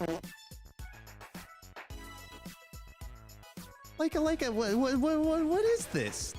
What is this?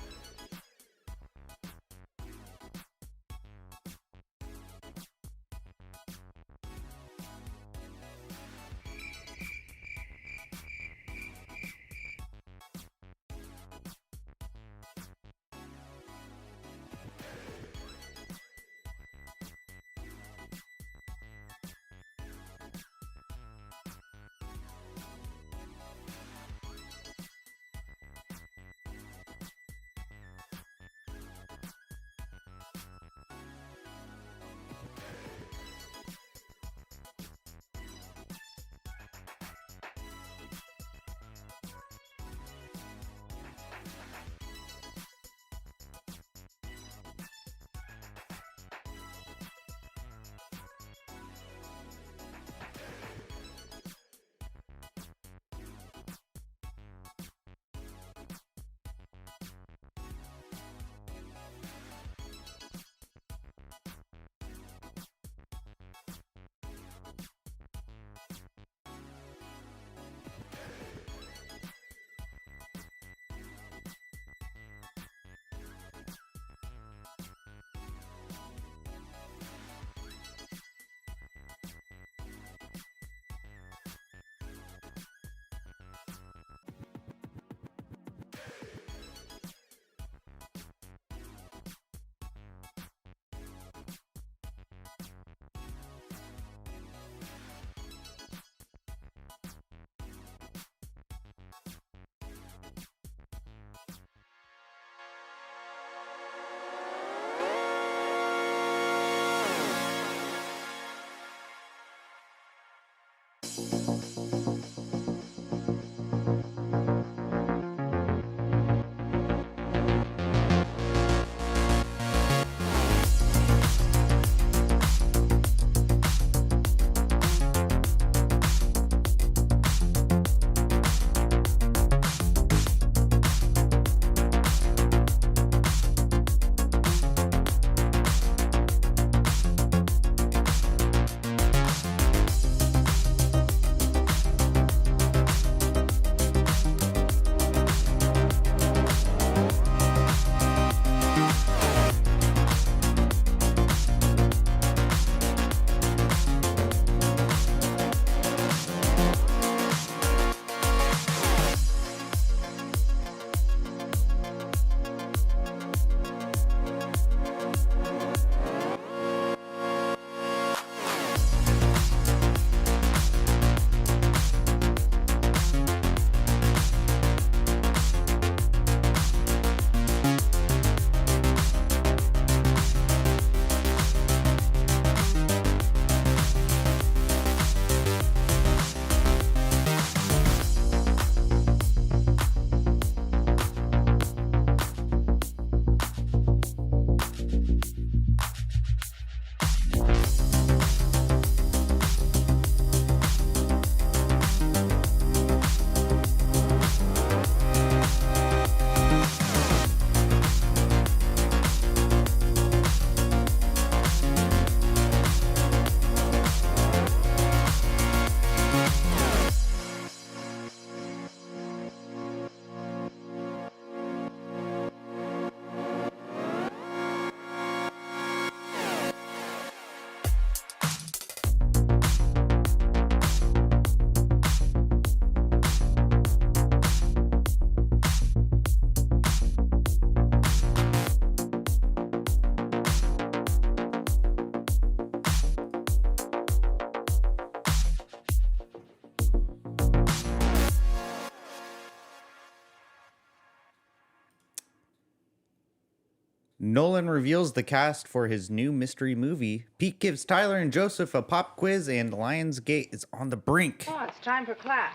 Nolan reveals the cast for his new mystery movie. Pete gives Tyler and Joseph a pop quiz, and Lionsgate is on the brink. Oh, it's time for class.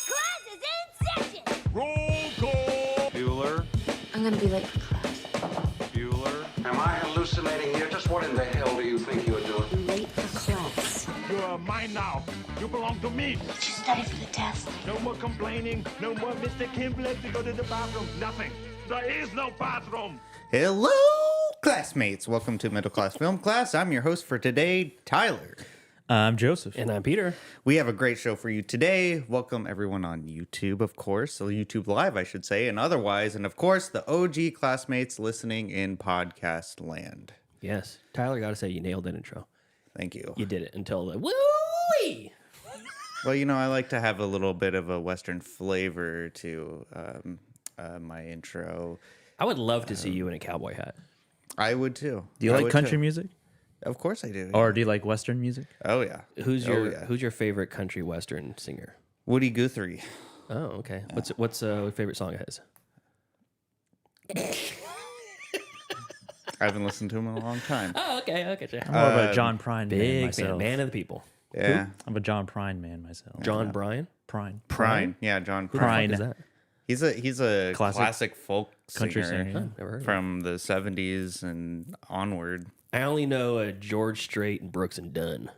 Class is in session! Roll call! Bueller? I'm gonna be late for class. Bueller? Am I hallucinating here? Just what in the hell do you think you're doing? I'm late for class. You are mine now. You belong to me. Did you study for the test? No more complaining. No more Mr. Kimble to go to the bathroom. Nothing. There is no bathroom. Hello, classmates. Welcome to Middle Class Film Class. I'm your host for today, Tyler. I'm Joseph. And I'm Peter. We have a great show for you today. Welcome everyone on YouTube, of course, so YouTube Live, I should say, and otherwise, and of course, the OG classmates listening in podcast land. Yes. Tyler, gotta say, you nailed that intro. Thank you. You did it until the woo-wee. Well, you know, I like to have a little bit of a Western flavor to my intro. I would love to see you in a cowboy hat. I would too. Do you I like would country too. music? Of course I do. Or do you like Western music? Oh yeah. Who's Oh, your yeah. Who's your favorite country Western singer? Woody Guthrie? Oh, okay. What's your favorite song of his? I haven't listened to him in a long time. Oh, okay. I'm more of a John Prine man Big fan, myself. man of the people. Yeah. I'm a John Prine man myself. John Bryan. Prine. Prine. Yeah, John Who the fuck Prine. is that? He's a classic folk country singer, singer, yeah. Never heard of him. from the 70s and onward. I only know George Strait and Brooks and Dunn.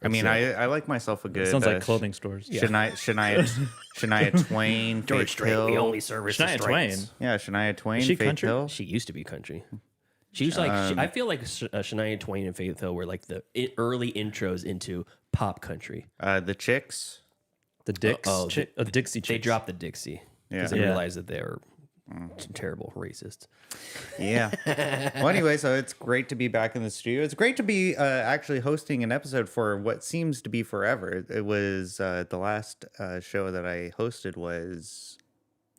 I mean, I like myself a good. Sounds like clothing stores. Shania Twain, George Faith Strait, Hill. we only service the Shania Straits. Twain. Yeah, Shania Twain, Is she Faith country? Hill. She used to be country. She was like, I feel like Shania Twain and Faith Hill were like the early intros into pop country. The Chicks. The Dicks. Dixie They Chicks. dropped the Dixie because Yeah. they Yeah. realized that they were terrible racists. Yeah. Well, anyway, so it's great to be back in the studio. It's great to be actually hosting an episode for what seems to be forever. It was the last show that I hosted was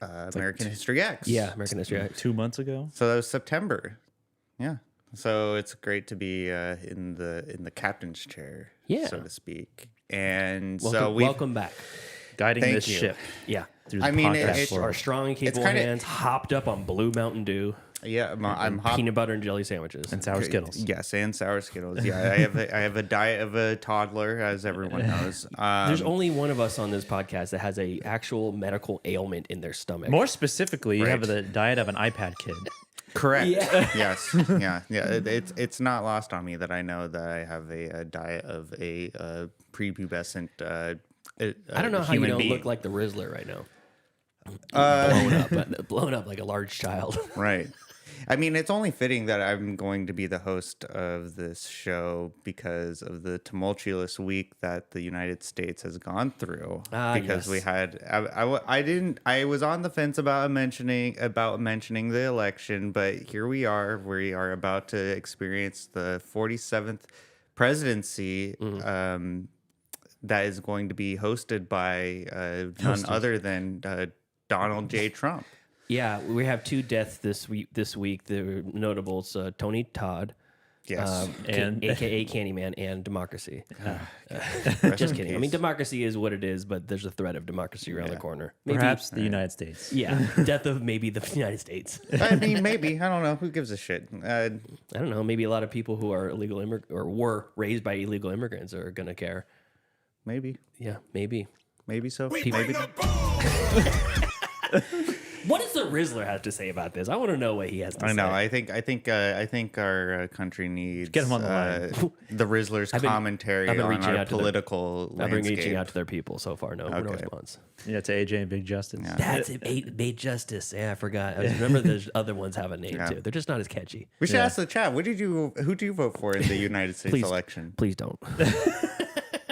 American History X. Yeah, American History X. 2 months ago. So that was September. Yeah. So it's great to be in the captain's chair, Yeah. so to speak. And Welcome, so we welcome back. Guiding Thank this you. ship Yeah. through the I mean, podcast it's world. Our strong and capable kinda- hands hopped up on Blue Mountain Dew, Yeah, I'm peanut butter and jelly sandwiches. and sour Skittles. Yes, and sour Skittles. Yeah, I have a diet of a toddler, as everyone knows. There's only one of us on this podcast that has a actual medical ailment in their stomach. More specifically, you have Right. the diet of an iPad kid. Correct. Yeah. Yes. Yeah. It's not lost on me that I know that I have a diet of a prepubescent. I don't know how you human don't being. look like the Rizzler right now. Blown up like a large child. Right. I mean, it's only fitting that I'm going to be the host of this show because of the tumultuous week that the United States has gone through. Because yes. we had, I was on the fence about mentioning the election, but here we are. We are about to experience the 47th presidency. That is going to be hosted by none other than Donald J. Trump. Yeah, we have two deaths this week. The notables, Tony Todd, Yes. And aka Candyman, and Democracy. Just kidding. I mean, democracy is what it is, but there's a threat of democracy around the corner. Maybe, perhaps the United States. yeah, death of maybe the United States. I mean, maybe. I don't know. Who gives a shit? I don't know. Maybe a lot of people who are illegal or were raised by illegal immigrants are gonna care. Maybe. Yeah, maybe. Maybe so. Maybe. What does the Rizzler have to say about this? I want to know what he has to say. I know. I think our country needs Get him on the line. the Rizzler's commentary I've been on reaching our out to their- political I've been landscape. reaching out to their people so far. No Okay. response. Yeah, to AJ and Big Justice. That's it. Made Justice. Yeah, I forgot. I remember there's other ones have a name too. They're just not as catchy. We should ask the chat. Who did you vote for in the United States election? Please don't.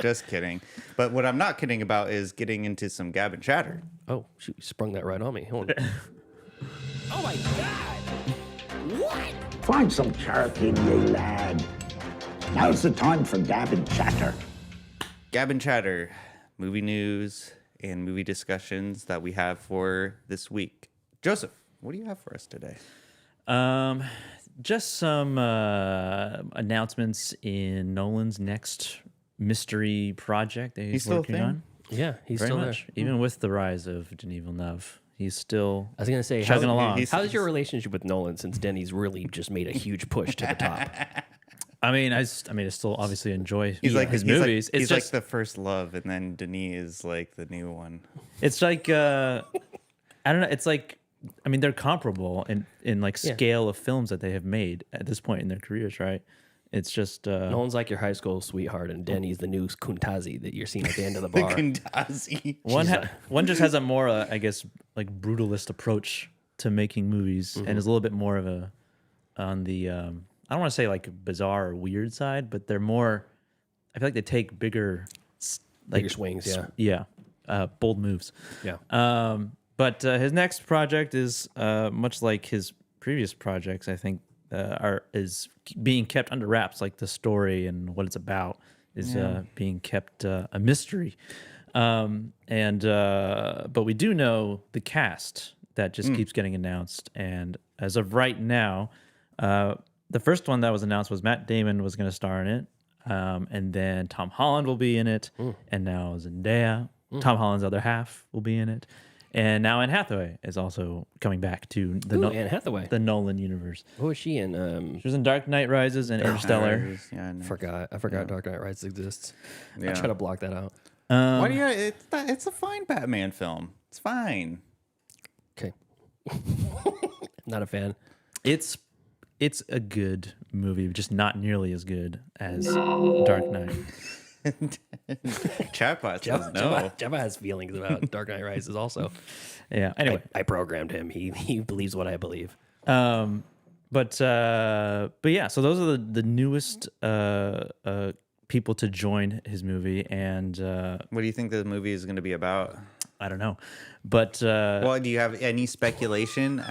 Just kidding. But what I'm not kidding about is getting into some gab and chatter. Oh, shoot, you sprung that right on me. Hold on. Oh my God! What? Find some charity, ye lad. Now's the time for gab and chatter. Gab and chatter, movie news and movie discussions that we have for this week. Joseph, what do you have for us today? Just some announcements in Nolan's next mystery project that he's still a working thing? on. Yeah, he's Very still much. there. Even with the rise of Denis Villeneuve, he's still I was gonna say, chugging along. how's your relationship with Nolan since Denny's really just made a huge push to the top? I mean, I still obviously enjoy He's like his he's movies. Like, It's he's just like the first love, and then Denis is like the new one. it's like I don't know. It's like I mean they're comparable in like scale of films that they have made at this point in their careers, right? It's just Nolan's like your high school sweetheart, and Denny's the new Kuntazi that you're seeing at the end of the bar. Kuntazi. one just has a more I guess like brutalist approach to making movies and is a little bit more of a on the I don't want to say like bizarre or weird side, but they're more I feel like they take bigger swings. bold moves. Yeah. But his next project is much like his previous projects. I think is being kept under wraps. Like the story and what it's about is being kept a mystery. But we do know the cast that just keeps getting announced. And as of right now, the first one that was announced was Matt Damon was going to star in it. And then Tom Holland will be in it. And now Zendaya, Tom Holland's other half, will be in it. And now Anne Hathaway is also coming back to Anne Hathaway, the Nolan universe. What was she in? She was in Dark Knight Rises and Interstellar. Yeah, I know. I forgot Dark Knight Rises exists. Yeah. I try to block that out. Why do you? It's a fine Batman film. It's fine. Okay. Not a fan. It's a good movie, just not nearly as good as Dark Knight. Chatbot says no. Jabba has feelings about Dark Knight Rises also. Yeah. Anyway, I programmed him. He believes what I believe. but yeah. So those are the newest people to join his movie, and What do you think the movie is going to be about? I don't know, but Well, do you have any speculation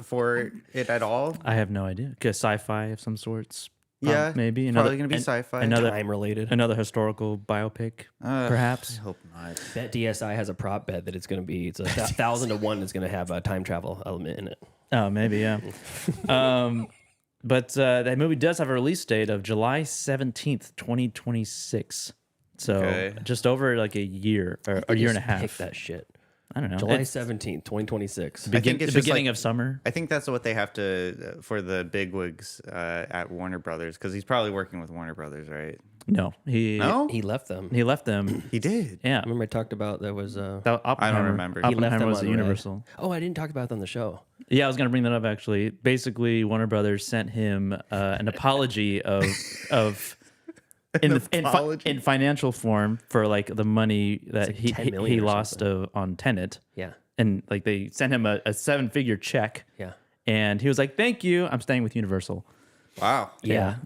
for it at all? I have no idea. Sci-fi of some sorts. Yeah, maybe probably going to be sci-fi. Time related. Another historical biopic, perhaps. I hope not. Bet DSI has a prop bet that it's a 1,000 to 1 is going to have a time travel element in it. Oh, maybe, yeah. But that movie does have a release date of July 17th, 2026. So just over like a year or a year and a half. Pick that shit. I don't know. July It's 17th, 2026. I think it's the just beginning like- of summer. I think that's what they have to for the bigwigs at Warner Brothers, because he's probably working with Warner Brothers, right? No, No, He left them. he left them. he did. Yeah, Remember I talked about there was Oppenheimer, remember. he left Oppenheimer them was on at red. Universal. Oh, I didn't talk about it on the show. Yeah, I was gonna bring that up actually. Basically, Warner Brothers sent him an apology of in financial form for like the money that like 10 million he or lost on Tenet. Yeah. And like they sent him a 7-figure check. Yeah. And he was like, "Thank you, I'm staying with Universal." Wow. Yeah.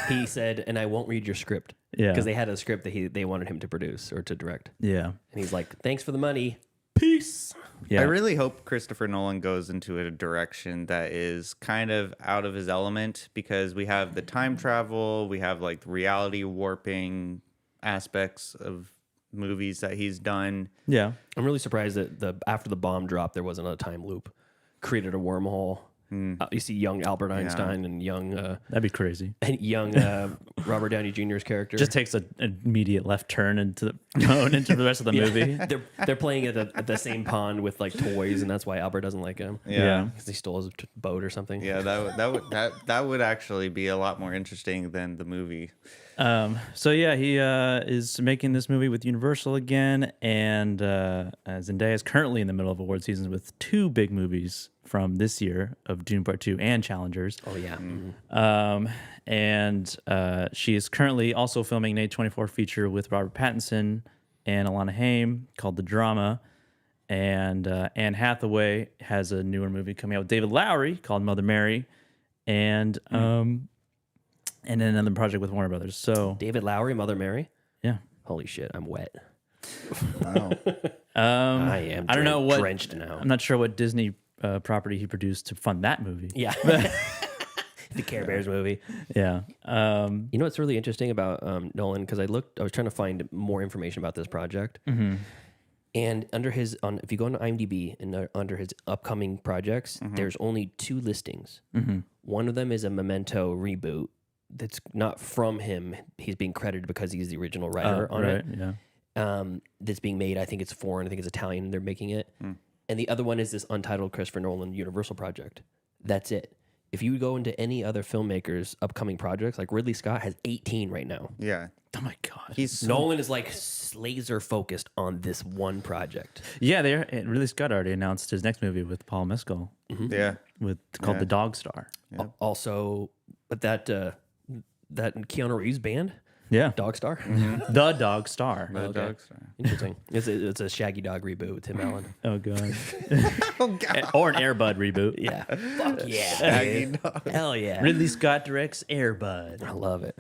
He said, and I won't read your script. Yeah. Because they had a script that they wanted him to produce or to direct. Yeah. And he's like, thanks for the money. Peace. Yeah. I really hope Christopher Nolan goes into a direction that is kind of out of his element, because we have the time travel, we have like reality warping aspects of movies that he's done. Yeah. I'm really surprised that after the bomb dropped, there wasn't a time loop. Created a wormhole. You see young Albert Einstein and young That'd be crazy. Robert Downey Jr.'s character. Just takes an immediate left turn into the rest of the movie. They're playing at the same pond with like toys, and that's why Albert doesn't like him. Yeah. Because he stole his boat or something. Yeah, that would actually be a lot more interesting than the movie. So yeah, he is making this movie with Universal again, and Zendaya is currently in the middle of award season with 2 big movies from this year of Dune Part 2 and Challengers. Oh yeah. And she is currently also filming an A24 feature with Robert Pattinson and Alana Haim called The Drama. And Anne Hathaway has a newer movie coming out with David Lowery called Mother Mary, and then another project with Warner Brothers. So David Lowery, Mother Mary. yeah, Holy shit, I'm wet. Wow. I am. I don't know what drenched now. I'm not sure what Disney property he produced to fund that movie. Yeah. The Care Bears movie. Yeah. You know what's really interesting about Nolan? Because I was trying to find more information about this project. Mm-hmm. And if you go on IMDb and under his upcoming projects, there's only 2 listings. Mm-hmm. One of them is a Memento reboot that's not from him. He's being credited because he's the original writer on it. Yeah. That's being made. I think it's foreign. I think it's Italian. They're making it. And the other one is this untitled Christopher Nolan Universal project. That's it. If you go into any other filmmakers' upcoming projects, like Ridley Scott has 18 right now. Yeah. Oh my god. Nolan is like laser focused on this one project. Yeah, Ridley Scott already announced his next movie with Paul Mescal. Yeah. Called The Dog Star. Also, but that Keanu Reeves band, Yeah. Dog Star. The Dog Star. The Okay. Dog Star. Interesting. It's a Shaggy Dog reboot with Tim Allen. Oh god. Or an Air Bud reboot. Yeah. Fuck yeah. Shaggy dude. Dog. Hell yeah. Ridley Scott directs Air Bud. I love it.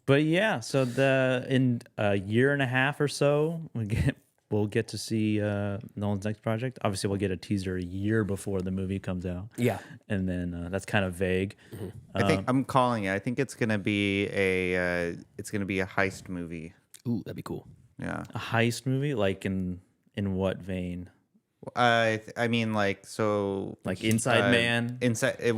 But yeah, so in a year and a half or so, we'll get to see Nolan's next project. Obviously, we'll get a teaser a year before the movie comes out. Yeah. And then that's kind of vague. I think I'm calling it. I think it's gonna be a heist movie. Ooh, that'd be cool. Yeah. A heist movie, like in what vein? I mean, like, so Like Inside Man? Inception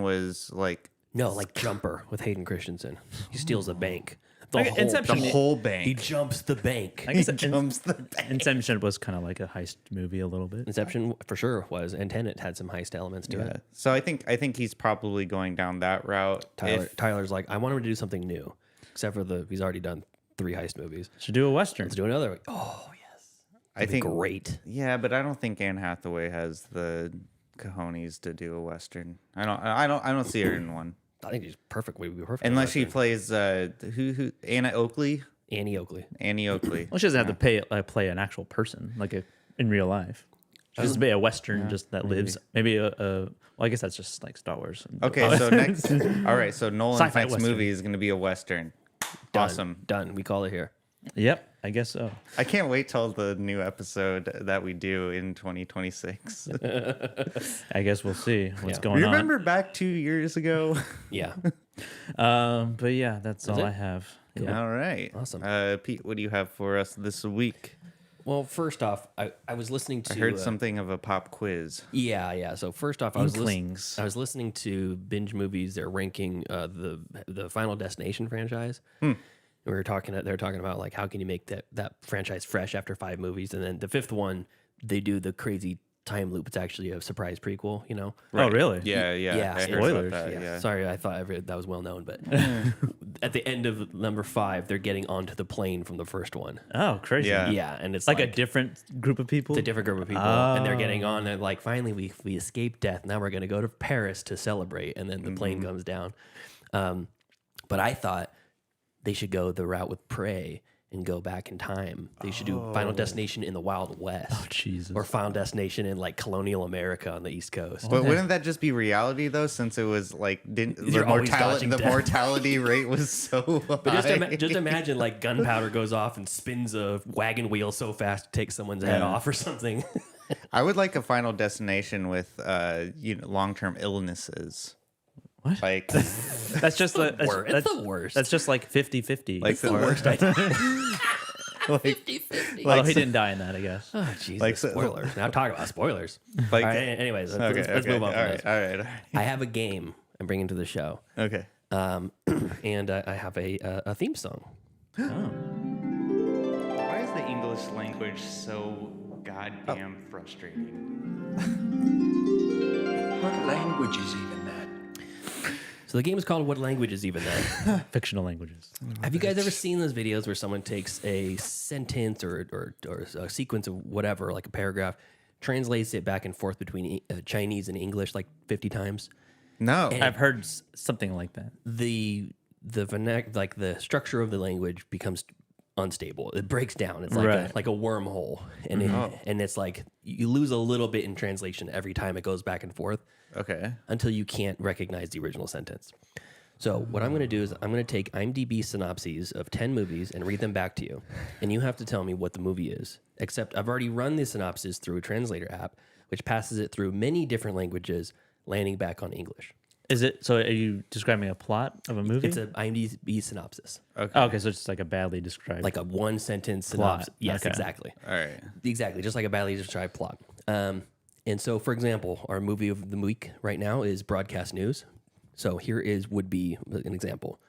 was like No, like Jumper with Hayden Christensen. He steals a bank. Like Inception. the whole He bank. jumps the bank. I guess Jumps the bank. Inception was kind of like a heist movie a little bit. Inception for sure was, and Tenet had some heist elements to Yeah. it. So I think he's probably going down that route. Tyler's like, I want him to do something new, except for he's already done 3 heist movies. Should do a Western. Let's do another. Oh yes, I think great. Yeah, but I don't think Anne Hathaway has the cojones to do a Western. I don't see her in one. I think she's perfect. Would be perfect. Unless she plays who Annie Oakley. Annie Oakley. Well, she doesn't have to play an actual person like in real life. She just be a Western just that lives. Maybe well, I guess that's just like Star Wars. Okay, so next, all right. So Nolan's Sci-fi next Western. movie is going to be a Western. Done. Awesome. Done. We call it here. Yep, I guess so. I can't wait till the new episode that we do in 2026. I guess we'll see what's Yeah. going on. Remember back 2 years ago? Yeah. But yeah, that's all it? I have. Yeah. All right. Awesome. Pete, what do you have for us this week? Well, first off, I was listening to. I heard something of a pop quiz. Yeah. So first off, I Inklings. was listening to Binge Movies. They're ranking the Final Destination franchise. We were talking. They're talking about like how can you make that franchise fresh after 5 movies, and then the 5th one they do the crazy time loop. It's actually a surprise prequel. You know. Oh, really? Yeah. Yeah, I heard about spoilers. that, Yeah. yeah. Sorry, I thought that was well known, but at the end of number 5, they're getting onto the plane from the first one. Oh, crazy. Yeah. Yeah, and it's Like a different group of people? It's a different group of people, and they're getting on. And like, finally, we escaped death. Now we're going to go to Paris to celebrate. And then the plane comes down. But I thought they should go the route with Prey and go back in time. They should do Final Destination in the Wild West. Oh, Jesus. Or Final Destination in like colonial America on the East Coast. But wouldn't that just be reality though? Since it was like You're always dodging death. mortality rate was so high. But just imagine like gunpowder goes off and spins a wagon wheel so fast to take someone's head off or something. I would like a Final Destination with long-term illnesses. What? Like That's just the It's the worst. That's just like 50-50. like the worst idea. like 50-50. Although he didn't die in that, I guess. Oh, Jesus. Like, Spoilers. Now talk about spoilers. Like- All right, anyways, let's okay, move on from all this. right. I have a game I'm bringing to the show, Okay. and I have a theme song. Why is the English language so goddamn frustrating? What language is even that? So the game is called What Language Is Even That? Fictional languages. Have you guys ever seen those videos where someone takes a sentence or a sequence of whatever, like a paragraph, translates it back and forth between Chinese and English like 50 times? No. I've heard something like that. The like the structure of the language becomes unstable. It breaks down. It's like Right. like a wormhole, and and it's like you lose a little bit in translation every time it goes back and forth Okay. until you can't recognize the original sentence. So what I'm going to do is I'm going to take IMDb synopses of 10 movies and read them back to you, and you have to tell me what the movie is. Except I've already run the synopsis through a translator app, which passes it through many different languages, landing back on English. Is it? So are you describing a plot of a movie? It's an IMDb synopsis, Okay, so it's just like a badly described. like a one sentence Plot. synopsis. Yes, Okay. exactly. All right. Exactly, just like a badly described plot. And so, for example, our movie of the week right now is Broadcast News. So here would be an example.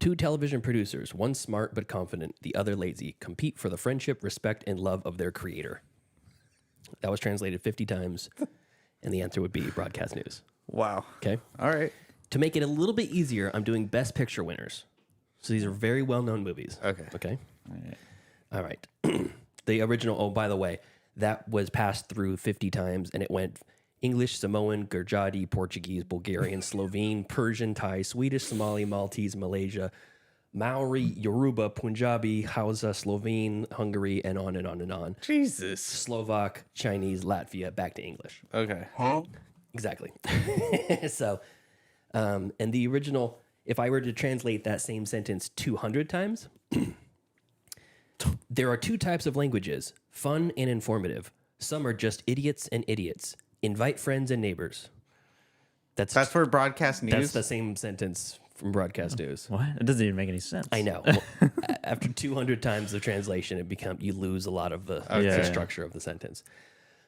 2 television producers, one smart but confident, the other lazy, compete for the friendship, respect, and love of their creator. That was translated 50 times, and the answer would be Broadcast News. Wow. Okay? All right. To make it a little bit easier, I'm doing Best Picture winners. So these are very well-known movies. Okay. Okay? All right. The original, oh, by the way, that was passed through 50 times, and it went English, Samoan, Gurjati, Portuguese, Bulgarian, Slovene, Persian, Thai, Swedish, Somali, Maltese, Malaysia, Maori, Yoruba, Punjabi, Hausa, Slovene, Hungary, and on and on and on. Jesus. Slovak, Chinese, Latvia, back to English. Okay. Exactly. So And the original, if I were to translate that same sentence 200 times, there are two types of languages, fun and informative. Some are just idiots and idiots. Invite friends and neighbors. That's for broadcast news. That's the same sentence from broadcast news. What? It doesn't even make any sense. I know. Well, after 200 times of translation, you lose a lot of the structure of the sentence.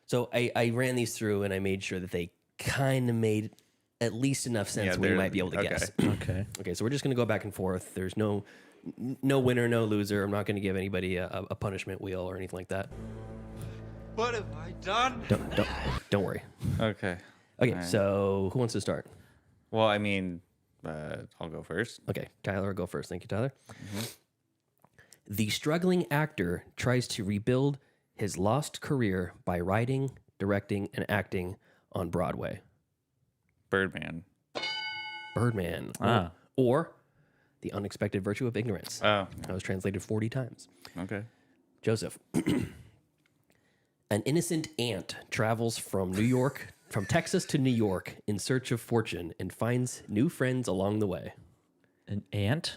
So I ran these through and I made sure that they kind of made at least enough sense where you might be able to guess. Okay. Okay, so we're just going to go back and forth. There's no winner, no loser. I'm not going to give anybody a punishment wheel or anything like that. What have I done? Don't worry. Okay. Okay, so who wants to start? Well, I mean, I'll go first. Okay, Tyler, go first. Thank you, Tyler. The struggling actor tries to rebuild his lost career by writing, directing, and acting on Broadway. Birdman. Or The Unexpected Virtue of Ignorance. Oh. That was translated 40 times. Okay. Joseph. An innocent ant travels from Texas to New York in search of fortune and finds new friends along the way. An ant?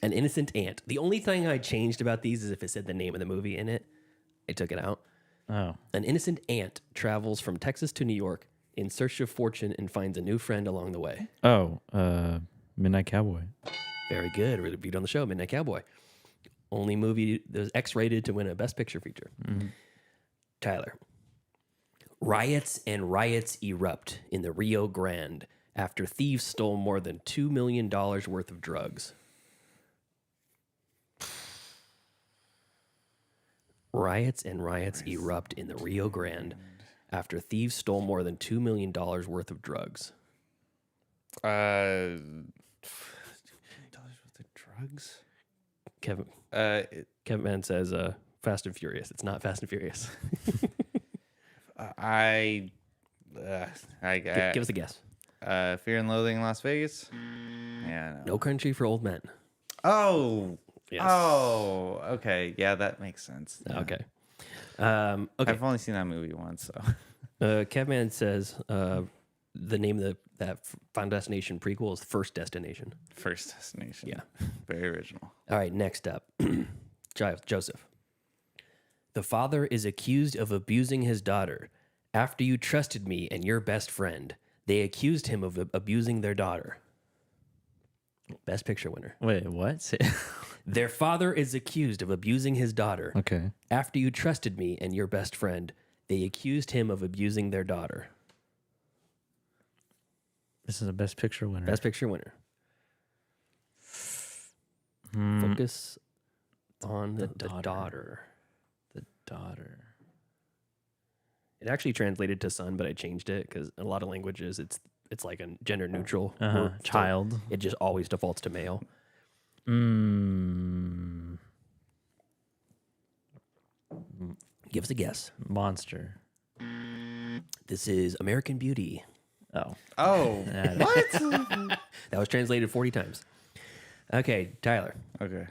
An innocent ant. The only thing I changed about these is if it said the name of the movie in it. I took it out. Oh. An innocent ant travels from Texas to New York in search of fortune and finds a new friend along the way. Oh, Midnight Cowboy. Very good. We're beat on the show, Midnight Cowboy. Only movie that was X-rated to win a Best Picture feature. Tyler. Riots and riots erupt in the Rio Grande after thieves stole more than $2 million worth of drugs. Riots and riots erupt in the Rio Grande after thieves stole more than $2 million worth of drugs. $2 worth of drugs? Kevin Mann says Fast and Furious. It's not Fast and Furious. Give us a guess. Fear and Loathing in Las Vegas? Yeah. No Country for Old Men. Oh. Yes. Oh. Okay. Yeah, that makes sense. Yeah. Okay. I've only seen that movie once, so. Kevman says the name of that Final Destination prequel is First Destination. First Destination. Yeah. Very original. All right, next up. Joseph. The father is accused of abusing his daughter. After you trusted me and your best friend, they accused him of abusing their daughter. Best Picture winner. Wait, what? Their father is accused of abusing his daughter. Okay. After you trusted me and your best friend, they accused him of abusing their daughter. This is a Best Picture winner. Best Picture winner. Focus on the daughter. The daughter. It actually translated to son, but I changed it because in a lot of languages it's like a gender neutral word. So Child. it just always defaults to male. Give us a guess. Monster. This is American Beauty. Oh. Oh. What? That was translated 40 times. Okay, Tyler. Okay.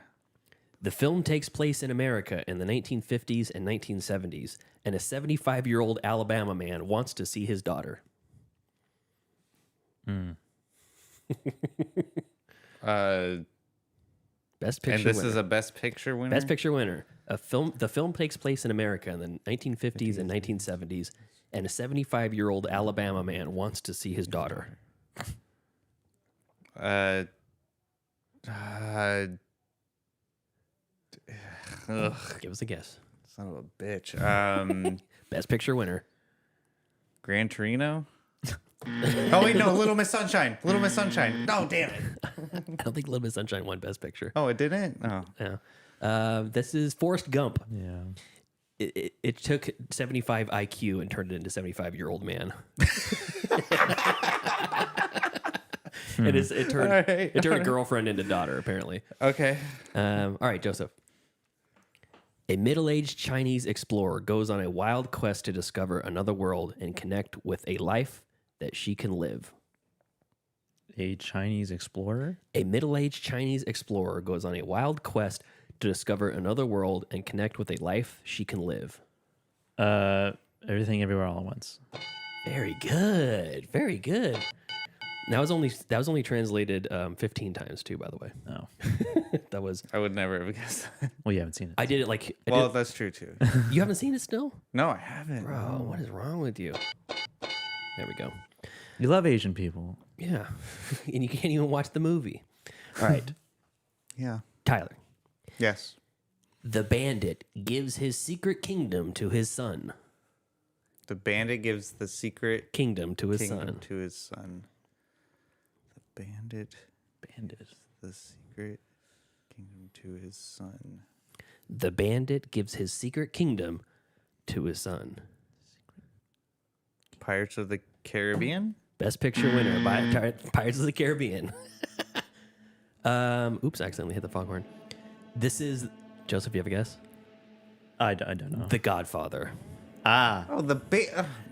The film takes place in America in the 1950s and 1970s, and a 75-year-old Alabama man wants to see his daughter. Best Picture And this winner. is a Best Picture winner? Best Picture winner. The film takes place in America in the 1950s and 1970s, and a 75-year-old Alabama man wants to see his daughter. Give us a guess. Son of a bitch. Best Picture winner. Gran Torino? Oh, wait, no. Little Miss Sunshine. Little Miss Sunshine. No, damn it. I don't think Little Miss Sunshine won Best Picture. Oh, it didn't? Oh. Yeah. This is Forrest Gump. Yeah. It took 75 IQ and turned it into 75-year-old man. It turned a girlfriend into daughter, apparently. Okay. All right, Joseph. A middle-aged Chinese explorer goes on a wild quest to discover another world and connect with a life that she can live. A Chinese explorer? A middle-aged Chinese explorer goes on a wild quest to discover another world and connect with a life she can live. Everything Everywhere All at Once. Very good. Very good. That was only translated 15 times too, by the way. Oh, That was. I would never have guessed that. well, you haven't seen it. I did it like. Well, that's true too. You haven't seen it still, No, I haven't. bro. What is wrong with you? There we go. You love Asian people. Yeah, and you can't even watch the movie. All right, Yeah. Tyler. Yes. The bandit gives his secret kingdom to his son. The bandit gives the secret Kingdom to his kingdom son. to his son. The bandit Bandit. the secret kingdom to his son. The bandit gives his secret kingdom to his son. Pirates of the Caribbean? Best picture winner by Pirates of the Caribbean. Oops, I accidentally hit the foghorn. This is Joseph. You have a guess? I don't know. The Godfather. Oh,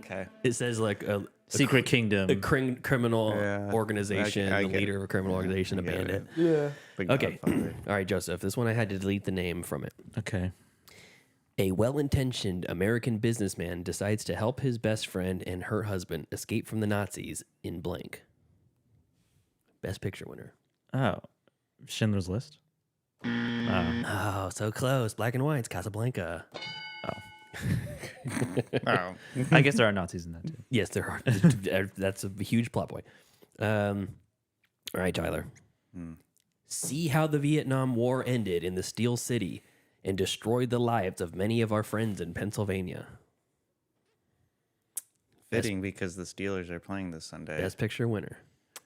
okay. It says like a Secret Kingdom. criminal Yeah. organization, I the get leader it. of a criminal organization, a get it. bandit. Yeah. Big Okay. Godfather. All right, Joseph. This one I had to delete the name from it. Okay. A well-intentioned American businessman decides to help his best friend and her husband escape from the Nazis in blank. Best picture winner. Oh, Schindler's List. Oh, so close. Black and white's Casablanca. Oh. I guess there are Nazis in that too. Yes, there are. That's a huge plot point. All right, Tyler. See how the Vietnam War ended in the Steel City and destroyed the lives of many of our friends in Pennsylvania. Fitting because the Steelers are playing this Sunday. Best picture winner.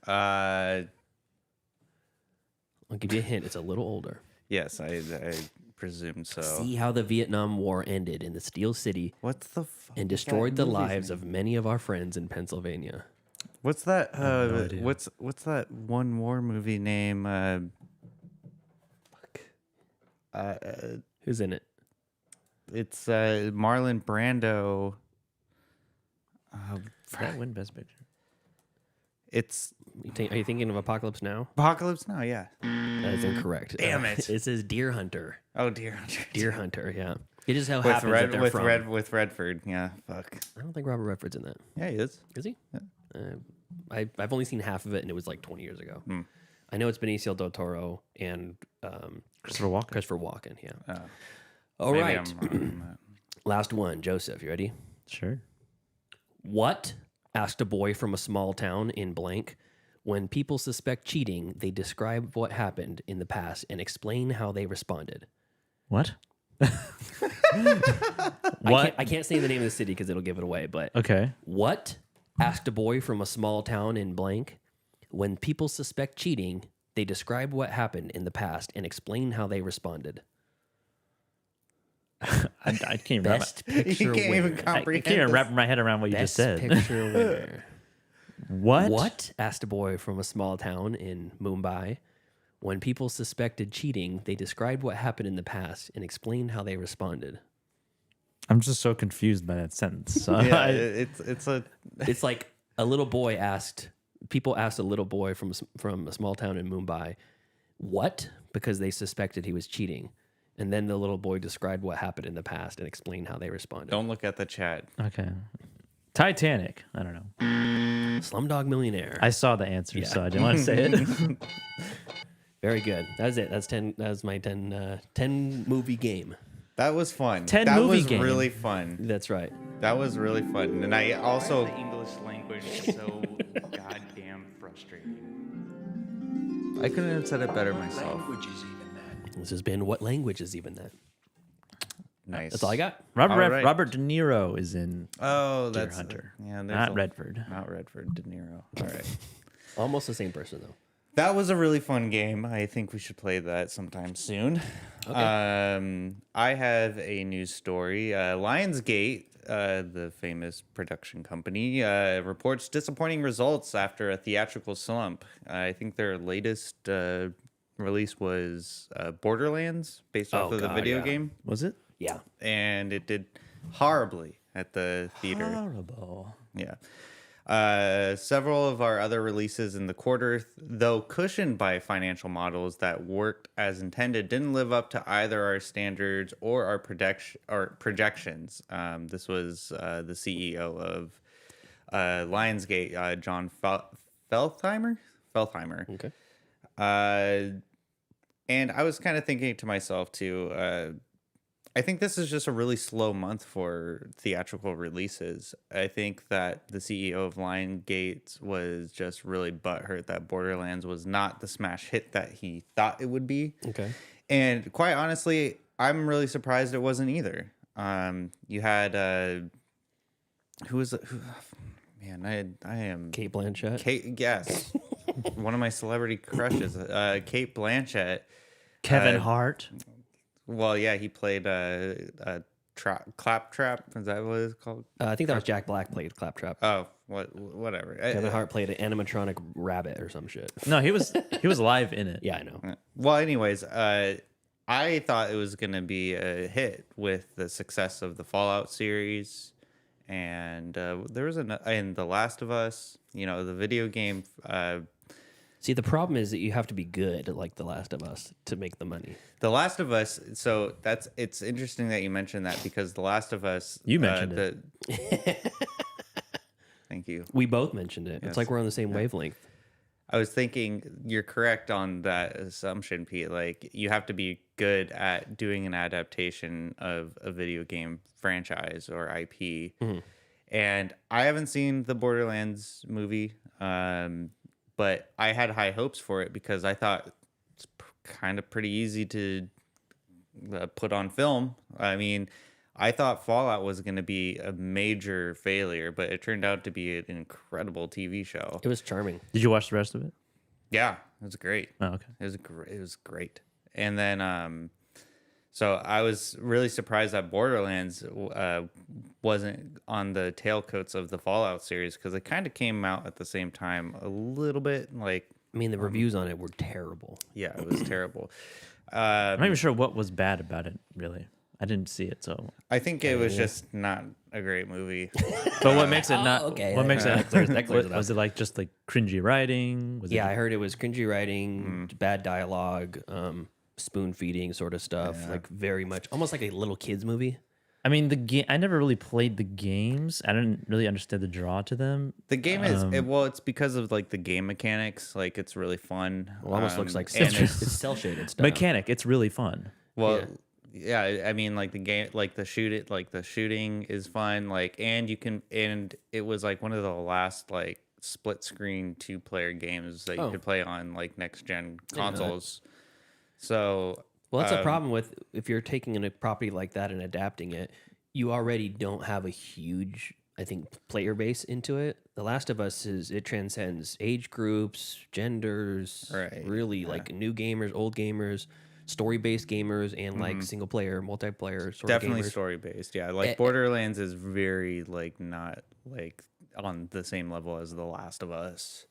Uh, I'll give you a hint. It's a little older. yes, I presume so. See how the Vietnam War ended in the Steel City What's the fuck and is that destroyed the movie's lives name? of many of our friends in Pennsylvania. What's that? no idea. What's that one war movie name? Who's in it? It's Marlon Brando. Did that win Best Picture? It's Are you thinking of Apocalypse Now? Apocalypse Now. Yeah. That is incorrect. Damn it. It says Deer Hunter. Oh dear. Deer Hunter, yeah. It just how With happens that they're from. with Redford. Yeah. Fuck. I don't think Robert Redford's in that. Yeah, he is. Is he? Yeah. I've only seen half of it, and it was like 20 years ago. Hmm. I know it's Benicio del Toro and Christopher Walken. Christopher Walken, yeah. Oh. All Maybe right. I'm wrong on that. Last one. Joseph, you ready? Sure. What? Asked a boy from a small town in blank. When people suspect cheating, they describe what happened in the past and explain how they responded. What? I can't say the name of the city because it'll give it away, but Okay. what? Asked a boy from a small town in blank. When people suspect cheating, they describe what happened in the past and explain how they responded. I can't even wrap Best You picture can't winner. even I comprehend. can't even this. wrap my head around what you just Best said. picture winner. What? What? Asked a boy from a small town in Mumbai. When people suspected cheating, they described what happened in the past and explained how they responded. I'm just so confused by that sentence. So Yeah, I- it's a It's like a little boy people asked a little boy from a small town in Mumbai, what? Because they suspected he was cheating. And then the little boy described what happened in the past and explained how they responded. don't look at the chat. okay. Titanic. I don't know. Slumdog Millionaire. I saw the answer, Yeah. so I didn't want to say it. Very good. That's it. That's 10. That's my 10 movie game. That was fun. 10 that movie was game. really fun. That's right. That was really fun. And I also The English language is so goddamn frustrating. I couldn't have said it better myself. Language is even that. This has been What Language Is Even That? Nice. That's all I got. Robert All right. Robert De Niro is in Oh, Deer that's Hunter. Yeah, there's Not Redford. Not Redford. De Niro. All right. Almost the same person, though. That was a really fun game. I think we should play that sometime soon. Okay. I have a news story. Lionsgate, the famous production company, reports disappointing results after a theatrical slump. I think their latest release was Borderlands, based off Oh, of the God, video yeah. game, Was it? Yeah. and it did horribly at the theater. Horrible. Yeah. Several of our other releases in the quarter, though cushioned by financial models that worked as intended, didn't live up to either our standards or our projections. This was the CEO of Lionsgate, John Feltheimer. Okay. And I was kind of thinking to myself too. I think this is just a really slow month for theatrical releases. I think that the CEO of Lionsgate was just really butthurt that Borderlands was not the smash hit that he thought it would be. Okay. And quite honestly, I'm really surprised it wasn't either. You had who was it? Man, I am Kate Blanchett. Kate, yes, one of my celebrity crushes. Kate Blanchett. Kevin Hart. Well, yeah, he played Claptrap. Is that what it's called? I think that was Jack Black played Claptrap. Oh, whatever. Kevin Hart played an animatronic rabbit or some shit. No, he was live in it. Yeah, I know. Well, anyways, I thought it was gonna be a hit with the success of the Fallout series, and there was in The Last of Us. You know, the video game. See, the problem is that you have to be good like The Last of Us to make the money. The Last of Us. So it's interesting that you mentioned that because The Last of Us. You mentioned it. Thank you. We both mentioned it. Yes. It's like we're on the same wavelength. I was thinking you're correct on that assumption, Pete. Like you have to be good at doing an adaptation of a video game franchise or IP. Mm-hmm. And I haven't seen the Borderlands movie, but I had high hopes for it because I thought it's kind of pretty easy to put on film. I mean, I thought Fallout was going to be a major failure, but it turned out to be an incredible TV show. It was charming. Did you watch the rest of it? Yeah, it was great. Oh, okay. It was great. And then, so I was really surprised that Borderlands wasn't on the tailcoats of the Fallout series because it kind of came out at the same time a little bit. Like, I mean, the reviews on it were terrible. Yeah, it was terrible. I'm not even sure what was bad about it, really. I didn't see it, so I think it was just not a great movie. But what makes it not? okay. What makes it? That clears it up. Was it like just like cringy writing? Was Yeah, it, I heard it was cringy writing, bad dialogue, spoon feeding sort of stuff. Like very much, almost like a little kids movie. I mean, the game. I never really played the games. I didn't really understand the draw to them. The game is well, it's because of like the game mechanics. Like it's really fun. Well, almost looks like and it's cell shaded stuff. Mechanic. It's really fun. Well, yeah, I mean, like the game, like the shooting is fun. Like, and it was like one of the last like split screen 2-player games that you could play on like next gen consoles. So, well, that's a problem with if you're taking a property like that and adapting it. You already don't have a huge, I think, player base into it. The Last of Us it transcends age groups, genders, right? Really, like new gamers, old gamers. Story-based gamers and like single-player, multiplayer sort definitely of gamers. story-based. Yeah, like Borderlands is very like not like on the same level as The Last of Us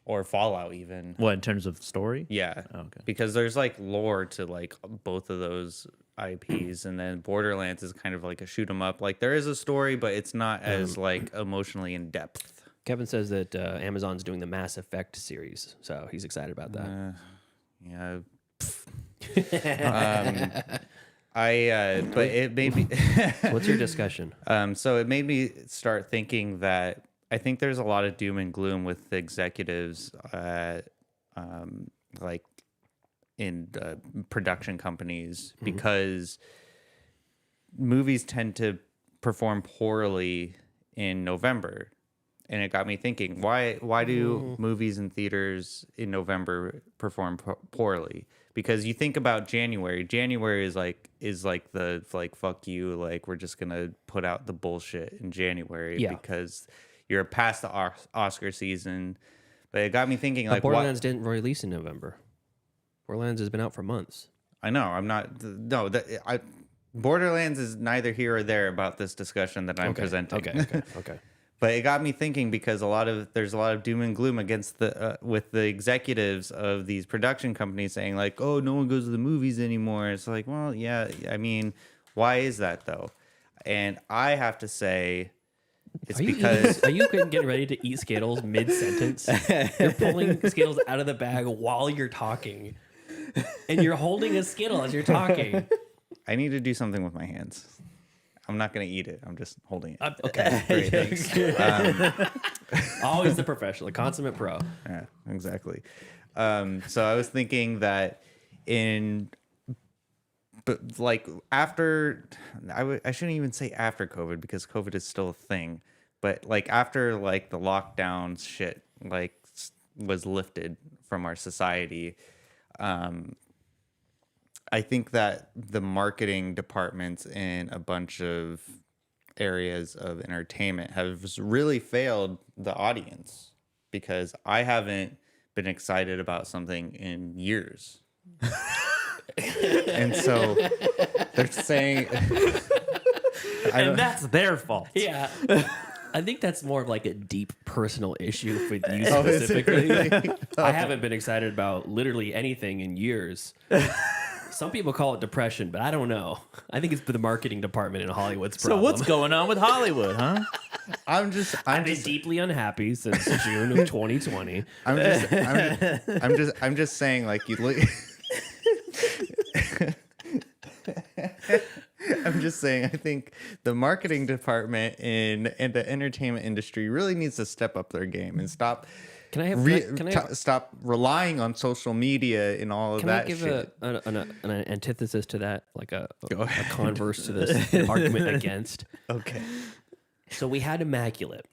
or Fallout even. What, in terms of story? Yeah, okay. Because there's like lore to like both of those IPs, and then Borderlands is kind of like a shoot 'em up. Like there is a story, but it's not as like emotionally in depth. Kevin says that Amazon's doing the Mass Effect series, so he's excited about that. Yeah. But it made me. What's your discussion? So it made me start thinking that I think there's a lot of doom and gloom with the executives, like in production companies, because movies tend to perform poorly in November. And it got me thinking, why do movies in theaters in November perform poorly? Because you think about January. January is like the fuck you, like we're just gonna put out the bullshit in January because you're past the Oscar season. But it got me thinking, But like, Borderlands didn't release in November. Borderlands has been out for months. I know. I'm not. No, Borderlands is neither here or there about this discussion that I'm presenting. Okay. But it got me thinking because there's a lot of doom and gloom against with the executives of these production companies saying like, oh, no one goes to the movies anymore. It's like, well, yeah, I mean, why is that though? And I have to say, it's because are you getting ready to eat Skittles mid sentence? You're pulling Skittles out of the bag while you're talking, and you're holding a Skittle as you're talking. I need to do something with my hands. I'm not gonna eat it. I'm just holding it. Okay. Great, thanks. Always the professional, the consummate pro. Yeah, exactly. So I was thinking that but like after, I shouldn't even say after COVID because COVID is still a thing, but like after like the lockdowns shit like was lifted from our society, I think that the marketing departments in a bunch of areas of entertainment have really failed the audience because I haven't been excited about something in years. And so they're saying, And that's their fault. Yeah. I think that's more of like a deep personal issue for you Oh, is it specifically. really? I haven't been excited about literally anything in years. Some people call it depression, but I don't know. I think it's the marketing department in Hollywood's problem. So what's going on with Hollywood, huh? I'm I've been deeply unhappy since June of 2020. I'm just saying, like, you look. I'm just saying, I think the marketing department in the entertainment industry really needs to step up their game and stop. Stop relying on social media and all of that shit. Can I give an antithesis to that, like a converse to this argument against? Okay. So we had Immaculate.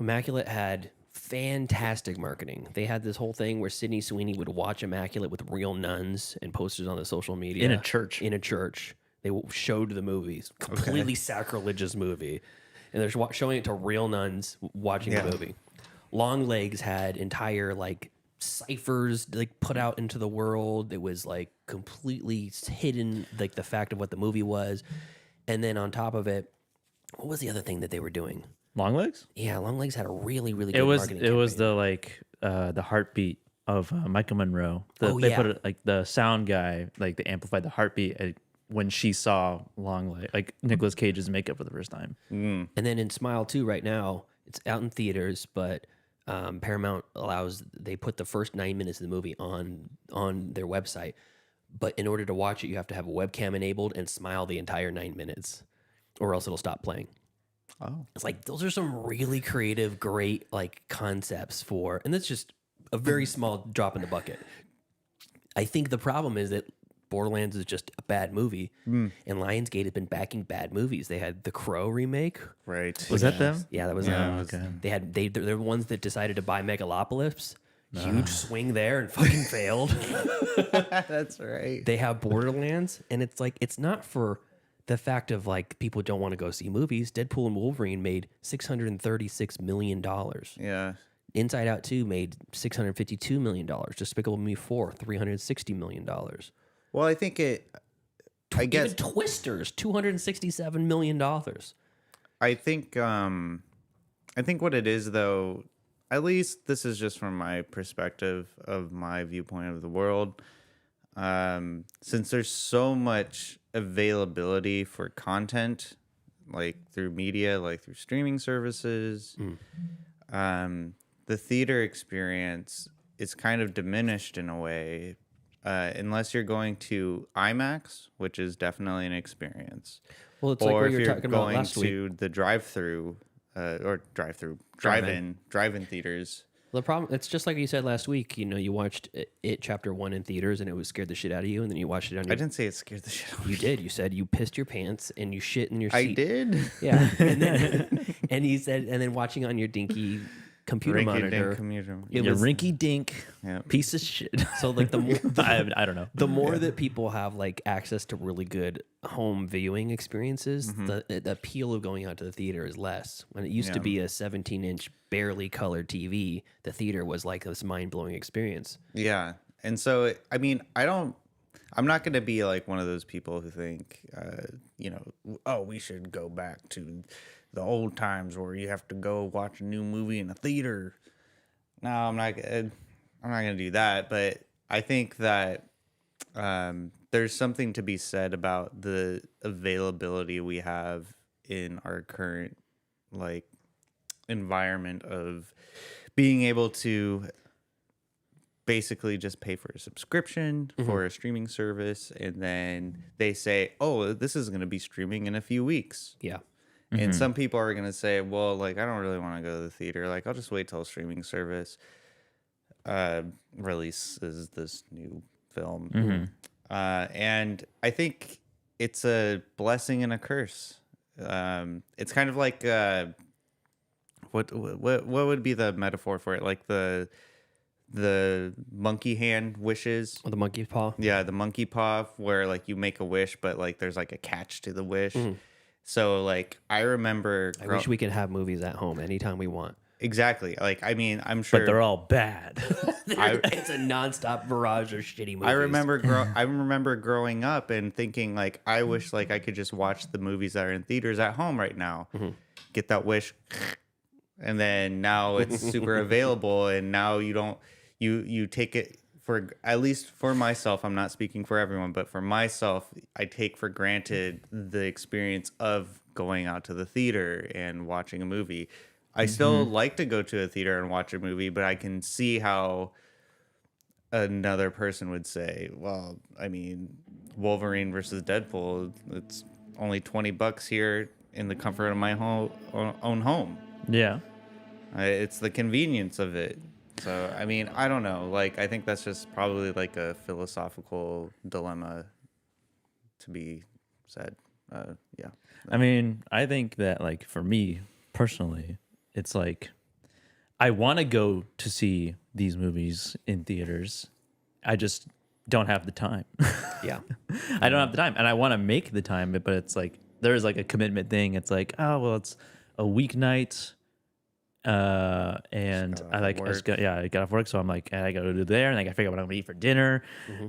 Immaculate had fantastic marketing. They had this whole thing where Sydney Sweeney would watch Immaculate with real nuns and posters on the social media. In a church. In a church. They showed the movies. Completely sacrilegious movie. And they're showing it to real nuns watching the movie. Long Legs had entire like ciphers like put out into the world. It was like completely hidden, like the fact of what the movie was. And then on top of it, what was the other thing that they were doing? Long Legs? Yeah, Long Legs had a really, really good marketing It was campaign. the like the heartbeat of Michael Monroe. They yeah. put it like the sound guy, like they amplified the heartbeat when she saw Long Legs, like Nicolas Cage's makeup for the first time. And then in Smile 2 right now, it's out in theaters, but Paramount they put the first 9 minutes of the movie on their website. But in order to watch it, you have to have a webcam enabled and smile the entire 9 minutes, or else it'll stop playing. Oh, It's like those are some really creative, great like concepts for, and that's just a very small drop in the bucket. I think the problem is that Borderlands is just a bad movie, and Lionsgate has been backing bad movies. They had the Crow remake. right. Was that them? Yeah, that was Yeah, them. They're the ones that decided to buy Megalopolis. Huge swing there and fucking failed. That's right. They have Borderlands, and it's like it's not for the fact of like people don't want to go see movies. Deadpool and Wolverine made $636 million. Yeah. Inside Out 2 made $652 million. Despicable Me 4, $360 million. Well, I think I guess Even Twisters, $267 million. I think what it is though, at least this is just from my perspective of my viewpoint of the world. Since there's so much availability for content, like through media, like through streaming services, the theater experience is kind of diminished in a way, unless you're going to IMAX, which is definitely an experience. Well, it's like Or what if you were you're talking about going last week. to the drive-in theaters. The problem, it's just like you said last week. You know, you watched It Chapter 1 in theaters and it was scared the shit out of you, and then you watched it on your... I didn't say it scared the shit out of me. You did. You said you pissed your pants and you shit in your I seat. did? Yeah. And then, and he said, and then watching on your dinky computer monitor. It You was, rinky dink Yeah. piece of shit. so like the more, I don't know. the more that people have like access to really good home viewing experiences, the appeal of going out to the theater is less. When it used to be a 17-inch barely colored TV, the theater was like this mind-blowing experience. Yeah. And so, I mean, I'm not going to be like one of those people who think, oh, we should go back to the old times where you have to go watch a new movie in a theater. No, I'm not going to do that. But I think that there's something to be said about the availability we have in our current environment of being able to basically just pay for a subscription for a streaming service, and then they say, oh, this is going to be streaming in a few weeks. Yeah. And some people are going to say, well, like, I don't really want to go to the theater. Like, I'll just wait till a streaming service releases this new film. And I think it's a blessing and a curse. It's kind of like, what would be the metaphor for it? Like the monkey hand wishes. Or the monkey paw. Yeah, the monkey paw, where like you make a wish, but like there's like a catch to the wish. So like I remember, I wish we could have movies at home anytime we want. Exactly. Like I mean, I'm sure, But they're all bad. It's a nonstop barrage of shitty movies. I remember growing up and thinking like, I wish like I could just watch the movies that are in theaters at home right now. Get that wish, and then now it's super available, and now you don't you take it for, at least for myself, I'm not speaking for everyone, but for myself, I take for granted the experience of going out to the theater and watching a movie. I still like to go to a theater and watch a movie, but I can see how another person would say, well, I mean, Wolverine versus Deadpool, it's only $20 here in the comfort of my own home. Yeah. It's the convenience of it. So, I mean, I don't know. Like, I think that's just probably like a philosophical dilemma to be said. Yeah. I mean, I think that, like, for me personally, it's like I want to go to see these movies in theaters. I just don't have the time. Yeah. I don't have the time, and I want to make the time, but it's like there's like a commitment thing. It's like, oh, well, it's a weeknight. And I got off work, so I'm like, I gotta do there, and I gotta figure out what I'm gonna eat for dinner,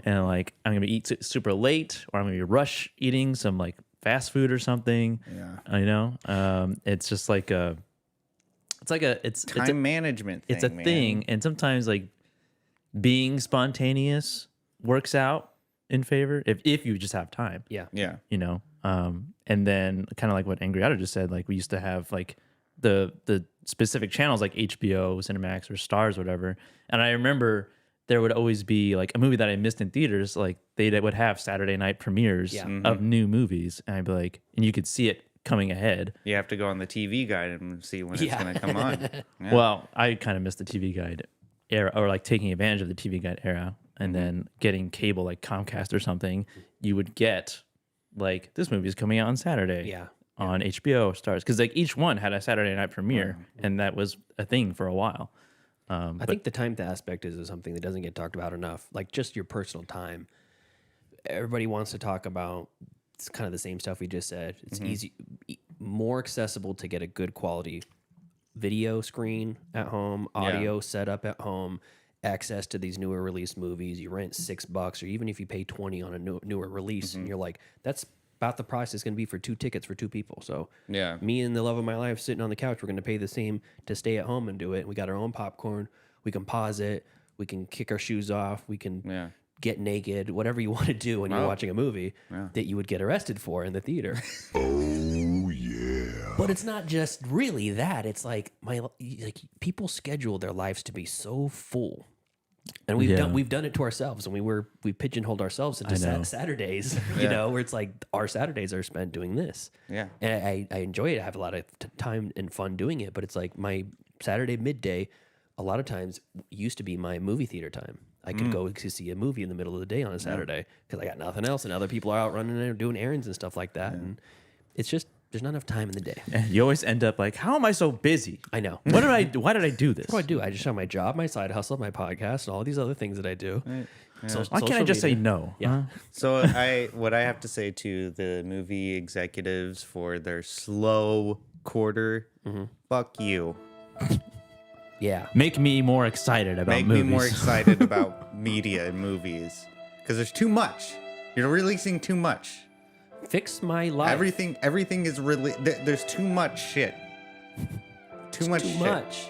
and like I'm gonna eat super late, or I'm gonna be rush eating some like fast food or something. Yeah, you know, it's just like it's time management thing, it's a thing, and sometimes like being spontaneous works out in favor if you just have time. Yeah, you know, and then kind of like what Angry Otter just said, like we used to have like the specific channels like HBO, Cinemax, or Stars, whatever. And I remember there would always be like a movie that I missed in theaters. Like they would have Saturday night premieres of new movies, and I'd be like, and you could see it coming ahead. You have to go on the TV guide and see when it's going to come on. Yeah. Well, I kind of missed the TV guide era, or like taking advantage of the TV guide era, and then getting cable like Comcast or something. You would get like, this movie is coming out on Saturday. Yeah. On HBO, Stars, because like each one had a Saturday night premiere, and that was a thing for a while. I think the time aspect is something that doesn't get talked about enough. Like just your personal time. Everybody wants to talk about, it's kind of the same stuff we just said. It's easy, more accessible to get a good quality video screen at home, audio setup at home, access to these newer release movies. You rent $6, or even if you pay $20 on a newer release, and you're like, that's about the price it's going to be for 2 tickets for 2 people. So yeah, me and the love of my life sitting on the couch, we're going to pay the same to stay at home and do it. We got our own popcorn. We can pause it. We can kick our shoes off. We can get naked, whatever you want to do when you're watching a movie that you would get arrested for in the theater. Oh, yeah. But it's not just really that. It's like people schedule their lives to be so full. And we've done it to ourselves, and we pigeonholed ourselves into Saturdays, you know, where it's like our Saturdays are spent doing this. Yeah, and I enjoy it. I have a lot of time and fun doing it, but it's like my Saturday midday, a lot of times used to be my movie theater time. I could go to see a movie in the middle of the day on a Saturday because I got nothing else, and other people are out running and doing errands and stuff like that. And it's just, there's not enough time in the day. You always end up like, how am I so busy? I know. Why did I do this? What do I do? I just have my job, my side hustle, my podcast, and all these other things that I do. Right. Yeah. Why can't I just say no? Yeah. So what I have to say to the movie executives for their slow quarter, fuck you. Yeah. Make me more excited about movies. Make me more excited about media and movies. Because there's too much. You're releasing too much. Fix my life. Everything is really... There's too much shit. Too much.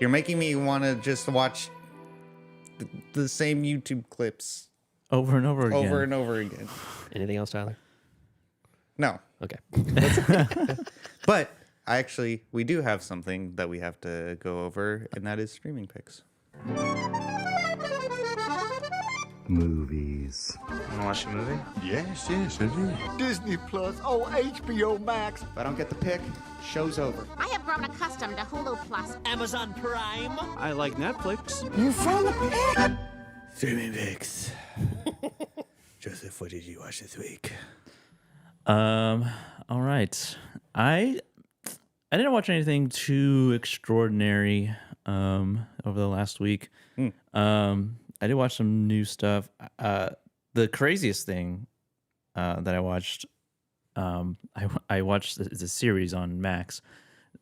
You're making me want to just watch the same YouTube clips. Over and over again. Over and over again. Anything else, Tyler? No. Okay. But we do have something that we have to go over, and that is streaming picks. Movies. Wanna watch a movie? Yes, I do. Disney Plus. Oh, HBO Max. If I don't get the pick, show's over. I have grown accustomed to Hulu Plus. Amazon Prime. I like Netflix. You found the pick? Streaming Vix. Joseph, what did you watch this week? All right. I didn't watch anything too extraordinary over the last week. I did watch some new stuff. The craziest thing that I watched, I watched it's a series on Max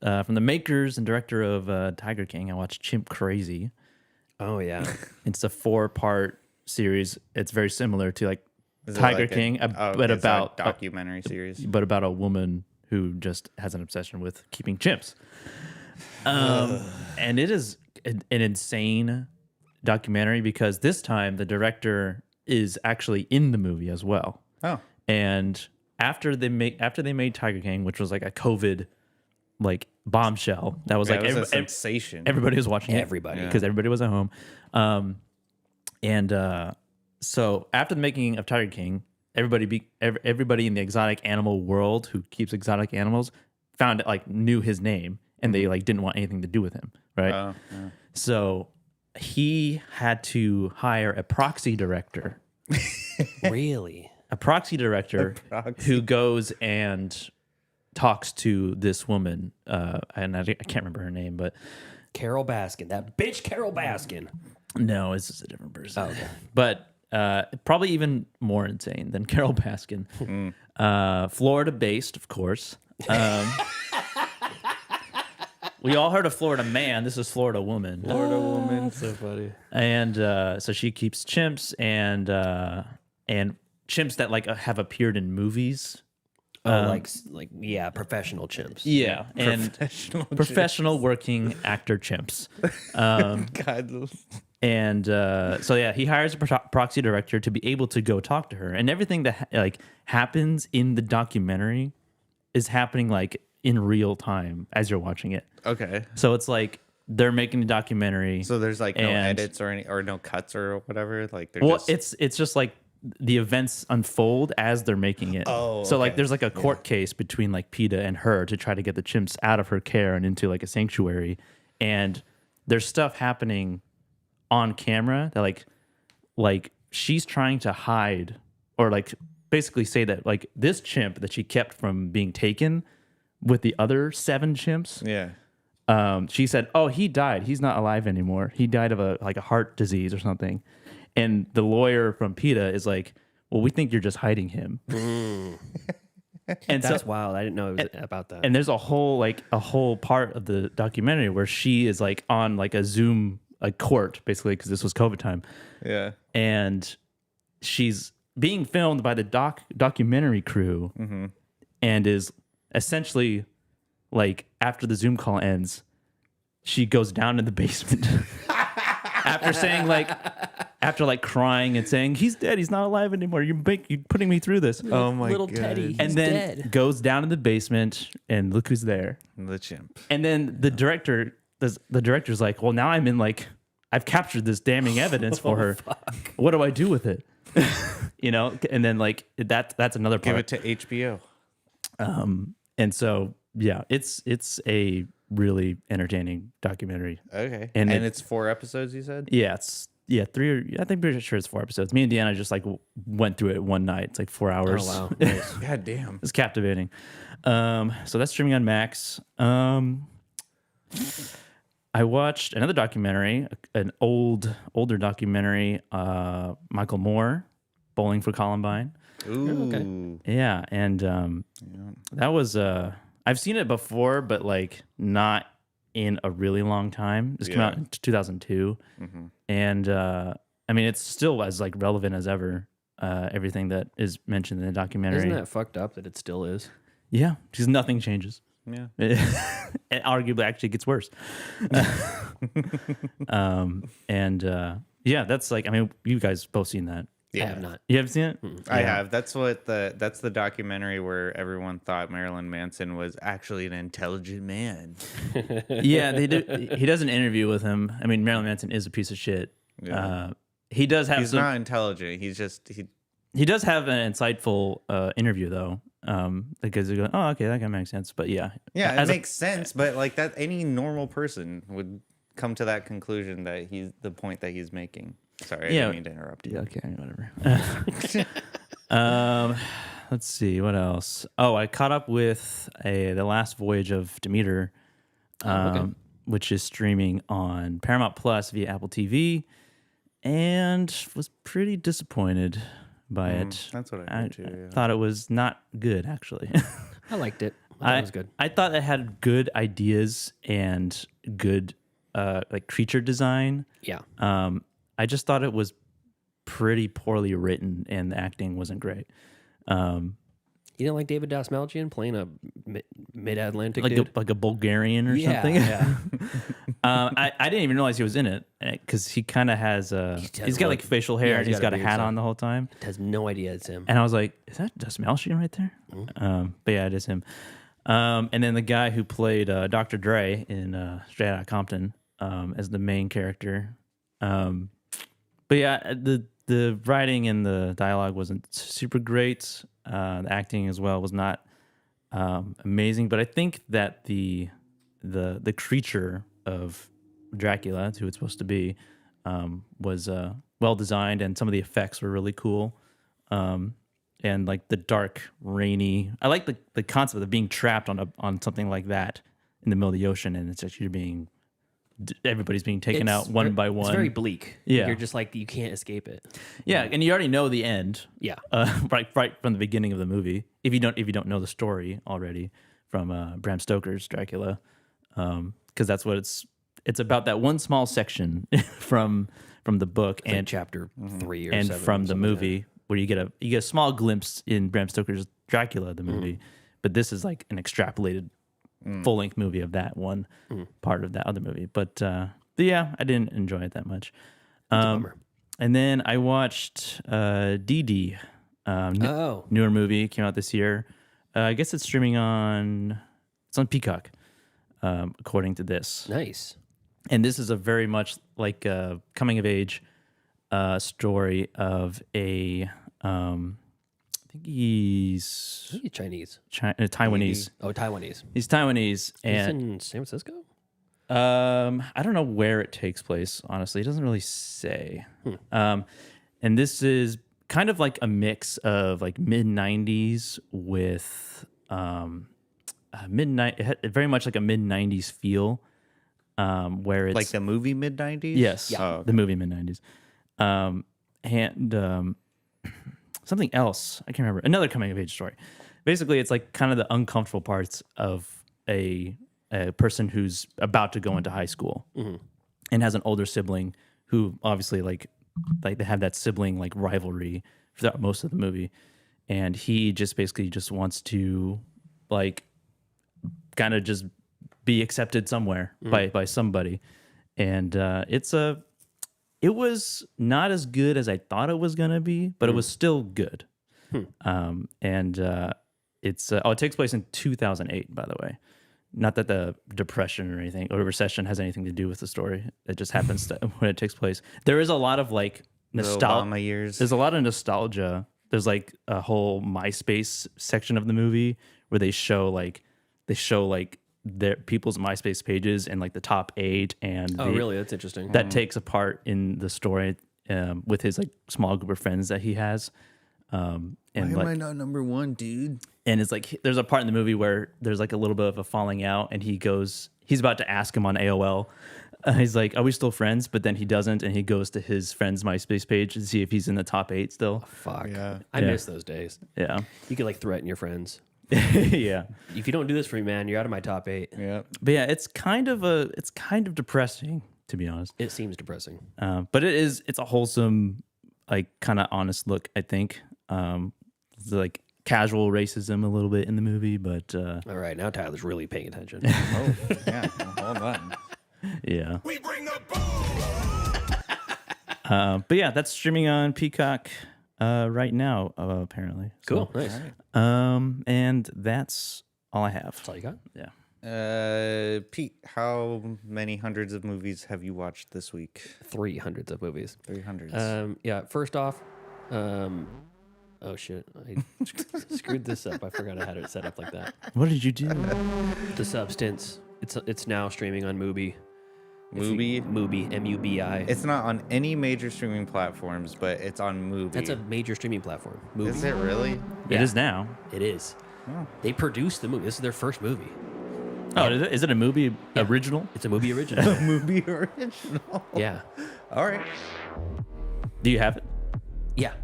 from the makers and director of Tiger King. I watched Chimp Crazy. Oh yeah, it's a 4-part series. It's very similar to like Is it Tiger like King, but but about a documentary series, but about a woman who just has an obsession with keeping chimps. And it is an insane documentary because this time the director is actually in the movie as well. Oh, and after they made Tiger King, which was like a COVID like bombshell, that was yeah, like it was a sensation. Everybody was watching Everybody. because everybody was at home. So after the making of Tiger King, everybody in the exotic animal world who keeps exotic animals found like knew his name, and they like didn't want anything to do with him, right? Yeah. So he had to hire a proxy director. Really? A proxy director who goes and talks to this woman, and I can't remember her name, but Carol Baskin, that bitch Carol Baskin. no, it's just a different person. Oh, okay. But probably even more insane than Carol Baskin. Florida-based, of course. We all heard of Florida Man. This is Florida Woman. Florida woman. So funny. And so she keeps chimps and chimps that like have appeared in movies. Like yeah, professional chimps. Yeah, and professional working actor chimps. God. And so yeah, he hires a proxy director to be able to go talk to her, and everything that like happens in the documentary is happening like in real time as you're watching it. Okay. So it's like they're making the documentary. So there's like no and- edits or no cuts or whatever. Like they're well, just it's just like the events unfold as they're making it. Oh, so like okay. there's like a court case between like PETA and her to try to get the chimps out of her care and into like a sanctuary, and there's stuff happening on camera that like she's trying to hide or like basically say that like this chimp that she kept from being taken with the other 7 chimps. yeah. She said, "Oh, he died. He's not alive anymore. He died of a heart disease or something." And the lawyer from PETA is like, "Well, we think you're just hiding him." And That's so, wild. I didn't know it was about that. and there's a whole part of the documentary where she is like on like a Zoom court basically because this was COVID time. Yeah. And she's being filmed by the documentary crew, and is essentially like after the Zoom call ends, she goes down in the basement after saying after crying and saying he's dead, he's not alive anymore. You're putting me through this. Oh my Little God. Teddy, he's And then dead. goes down in the basement and look who's there. The chimp. And then the director's like, well, now I'm in I've captured this damning evidence for her. Fuck. What do I do with it? You know? And then that's another part. Give it to HBO. And so yeah, it's a really entertaining documentary. Okay. And And it- it's 4 episodes, you said? Yeah, it's 3 I think pretty sure it's 4 episodes. Me and Deanna just went through it one night. It's like 4 hours. Oh wow. Nice. God damn. It's captivating. So that's streaming on Max. I watched another documentary, an older documentary, Michael Moore, Bowling for Columbine. Ooh. Okay. Yeah, and that was I've seen it before, but not in a really long time. This came out in 2002, and I mean it's still as relevant as ever. Everything that is mentioned in the documentary. Isn't that fucked up that it still is? Yeah, because nothing changes. Yeah. It arguably actually gets worse. Yeah, that's I mean, you guys both seen that. I have not. You haven't seen it? I have. That's the documentary where everyone thought Marilyn Manson was actually an intelligent man. Yeah, he does an interview with him. I mean, Marilyn Manson is a piece of shit. Yeah. He does have He's some, not intelligent. He he does have an insightful interview though. Because they're going, oh, okay, that kind of makes sense. But yeah, yeah, it makes sense. But like that, any normal person would come to that conclusion that he's the point that he's making. Sorry, I didn't mean to interrupt you. Yeah, okay, whatever. Let's see what else. Oh, I caught up with the last voyage of Demeter, which is streaming on Paramount Plus via Apple TV, and was pretty disappointed by it. That's what I heard too. Yeah. Thought it was not good, actually. I liked it. It was good. I thought it had good ideas and good like creature design. Yeah. I just thought it was pretty poorly written and the acting wasn't great. You didn't like David Dastmalchian playing a mid-Atlantic like dude? like a Bulgarian or something? Yeah. I didn't even realize he was in it because he kind of has he's got like facial hair and he's got a hat on the whole time. Has no idea it's him. And I was like, is that Dastmalchian right there? But yeah, it is him. And then the guy who played Dr. Dre in Straight Outta Compton as the main character. But yeah, the writing and the dialogue wasn't super great. The acting as well was not amazing. But I think that the creature of Dracula, that's who it's supposed to be, was well designed, and some of the effects were really cool. And like the dark, rainy. I like the concept of being trapped on something like that in the middle of the ocean, and it's actually everybody's being taken out one by one. It's very bleak. Yeah, you're just like you can't escape it. Yeah, and you already know the end. Yeah, right from the beginning of the movie. If you don't know the story already from Bram Stoker's Dracula, because that's what it's about. That one small section from the book it's and like chapter 3 or and 7 from or the movie where you get a small glimpse in Bram Stoker's Dracula, the movie, but this is like an extrapolated full-length movie of that one part of that other movie. But yeah, I didn't enjoy it that much. And then I watched DD, newer movie, came out this year. I guess it's streaming on Peacock, according to this. Nice. And this is a very much like a coming-of-age story of a... I think he's Chinese. Taiwanese. Oh, Taiwanese. He's Taiwanese. And he's in San Francisco? I don't know where it takes place, honestly. It doesn't really say. And this is kind of like a mix of like mid-90s with very much like a mid-90s feel, where it's... Like the movie mid-90s? Yes, Yeah. Oh, okay. the movie mid-90s. Something else, I can't remember. Another coming-of-age story. Basically, it's like kind of the uncomfortable parts of a person who's about to go into high school and has an older sibling who obviously like they have that sibling like rivalry throughout most of the movie, and he just basically just wants to like kind of just be accepted somewhere by somebody, and it was not as good as I thought it was gonna be, but it was still good. It takes place in 2008, by the way. Not that the depression or anything or recession has anything to do with the story. It just happens to when it takes place. There is a lot of like Obama years. There's a lot of nostalgia. There's like a whole MySpace section of the movie where they show their people's MySpace pages and like the top 8 and really? That's interesting. That takes a part in the story with his like small group of friends that he has. And why am like, I not number 1, dude? And it's like there's a part in the movie where there's like a little bit of a falling out, and he's about to ask him on AOL. He's like, "Are we still friends?" But then he doesn't, and he goes to his friend's MySpace page to see if he's in the top 8 still. Oh, fuck. Yeah. I miss those days. Yeah. You could like threaten your friends. Yeah. If you don't do this for me, man, you're out of my top 8. Yeah. But yeah, it's kind of depressing, to be honest. It seems depressing. But it's a wholesome, like kind of honest look, I think. It's like casual racism a little bit in the movie, but all right, now Tyler's really paying attention. Oh, yeah. Hold on. Yeah. We bring the But yeah, that's streaming on Peacock right now, apparently. Cool. So, Nice. and that's all I have. That's all you got? Yeah. Pete, how many hundreds of movies have you watched this week? 300 of movies. 300. Yeah. First off, oh shit, I screwed this up. I forgot I had it set up like that. What did you do? The Substance. It's now streaming on Mubi. Mubi? Mubi, M-U-B-I. It's not on any major streaming platforms, but it's on Mubi. That's a major streaming platform. Mubi. Is it really? It is now. It is. Oh. They produced the movie. This is their first movie. Oh, is it a movie original? It's a movie original. A movie original. Yeah. All right. Do you have it? Yeah.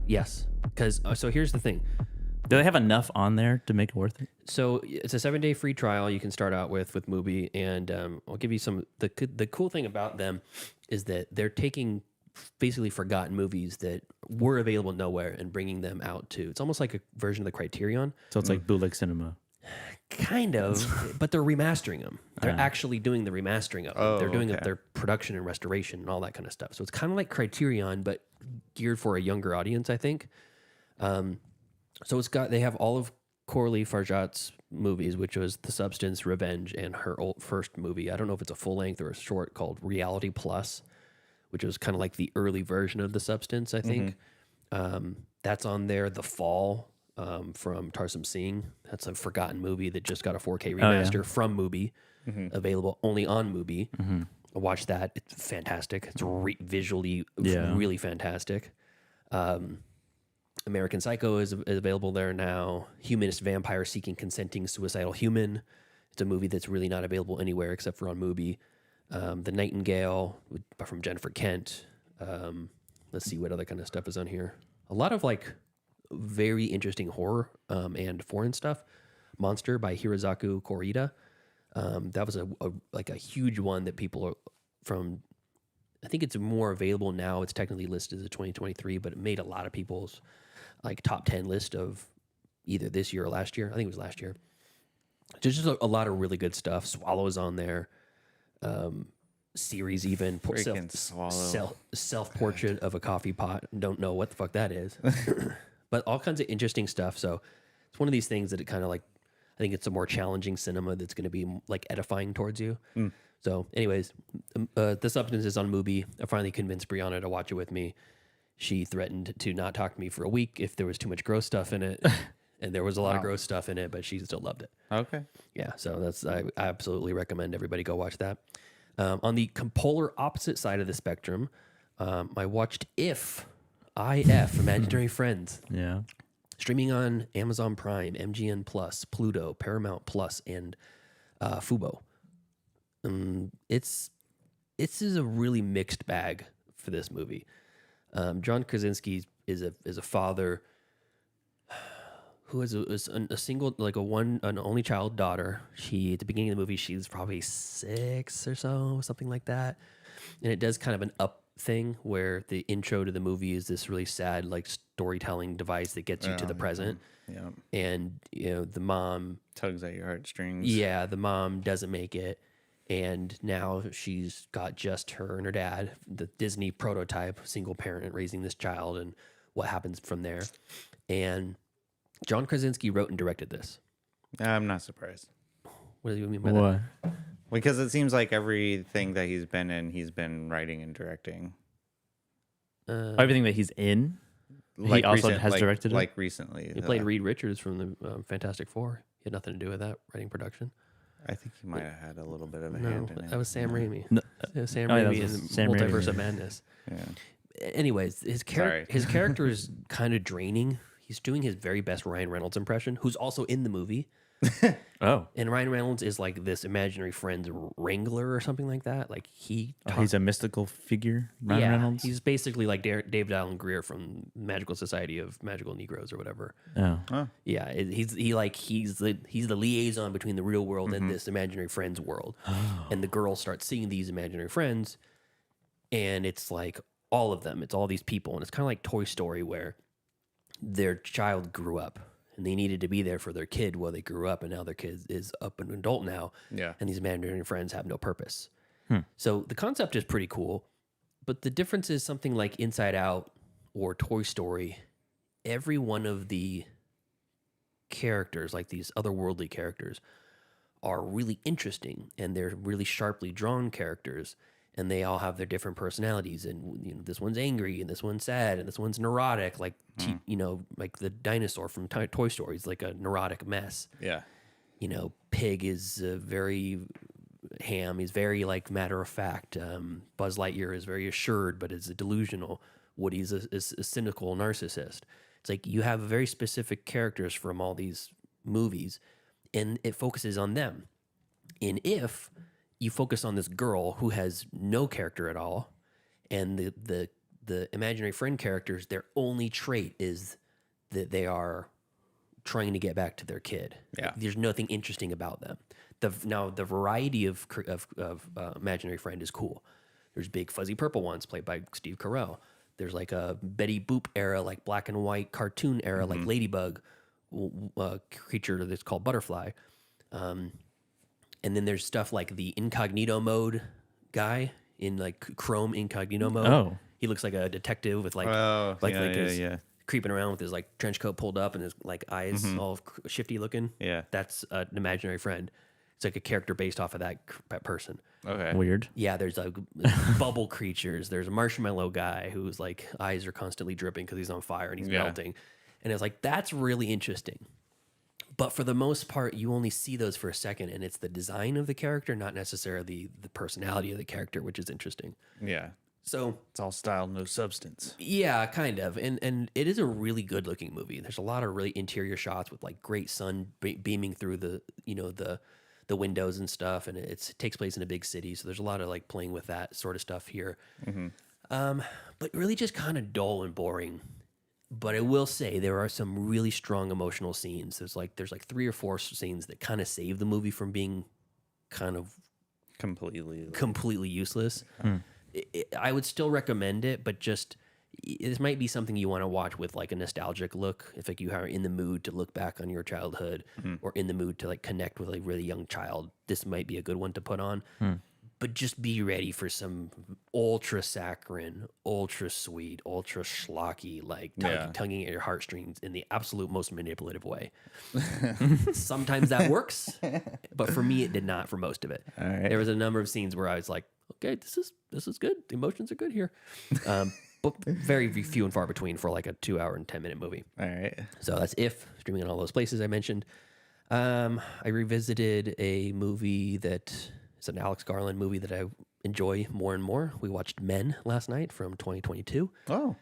Yes. Because so here's the thing. Do they have enough on there to make it worth it? So it's a 7-day free trial you can start out with Mubi, and I'll give you some. The cool thing about them is that they're taking basically forgotten movies that were available nowhere and bringing them out to. It's almost like a version of the Criterion. So it's like bootleg cinema. Kind of, but they're remastering them. They're actually doing the remastering of them. Oh, they're doing okay. their production and restoration and all that kind of stuff. So it's kind of like Criterion, but geared for a younger audience, I think. So they have all of Coralie Farjat's movies, which was The Substance, Revenge, and her first movie. I don't know if it's a full length or a short called Reality Plus, which was kind of like the early version of The Substance, I think. That's on there. The Fall from Tarsum Singh. That's a forgotten movie that just got a 4K remaster from Mubi, available only on Mubi. I watched that. It's fantastic. It's visually really fantastic. American Psycho is available there now. Humanist Vampire Seeking Consenting Suicidal Human. It's a movie that's really not available anywhere except for on Mubi. The Nightingale from Jennifer Kent. Let's see what other kind of stuff is on here. A lot of like very interesting horror and foreign stuff. Monster by Hirazaku Korida. That was a huge one that people are from. I think it's more available now. It's technically listed as a 2023, but it made a lot of people's like top 10 list of either this year or last year. I think it was last year. Just a lot of really good stuff. Swallow's on there. Series even. Self-portrait of a coffee pot. Don't know what the fuck that is. But all kinds of interesting stuff. So it's one of these things that it kind of like, I think it's a more challenging cinema that's going to be like edifying towards you. So anyways, The Substance is on Mubi. I finally convinced Brianna to watch it with me. She threatened to not talk to me for a week if there was too much gross stuff in it. And there was a lot of gross stuff in it, but she still loved it. Okay. Yeah, so I absolutely recommend everybody go watch that. On the polar opposite side of the spectrum, I watched IF, Imaginary Friends. Yeah. Streaming on Amazon Prime, MGM Plus, Pluto, Paramount Plus, and Fubo. This is a really mixed bag for this movie. John Krasinski is a father who is a single, like an only child daughter. She, at the beginning of the movie, she's probably 6 or so, something like that. And it does kind of an up thing where the intro to the movie is this really sad, like storytelling device that gets you to the present. Yeah. And, the mom tugs at your heartstrings. Yeah. The mom doesn't make it. And now she's got just her and her dad, the Disney prototype, single parent raising this child, and what happens from there. And John Krasinski wrote and directed this. I'm not surprised. What do you mean by that? Because it seems like everything that he's been in, he's been writing and directing. Everything that he's in, like he also has directed it? Like recently. He played Reed Richards from the Fantastic Four. He had nothing to do with that, writing production. I think he might have had a little bit of a hand in it. That was Sam Raimi. No. Sam That Raimi was in the Sam Multiverse Raimi. of Madness. Yeah. Anyways, his character is kind of draining. He's doing his very best Ryan Reynolds impression, who's also in the movie. Oh. And Ryan Reynolds is like this imaginary friend's wrangler or something like that. Like he's a mystical figure, Ryan Reynolds? He's basically like David Allen Greer from Magical Society of Magical Negroes or whatever. Oh. Yeah, he's the liaison between the real world and this imaginary friend's world. And the girl starts seeing these imaginary friends, and it's like all of them. It's all these people, and it's kind of like Toy Story where their child grew up. And they needed to be there for their kid while they grew up, and now their kid is up and adult now. Yeah. And these imaginary friends have no purpose. So the concept is pretty cool, but the difference is something like Inside Out or Toy Story. Every one of the characters, like these otherworldly characters, are really interesting, and they're really sharply drawn characters, and they all have their different personalities. And this one's angry, and this one's sad, and this one's neurotic, like like the dinosaur from Toy Story is like a neurotic mess. Yeah. Pig is very ham. He's very like matter of fact. Buzz Lightyear is very assured, but is delusional. Woody's a cynical narcissist. It's like you have very specific characters from all these movies, and it focuses on them. And if you focus on this girl who has no character at all, and the imaginary friend characters, their only trait is that they are trying to get back to their kid. Yeah. There's nothing interesting about them. Now the variety of imaginary friend is cool. There's big fuzzy purple ones played by Steve Carell. There's like a Betty Boop era, like black and white cartoon era, like Ladybug creature that's called Butterfly. And then there's stuff like the incognito mode guy in like Chrome incognito mode. Oh. He looks like a detective with like creeping around with his like trench coat pulled up and his like eyes all shifty looking. Yeah. That's an imaginary friend. It's like a character based off of that person. Okay. Weird. Yeah, there's bubble creatures. There's a marshmallow guy whose like eyes are constantly dripping because he's on fire and he's melting. And it's like, that's really interesting. But for the most part, you only see those for a second, and it's the design of the character, not necessarily the personality of the character, which is interesting. Yeah. So it's all style, no substance. Yeah, kind of. And it is a really good looking movie. There's a lot of really interior shots with like great sun beaming through the windows and stuff, and it takes place in a big city, so there's a lot of like playing with that sort of stuff here. But really just kind of dull and boring. But I will say there are some really strong emotional scenes. There's like 3 or 4 scenes that kind of save the movie from being kind of completely useless. I would still recommend it, but just this might be something you want to watch with like a nostalgic look. If like you are in the mood to look back on your childhood or in the mood to like connect with a really young child, this might be a good one to put on. But just be ready for some ultra saccharine, ultra sweet, ultra schlocky, like tugging at your heartstrings in the absolute most manipulative way. Sometimes that works, but for me, it did not for most of it. All right. There was a number of scenes where I was like, okay, this is good. The emotions are good here. But very few and far between for like a 2-hour and 10-minute movie. All right. So that's If, streaming in all those places I mentioned. I revisited a movie that is an Alex Garland movie that I enjoy more and more. We watched Men last night from 2022. Oh.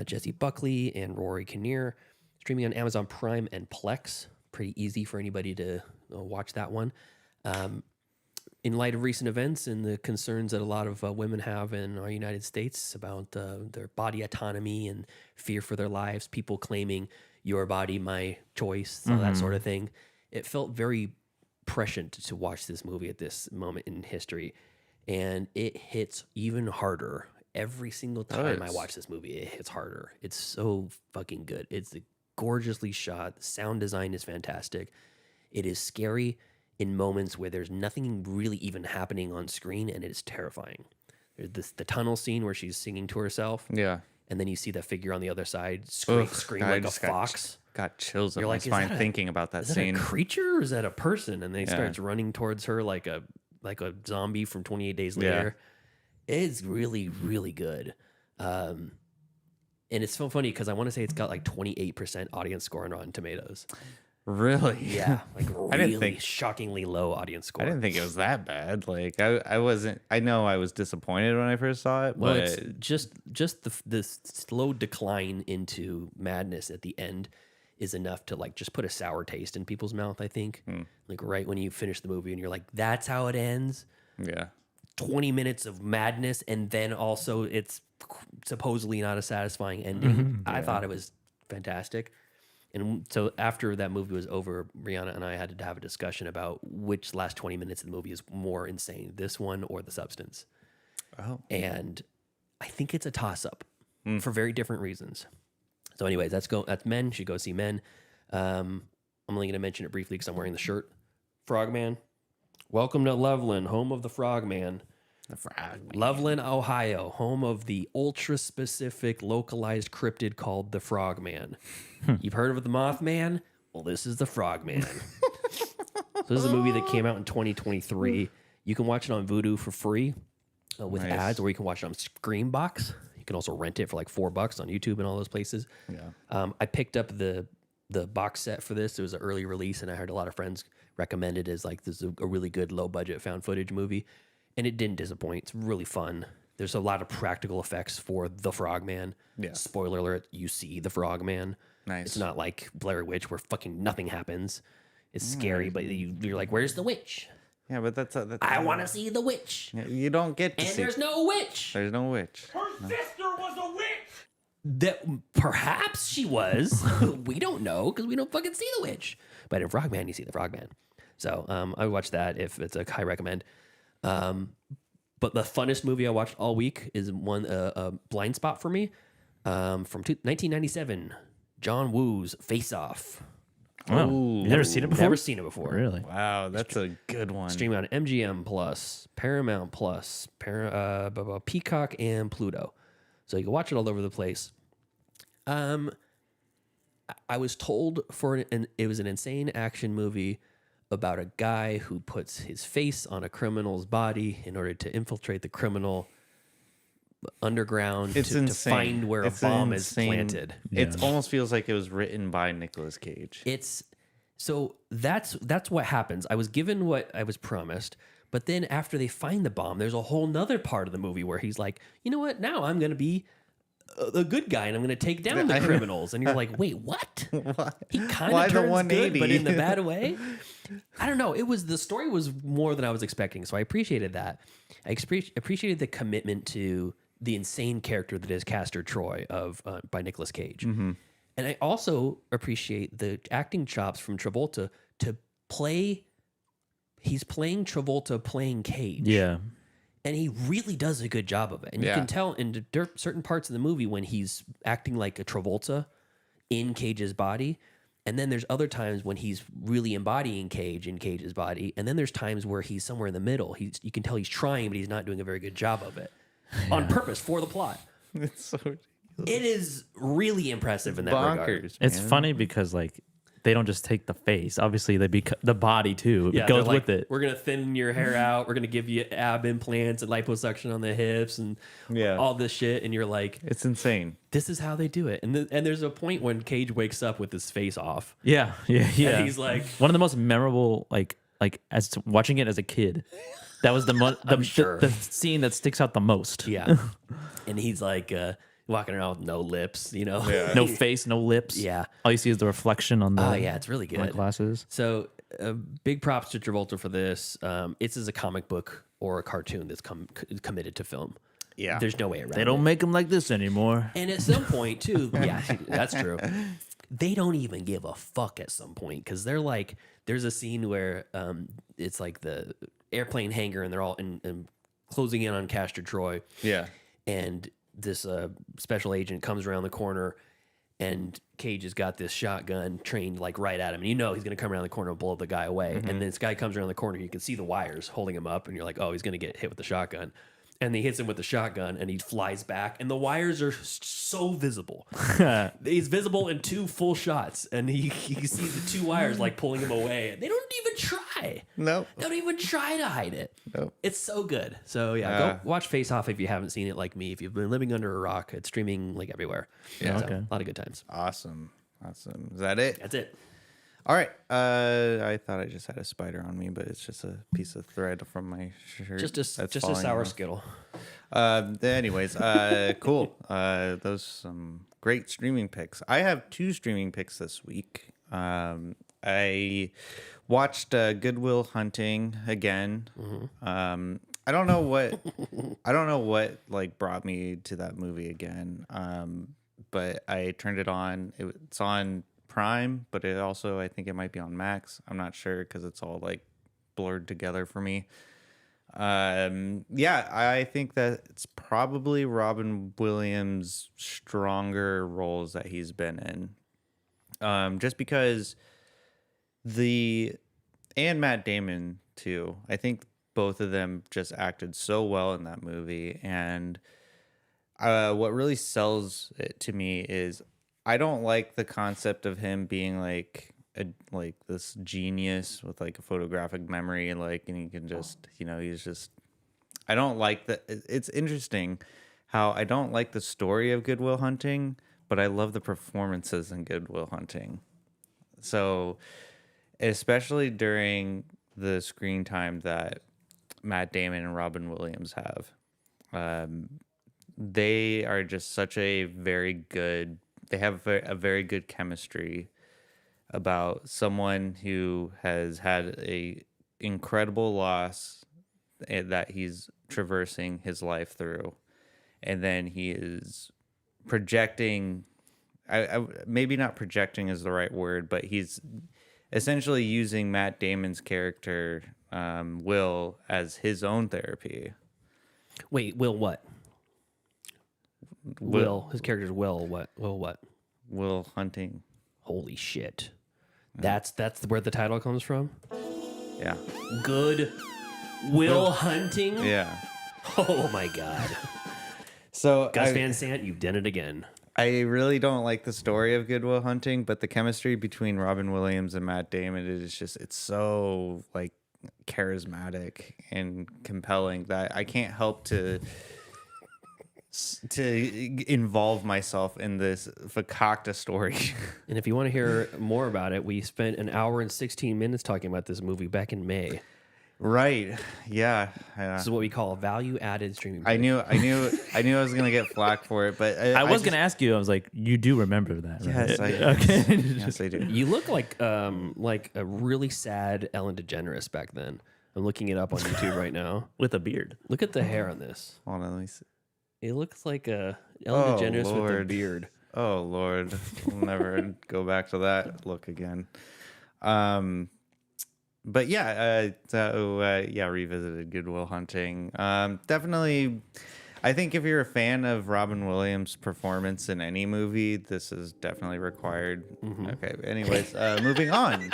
Jesse Buckley and Rory Kinnear, streaming on Amazon Prime and Plex. Pretty easy for anybody to watch that one. In light of recent events and the concerns that a lot of women have in our United States about their body autonomy and fear for their lives, people claiming your body, my choice, all that sort of thing, it felt very prescient to watch this movie at this moment in history. And it hits even harder. Every single time I watch this movie, it hits harder. It's so fucking good. It's gorgeously shot. The sound design is fantastic. It is scary in moments where there's nothing really even happening on screen, and it is terrifying. There's the tunnel scene where she's singing to herself. Yeah. And then you see the figure on the other side scream like a fox. Got chills on my spine thinking about that scene. Is that a creature or is that a person? And they starts running towards her like a zombie from 28 Days Later. It's really, really good. And it's so funny because I want to say it's got like 28% audience score on Rotten Tomatoes. Really? Yeah, like really shockingly low audience score. I didn't think it was that bad. Like I wasn't. I know I was disappointed when I first saw it, but it's just the slow decline into madness at the end is enough to like just put a sour taste in people's mouth. I think like right when you finish the movie and you're like, that's how it ends. Yeah, 20 minutes of madness, and then also it's supposedly not a satisfying ending. I thought it was fantastic. And so after that movie was over, Rihanna and I had to have a discussion about which last 20 minutes of the movie is more insane, this one or The Substance. Oh. And I think it's a toss-up for very different reasons. So anyways, that's Men. You should go see Men. I'm only going to mention it briefly because I'm wearing the shirt. Frogman. Welcome to Loveland, home of the Frogman. The Frogman. Loveland, Ohio, home of the ultra-specific localized cryptid called the Frogman. You've heard of the Mothman? Well, this is the Frogman. So this is a movie that came out in 2023. You can watch it on Vudu for free with ads, or you can watch it on Screambox. You can also rent it for like $4 on YouTube and all those places. Yeah. I picked up the box set for this. It was an early release, and I heard a lot of friends recommend it as like this is a really good low budget found footage movie, and it didn't disappoint. It's really fun. There's a lot of practical effects for the Frogman. Yeah. Spoiler alert: you see the Frogman. Nice. It's not like Blair Witch where fucking nothing happens. It's scary, but you're like, "Where's the witch?" Yeah, but that's I want to see the witch. you don't get to And see. there's no witch. There's no witch. Her sister was a witch! That perhaps she was. We don't know because we don't fucking see the witch. But in Frogman, you see the Frogman. So I would watch that if it's a high recommend. But the funnest movie I watched all week is one a blind spot for me from 1997. John Woo's Face Off. Wow. You never seen it before? Never seen it before. Really? Wow, that's a good one. Streaming on MGM Plus, Paramount Plus, Peacock, and Pluto. So you can watch it all over the place. I was told it was an insane action movie about a guy who puts his face on a criminal's body in order to infiltrate the criminal underground to find where a bomb is planted. It almost feels like it was written by Nicolas Cage. So that's what happens. I was given what I was promised, but then after they find the bomb, there's a whole nother part of the movie where he's like, you know what? Now I'm going to be a good guy and I'm going to take down the criminals. And you're like, wait, what? He kind of turns good, but in the bad way. I don't know. The story was more than I was expecting, so I appreciated that. I appreciated the commitment to the insane character that is Castor Troy by Nicolas Cage. Mm-hmm. And I also appreciate the acting chops from Travolta to play. He's playing Travolta playing Cage. Yeah. And he really does a good job of it. And you can tell in certain parts of the movie when he's acting like a Travolta in Cage's body. And then there's other times when he's really embodying Cage in Cage's body. And then there's times where he's somewhere in the middle. You can tell he's trying, but he's not doing a very good job of it. On purpose for the plot. It's so ridiculous. It is really impressive in that regard. It's funny because like they don't just take the face. Obviously, they the body too. It goes with it. We're gonna thin your hair out. We're gonna give you ab implants and liposuction on the hips and all this shit. And you're like, it's insane. This is how they do it. And there's a point when Cage wakes up with his face off. Yeah. And he's like, one of the most memorable like as watching it as a kid. That was the scene that sticks out the most. Yeah. And he's like walking around with no lips, no face, no lips. Yeah. All you see is the reflection on the it's really good. on the glasses. So big props to Travolta for this. It's as a comic book or a cartoon that's committed to film. Yeah. There's no way around it. They don't make them like this anymore. And at some point too, that's true. They don't even give a fuck at some point because they're like, there's a scene where it's like the airplane hangar and they're all in closing in on Castor Troy. Yeah. And this special agent comes around the corner and Cage has got this shotgun trained like right at him. And he's going to come around the corner and blow the guy away. Mm-hmm. And this guy comes around the corner. You can see the wires holding him up and you're like, oh, he's going to get hit with the shotgun. And he hits him with the shotgun and he flies back and the wires are so visible. He's visible in 2 full shots and he sees the 2 wires like pulling him away. They don't even try. Nope. They don't even try to hide it. Nope. It's so good. So go watch Face Off if you haven't seen it like me. If you've been living under a rock, it's streaming like everywhere. Yeah. So, a lot of good times. Awesome. Is that it? That's it. All right. I thought I just had a spider on me, but it's just a piece of thread from my shirt. Just a sour skittle. Anyways, cool. Those some great streaming picks. I have 2 streaming picks this week. I watched Good Will Hunting again. Mm-hmm. I don't know what like brought me to that movie again. But I turned it on. It's on Prime, but it also, I think it might be on Max. I'm not sure because it's all like blurred together for me. I think that it's probably Robin Williams' stronger roles that he's been in. Just because and Matt Damon too. I think both of them just acted so well in that movie. And what really sells it to me is I don't like the concept of him being like like this genius with like a photographic memory, like, and he can just, he's just. I don't like that. It's interesting how I don't like the story of Good Will Hunting, but I love the performances in Good Will Hunting. So, especially during the screen time that Matt Damon and Robin Williams have, they are just such a very good. They have a very good chemistry about someone who has had a incredible loss that he's traversing his life through, and then he is projecting. Maybe not projecting is the right word, but he's essentially using Matt Damon's character, Will, as his own therapy. Wait, Will what? Will. His character's Will what? Will what? Will Hunting. Holy shit. That's where the title comes from? Yeah. Good Will Hunting? Yeah. Oh my God. So Gus Van Sant, you've done it again. I really don't like the story of Good Will Hunting, but the chemistry between Robin Williams and Matt Damon it's so like charismatic and compelling that I can't help to involve myself in this fakakta story. And if you want to hear more about it, we spent an hour and 16 minutes talking about this movie back in May. Right. Yeah. This is what we call a value-added streaming. I knew I was gonna get flack for it, but I was gonna ask you. I was like, you do remember that, right? Yes, Okay. Yes, I do. You look like a really sad Ellen DeGeneres back then. I'm looking it up on YouTube right now With a beard. Look at the hair on this. Hold on, let me see. It looks like a Ellen DeGeneres with a beard. Oh Lord, we'll never go back to that look again. But yeah, revisited Good Will Hunting. Definitely, I think if you're a fan of Robin Williams' performance in any movie, this is definitely required. Mm-hmm. Okay, anyways, moving on.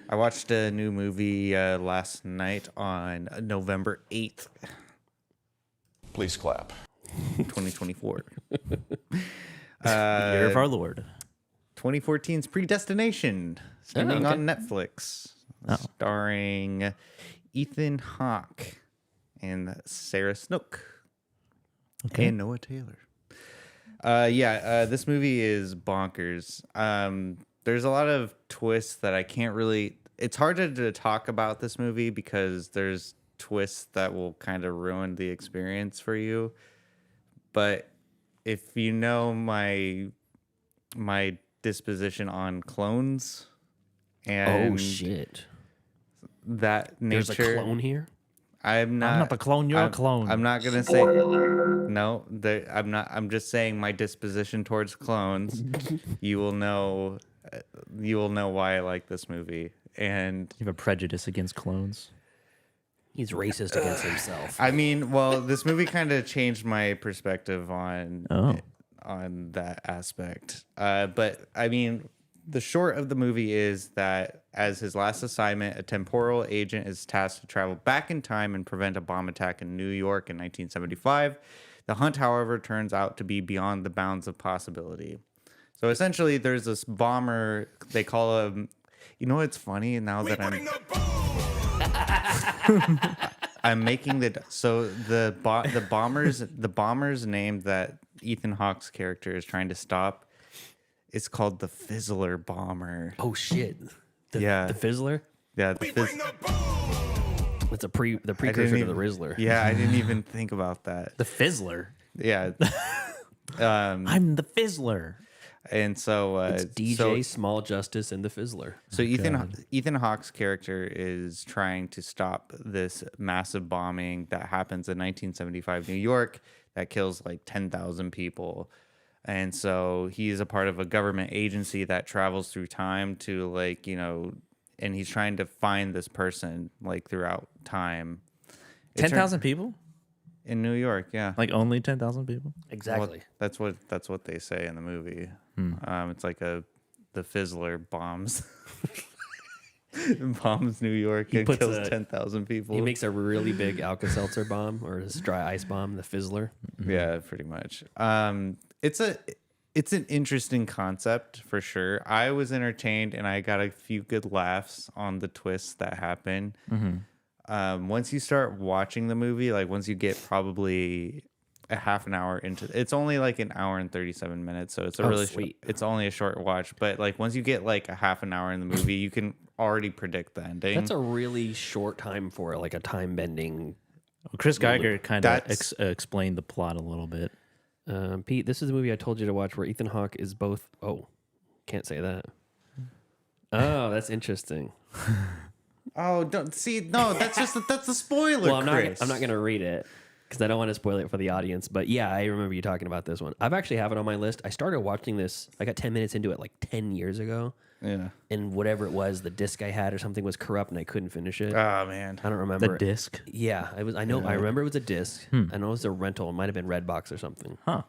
I watched a new movie last night on November 8th. Please clap. 2024. Year of our Lord. 2014's Predestination, streaming on Netflix. Starring Ethan Hawke and Sarah Snook and Noah Taylor. This movie is bonkers. There's a lot of twists that I can't really... It's hard to talk about this movie because there's twists that will kind of ruin the experience for you. But if you know my disposition on clones... And oh shit! That nature. There's a clone here. I'm not the clone. You're a clone. I'm not gonna say no. I'm not. I'm just saying my disposition towards clones. You will know why I like this movie. And you have a prejudice against clones. He's racist against himself. I mean, well, this movie kind of changed my perspective on that aspect. But I mean. The short of the movie is that as his last assignment, a temporal agent is tasked to travel back in time and prevent a bomb attack in New York in 1975. The hunt, however, turns out to be beyond the bounds of possibility. So essentially, there's this bomber. They call him. You know what's funny now that I'm making the bomber's name that Ethan Hawke's character is trying to stop. It's called the Fizzler Bomber. Oh shit! The Fizzler. Yeah, It's the precursor to the Rizzler. Yeah, I didn't even think about that. The Fizzler. Yeah. I'm the Fizzler. And so it's DJ Small Justice and the Fizzler. So Ethan Hawke's character is trying to stop this massive bombing that happens in 1975 New York that kills like 10,000 people. And so he's a part of a government agency that travels through time to and he's trying to find this person like throughout time. 10,000 people? In New York, yeah. Like only 10,000 people? Exactly. Well, that's what they say in the movie. It's like the Fizzler bombs. Bombs New York and kills 10,000 people. He makes a really big Alka-Seltzer bomb or a dry ice bomb, the Fizzler. Yeah, pretty much. It's an interesting concept for sure. I was entertained and I got a few good laughs on the twists that happen. Once you start watching the movie, like once you get probably a half an hour into it's only like an hour and 37 minutes, so it's a really sweet. It's only a short watch, but like once you get like a half an hour in the movie, you can already predict the ending. That's a really short time for like a time bending. Chris Geiger kind of explained the plot a little bit. Pete, this is the movie I told you to watch where Ethan Hawke is both. Oh, can't say that. Oh, that's interesting. Oh, don't see. No, that's a spoiler. Well, Chris. I'm not going to read it because I don't want to spoil it for the audience. But yeah, I remember you talking about this one. I've actually have it on my list. I started watching this. I got 10 minutes into it like 10 years ago. Yeah. And whatever it was, the disc I had or something was corrupt and I couldn't finish it. Oh man, I don't remember The disc? Yeah, it was. I know. I remember it was a disc. I know it was a rental. It might have been Redbox or something. Huh.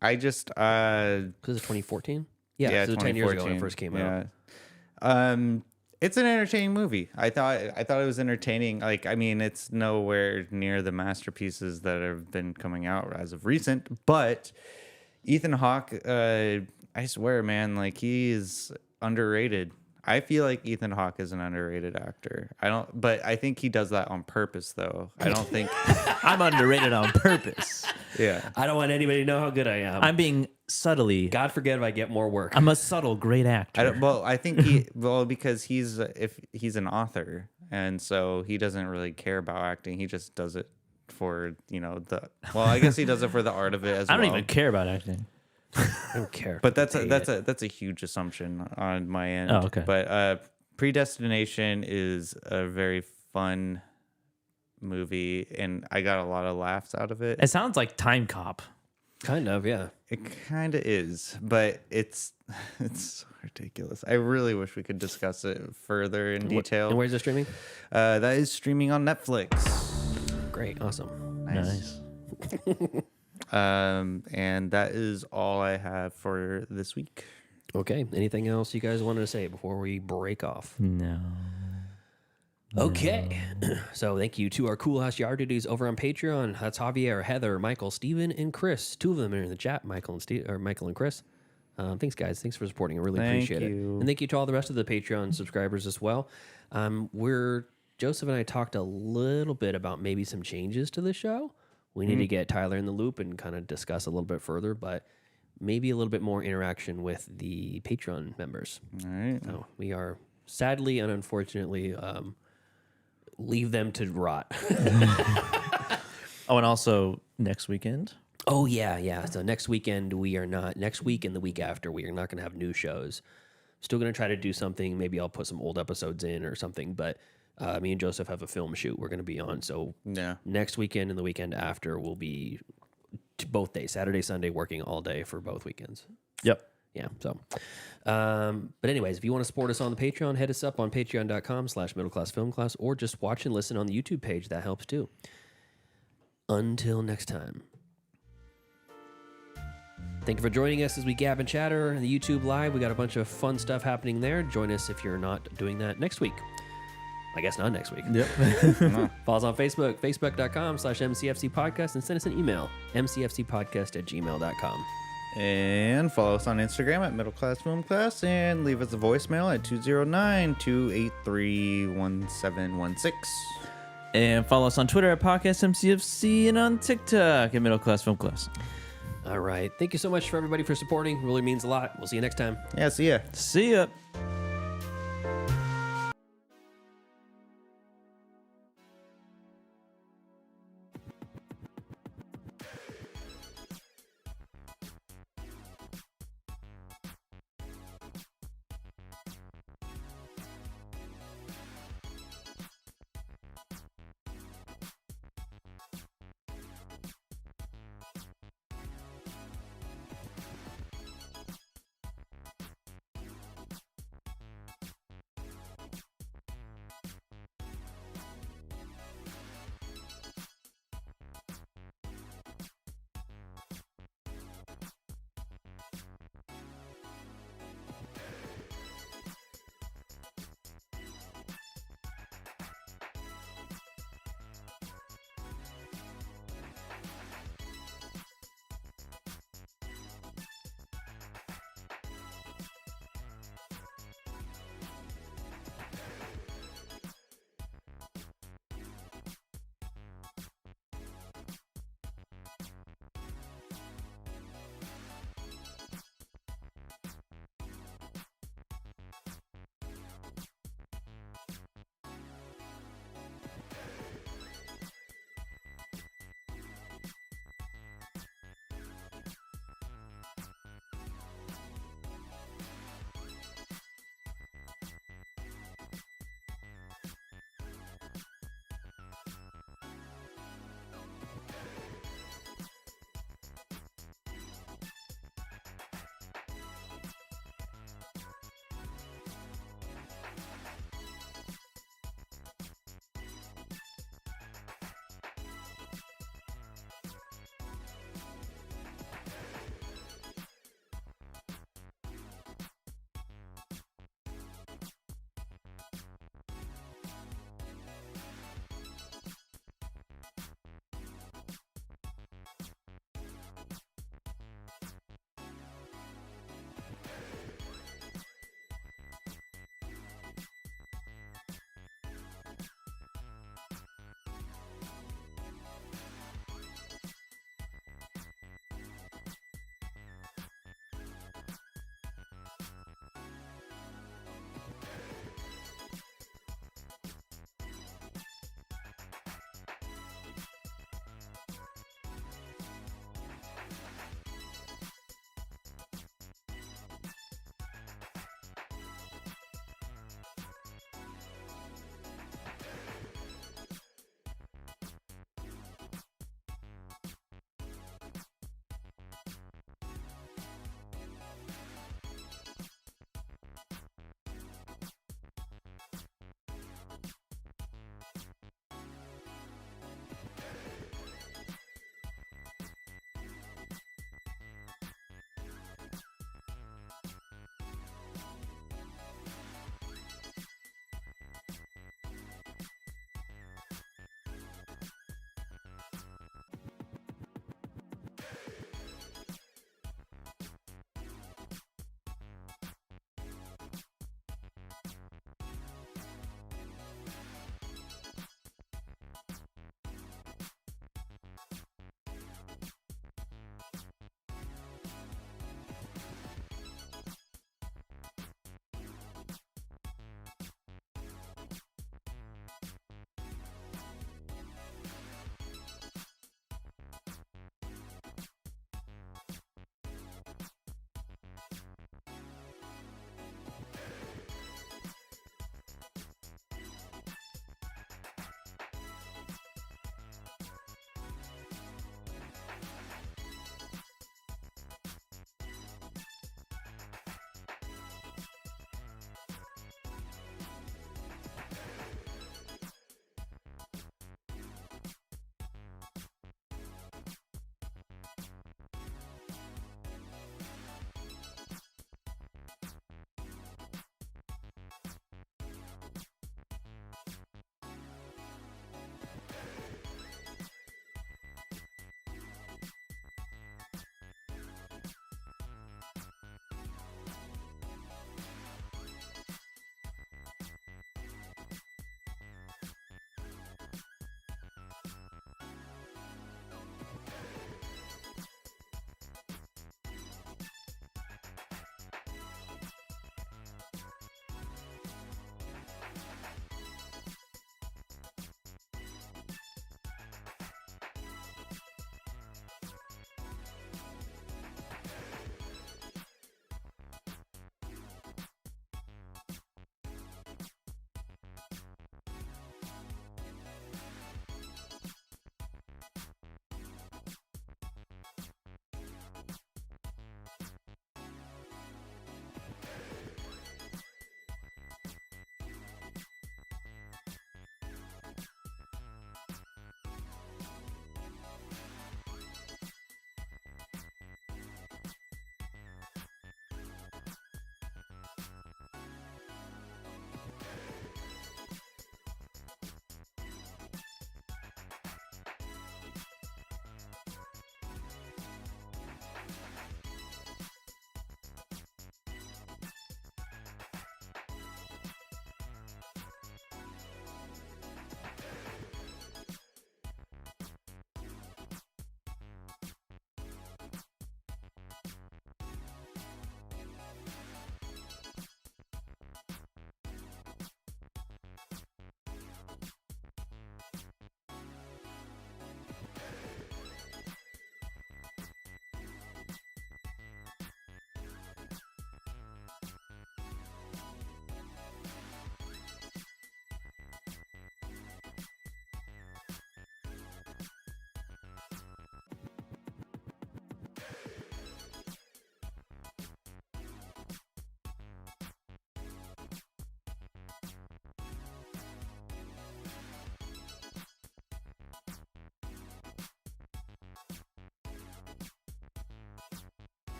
I just Because it's 2014. Yeah, it was 10 years ago when it first came out. It's an entertaining movie. I thought it was entertaining. Like, I mean, it's nowhere near the masterpieces that have been coming out as of recent. But Ethan Hawke, I swear, man, like he is underrated. I feel like Ethan Hawke is an underrated actor. But I think he does that on purpose, though. I don't think I'm underrated on purpose. Yeah. I don't want anybody to know how good I am. I'm being subtly. God forbid if I get more work. I'm a subtle great actor. I think because he's an author, and so he doesn't really care about acting. He just does it for I guess he does it for the art of it as well. I don't even care about acting. I don't care. But that's a huge assumption on my end. Oh, okay. But Predestination is a very fun movie, and I got a lot of laughs out of it. It sounds like Time Cop. Kind of, yeah. It kind of is, but it's so ridiculous. I really wish we could discuss it further in detail. And where's it streaming? That is streaming on Netflix. Great, awesome. Nice. And that is all I have for this week. Okay. Anything else you guys wanted to say before we break off? No. Okay. So thank you to our Cool House Yard Duties over on Patreon. That's Javier, Heather, Michael, Steven, and Chris. Two of them are in the chat, Michael and Chris. Thanks, guys. Thanks for supporting. I really appreciate it. And thank you to all the rest of the Patreon subscribers as well. Joseph and I talked a little bit about maybe some changes to the show. We need to get Tyler in the loop and kind of discuss a little bit further, but maybe a little bit more interaction with the Patreon members. All right. So we are sadly and unfortunately leave them to rot. Oh, and also next weekend. Oh, yeah. So next weekend, next week and the week after, we are not going to have new shows. Still going to try to do something. Maybe I'll put some old episodes in or something, but me and Joseph have a film shoot we're going to be on. So next weekend and the weekend after will be both days, Saturday, Sunday, working all day for both weekends. Yep. Yeah. So, but anyways, if you want to support us on the Patreon, head us up on patreon.com/middleclassfilmclass or just watch and listen on the YouTube page. That helps too. Until next time. Thank you for joining us as we gab and chatter on the YouTube Live. We got a bunch of fun stuff happening there. Join us if you're not doing that next week. I guess not next week. Yep. Follow us on Facebook, facebook.com/MCFC podcast, and send us an email, mcfcpodcast@gmail.com. And follow us on Instagram at Middle Class Film Class and leave us a voicemail at 209-283-1716. And follow us on Twitter at Podcast MCFC and on TikTok at Middle Class Film Class. All right. Thank you so much for everybody for supporting. Really means a lot. We'll see you next time. Yeah, see ya. See ya.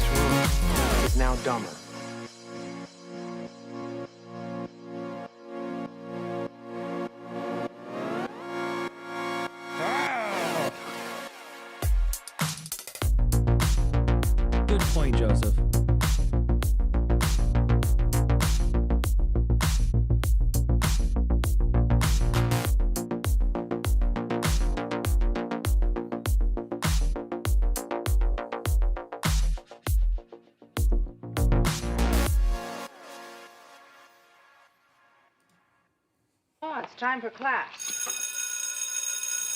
this room is now dumber. Good point, Joseph. Oh, it's time for class.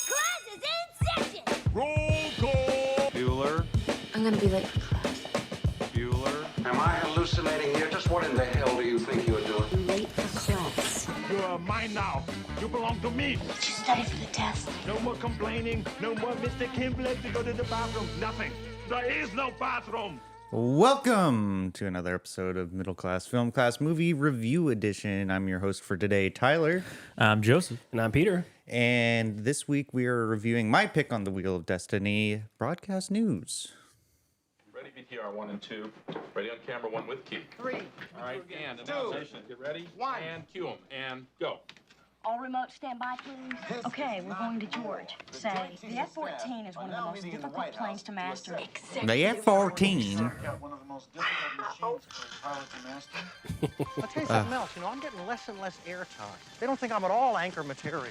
Class is in session! Roll call. Bueller. I'm gonna be late for class. Bueller. Am I hallucinating here? Just what in the hell do you think you're doing? I'm late for class. You are mine now. You belong to me. Did you study for the test? No more complaining. No more Mr. Kimble to go to the bathroom. Nothing. There is no bathroom. Welcome to another episode of Middle Class Film Class Movie Review Edition. I'm your host for today, Tyler. I'm Joseph. And I'm Peter. And this week we are reviewing my pick on the Wheel of Destiny, broadcast news. Ready, VTR 1 and 2. Ready on camera 1 with key. 3. All right, and announcement. Get ready. 1. And cue 'em. And go. All remote standby, please. Okay, we're going to George. Say, the F-14 is one of the most difficult planes to master. The F-14. One of the most difficult machines for a pilot to master. I'll tell you something else. You know, I'm getting less and less airtime. They don't think I'm at all anchor material.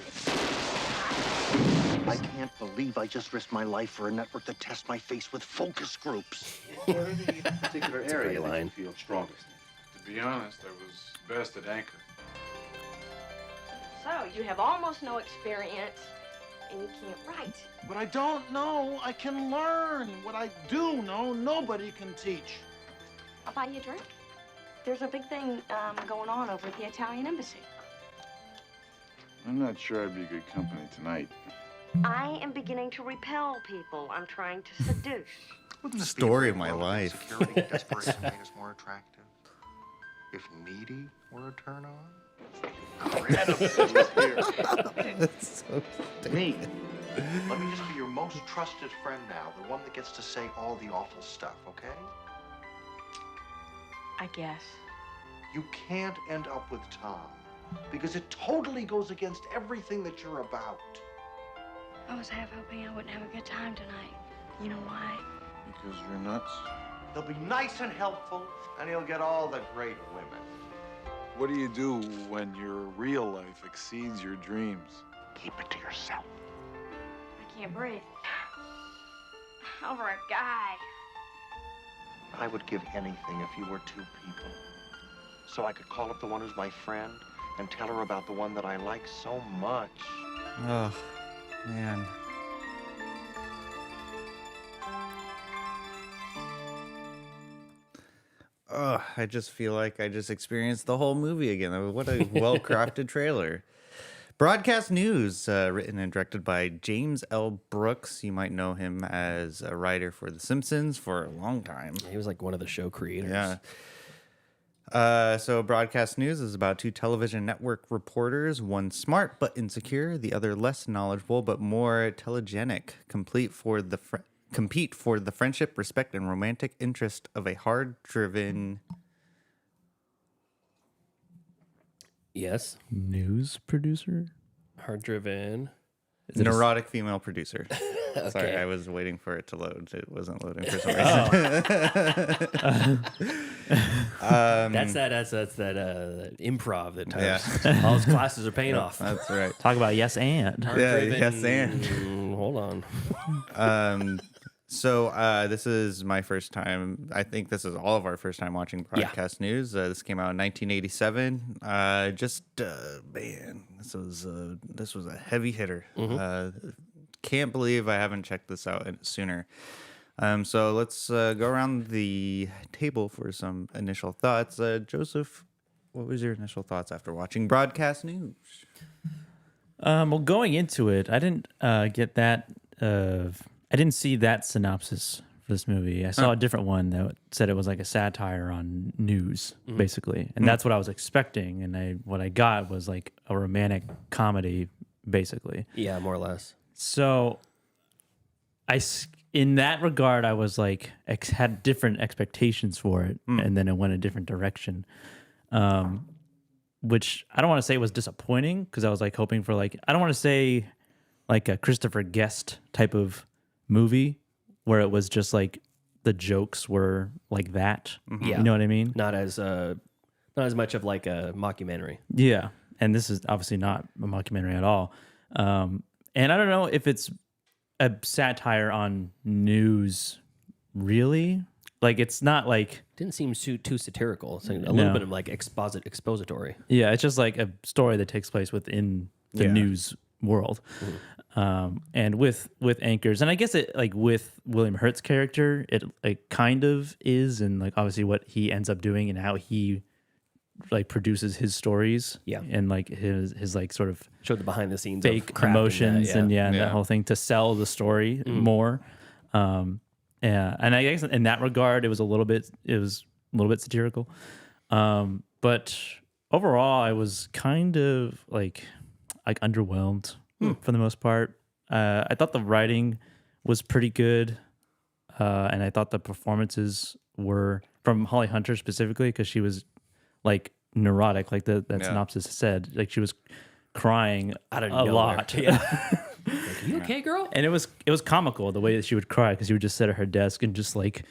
I can't believe I just risked my life for a network that tests my face with focus groups. What are the particular area that you line. feel strongest To be honest, I was best at anchor. So, you have almost no experience, and you can't write. What I don't know, I can learn. What I do know, nobody can teach. I'll buy you a drink. There's a big thing going on over at the Italian embassy. I'm not sure I'd be good company tonight. I am beginning to repel people I'm trying to seduce. Wouldn't this Story be a of my world where life. Security desperation made us more attractive. If needy were a turn on. That's so Me. Let me just be your most trusted friend now, the one that gets to say all the awful stuff, okay? I guess. You can't end up with Tom because it totally goes against everything that you're about. I was half hoping I wouldn't have a good time tonight. You know why? Because you're nuts? He'll be nice and helpful, and he'll get all the great women. What do you do when your real life exceeds your dreams? Keep it to yourself. I can't breathe. Over a guy. I would give anything if you were two people. So I could call up the one who's my friend and tell her about the one that I like so much. Oh, man. Oh, I just feel like I just experienced the whole movie again. What a well-crafted trailer. Broadcast news, written and directed by James L. Brooks. You might know him as a writer for The Simpsons for a long time. He was like one of the show creators. Yeah. So broadcast news is about two television network reporters, one smart but insecure, the other less knowledgeable but more telegenic, compete for the friendship, respect, and romantic interest of a hard-driven... Yes. News producer? Hard-driven. Neurotic female producer. Okay. Sorry, I was waiting for it to load. It wasn't loading for some reason. That's that improv that Tyler's, all his classes are paying off. That's right. Talk about yes and. Yeah, yes and. Hold on. So this is my first time. I think this is all of our first time watching broadcast news. This came out in 1987. Man, this was a heavy hitter. Can't believe I haven't checked this out sooner. So let's go around the table for some initial thoughts. Joseph, what was your initial thoughts after watching broadcast news? Well, going into it, I didn't get that. I didn't see that synopsis for this movie. I saw a different one that said it was like a satire on news, basically, and that's what I was expecting. And what I got was like a romantic comedy, basically. Yeah, more or less. So, in that regard, I was like had different expectations for it, and then it went a different direction. Which I don't want to say was disappointing because I was like hoping for like I don't want to say like a Christopher Guest type of movie where it was just like the jokes were like that. Yeah, you know what I mean? Not as much of like a mockumentary. Yeah, and this is obviously not a mockumentary at all. And I don't know if it's a satire on news, really. Like it's not like didn't seem too satirical. It's like a little bit of like expository. Yeah, it's just like a story that takes place within the news world, and with anchors, and I guess it like with William Hurt's character, it kind of is, and like obviously what he ends up doing and how he like produces his stories, and like his like sort of showed the behind the scenes fake of emotions and that whole thing to sell the story more. Yeah, and I guess in that regard, it was a little bit satirical, but overall, I was kind of like underwhelmed for the most part. I thought the writing was pretty good, and I thought the performances were from Holly Hunter specifically because she was like neurotic, like that synopsis said, like she was crying out of a nowhere. lot. Yeah. Like, you okay, girl? And it was comical the way that she would cry because she would just sit at her desk and just like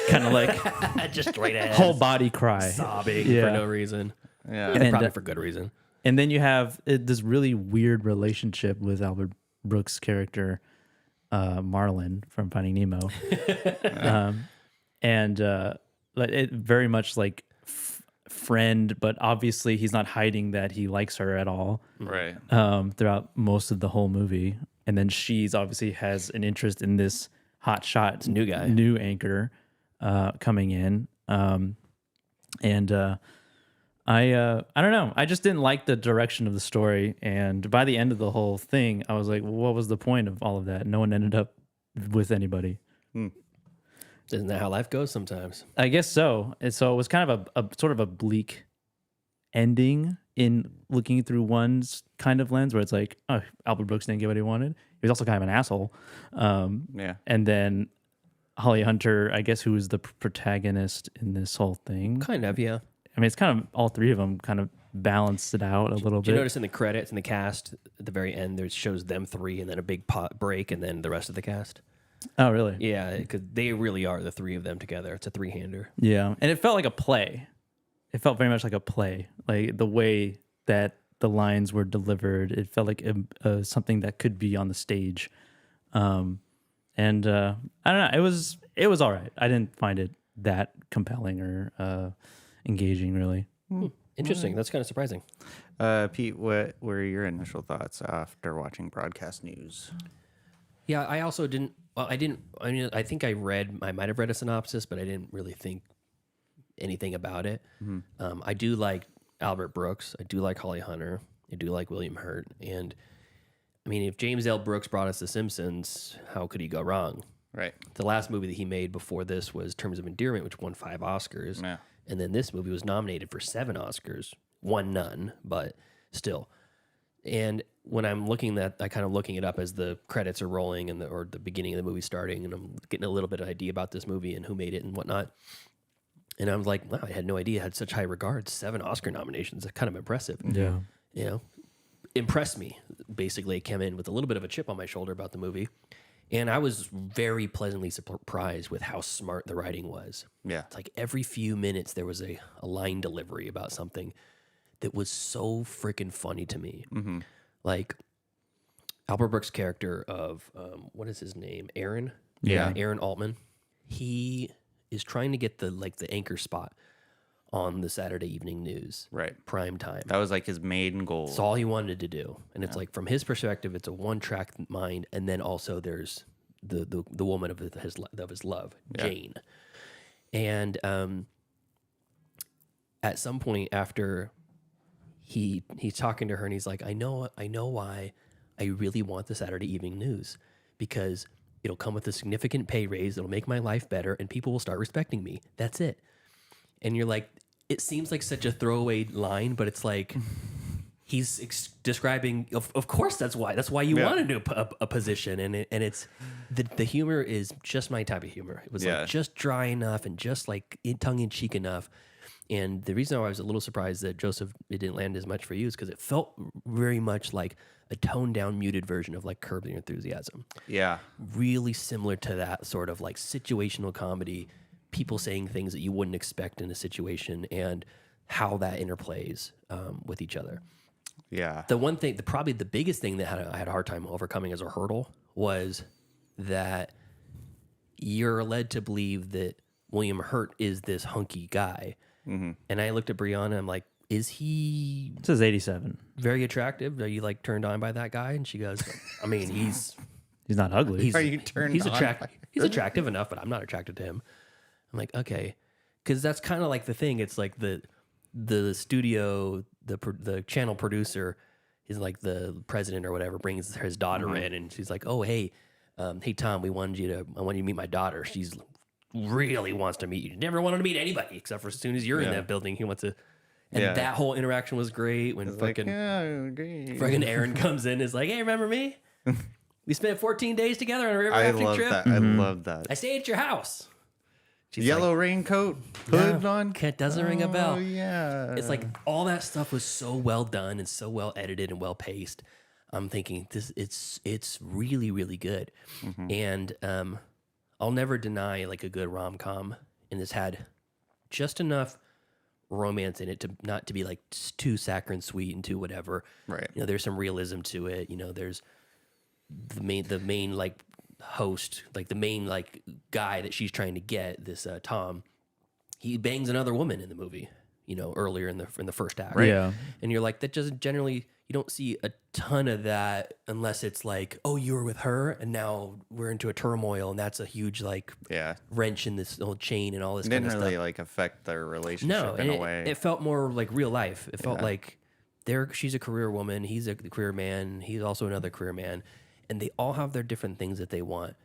kind of like just straight ass whole body cry, sobbing for no reason. Yeah, and probably for good reason. And then you have this really weird relationship with Albert Brooks' character, Marlin from Finding Nemo, and it very much like friend, but obviously he's not hiding that he likes her at all, right? Throughout most of the whole movie, and then she's obviously has an interest in this hotshot new anchor coming in, and I don't know. I just didn't like the direction of the story, and by the end of the whole thing, I was like, well, what was the point of all of that? No one ended up with anybody. Isn't that how life goes sometimes? I guess so. And so it was kind of a sort of a bleak ending in looking through one's kind of lens where it's like, oh, Albert Brooks didn't get what he wanted. He was also kind of an asshole. Yeah. And then Holly Hunter, I guess, who was the protagonist in this whole thing. Kind of, yeah. I mean, it's kind of all three of them kind of balanced it out a little Did bit. you notice in the credits, in the cast, at the very end, there shows them three and then a big break and then the rest of the cast? Oh, really? Yeah, because they really are the three of them together. It's a three-hander. Yeah, and it felt like a play. It felt very much like a play. Like the way that the lines were delivered, it felt like something that could be on the stage. And I don't know. It was all right. I didn't find it that compelling or engaging, really. Interesting. That's kind of surprising. Pete, what were your initial thoughts after watching broadcast news? Yeah, I also didn't. Well, I didn't. I mean, I think I might have read a synopsis, but I didn't really think anything about it. I do like Albert Brooks. I do like Holly Hunter. I do like William Hurt. And I mean, if James L. Brooks brought us The Simpsons, how could he go wrong? Right. The last movie that he made before this was Terms of Endearment, which won 5 Oscars. Yeah. And then this movie was nominated for 7 Oscars, won none, but still. And when I'm looking it up as the credits are rolling or the beginning of the movie starting, and I'm getting a little bit of idea about this movie and who made it and whatnot. And I'm like, wow, I had no idea it had such high regards. 7 Oscar nominations. That's kind of impressive. Yeah. You know, impressed me. Basically, I came in with a little bit of a chip on my shoulder about the movie. And I was very pleasantly surprised with how smart the writing was. Yeah. It's like every few minutes there was a line delivery about something that was so freaking funny to me. Mm-hmm. Like Albert Brooks' character of, what is his name? Aaron? Yeah. Aaron Altman. He is trying to get the anchor spot on the Saturday evening news. Right. Prime time. That was like his main goal. It's all he wanted to do. And it's like, from his perspective, it's a one-track mind. And then also there's the woman of his love, Jane. And at some point after he's talking to her and he's like, I know why I really want the Saturday evening news, because it'll come with a significant pay raise. It'll make my life better and people will start respecting me. That's it. And you're like, it seems like such a throwaway line, but it's like he's describing. Of course, that's why you want a position, and it's the humor is just my type of humor. It was like just dry enough and just like tongue in cheek enough. And the reason I was a little surprised that Joseph, it didn't land as much for you is because it felt very much like a toned down, muted version of like Curb Your Enthusiasm. Yeah. Really similar to that sort of like situational comedy, people saying things that you wouldn't expect in a situation and how that interplays with each other. Yeah. The one thing, probably the biggest thing that I had a hard time overcoming as a hurdle was that you're led to believe that William Hurt is this hunky guy. Mm-hmm. And I looked at Brianna, I'm like, is he... It says 87. Very attractive? Are you like turned on by that guy? And she goes, I mean, he's not ugly. Are you turned he's on? He's attractive enough, but I'm not attracted to him. I'm like, okay. Because that's kind of like the thing. It's like the studio, the channel producer is like the president or whatever, brings his daughter in and she's like, oh, hey, Tom, I want you to meet my daughter. She's really wants to meet you. Never wanted to meet anybody except for as soon as you're in that building, he wants to. And that whole interaction was great when fucking Aaron comes in and is like, hey, remember me? We spent 14 days together on a river rafting trip. That. I love that. I stayed at your house. She's Yellow raincoat, hood on. Doesn't ring a bell. Oh, yeah. It's like all that stuff was so well done and so well edited and well paced. I'm thinking it's really, really good. And I'll never deny like a good rom-com, and this had just enough romance in it to not to be like too saccharine sweet and too whatever. Right. You know, there's some realism to it. You know, there's the main like host, like the main like guy that she's trying to get, this Tom. He bangs another woman in the movie, you know, earlier in the first act. Right. Yeah. And you're like, that doesn't generally, you don't see a ton of that unless it's like, oh, you were with her and now we're into a turmoil and that's a huge like wrench in this whole chain and all this kind of stuff. Didn't really like affect their relationship in a way. It felt more like real life. It felt like she's a career woman, he's a career man, he's also another career man, and they all have their different things that they want.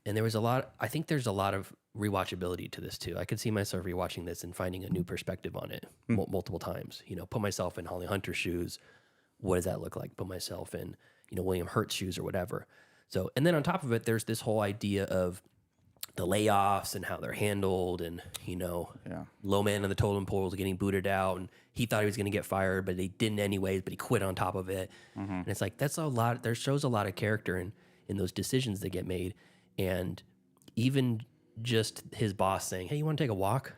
And there was I think there's a lot of rewatchability to this too. I could see myself rewatching this and finding a new perspective on it multiple times. You know, put myself in Holly Hunter's shoes. What does that look like? Put myself in, you know, William Hurt's shoes or whatever. So, and then on top of it, there's this whole idea of the layoffs and how they're handled, and you know, low man on the totem pole is getting booted out, and he thought he was going to get fired, but he didn't anyways. But he quit on top of it, and it's like that's a lot. There shows a lot of character in those decisions that get made, and even just his boss saying, "Hey, you want to take a walk?"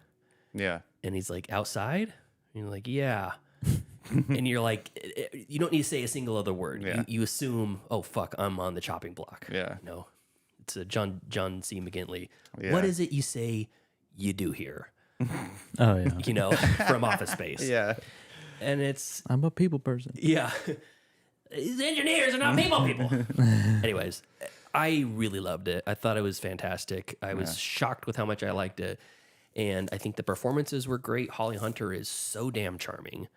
Yeah, and he's like, "Outside?" And you're like, "Yeah." And you're like, you don't need to say a single other word. Yeah. You assume, oh fuck, I'm on the chopping block. Yeah. You know, it's a John C. McGinley. Yeah. What is it you say you do here? Oh yeah. You know, from Office Space. Yeah. And it's I'm a people person. Yeah. These engineers are not people. Anyways, I really loved it. I thought it was fantastic. I was shocked with how much I liked it. And I think the performances were great. Holly Hunter is so damn charming.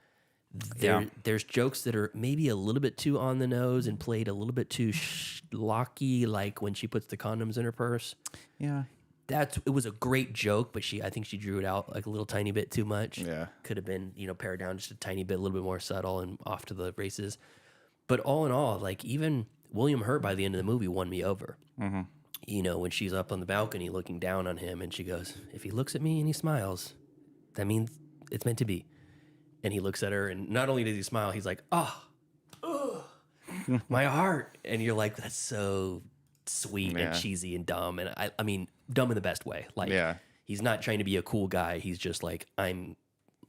There's jokes that are maybe a little bit too on the nose and played a little bit too schlocky, like when she puts the condoms in her purse. Yeah. It was a great joke, but I think she drew it out like a little tiny bit too much. Yeah. Could have been, you know, pared down just a tiny bit, a little bit more subtle and off to the races. But all in all, like even William Hurt by the end of the movie won me over. Mm-hmm. You know, when she's up on the balcony looking down on him and she goes, if he looks at me and he smiles, that means it's meant to be. And he looks at her, and not only does he smile, he's like, oh, my heart. And you're like, that's so sweet and cheesy and dumb. And I mean, dumb in the best way. Like, he's not trying to be a cool guy. He's just like, I'm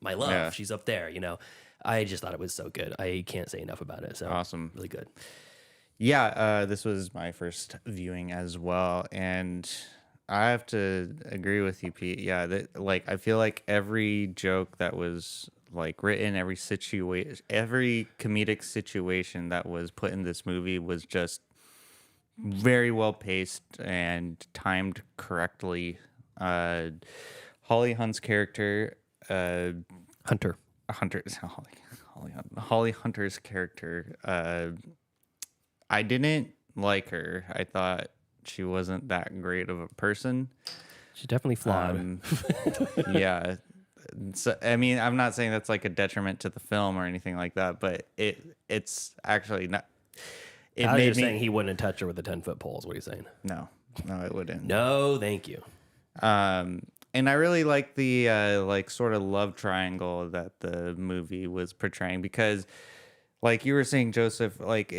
my love. Yeah. She's up there, you know. I just thought it was so good. I can't say enough about it. So awesome. Really good. Yeah, this was my first viewing as well. And I have to agree with you, Pete. Yeah, like I feel like every joke that was like written, every comedic situation that was put in this movie was just very well paced and timed correctly. Holly Hunt's character, Hunter, Holly Hunter's character. I didn't like her. I thought she wasn't that great of a person. She's definitely flawed. Yeah. So, I mean, I'm not saying that's like a detriment to the film or anything like that, but it's actually not. it I was made just me saying he wouldn't touch her with a 10-foot pole. Is what he's saying. no, it wouldn't. No, thank you. And I really like the like sort of love triangle that the movie was portraying because, like you were saying, Joseph, like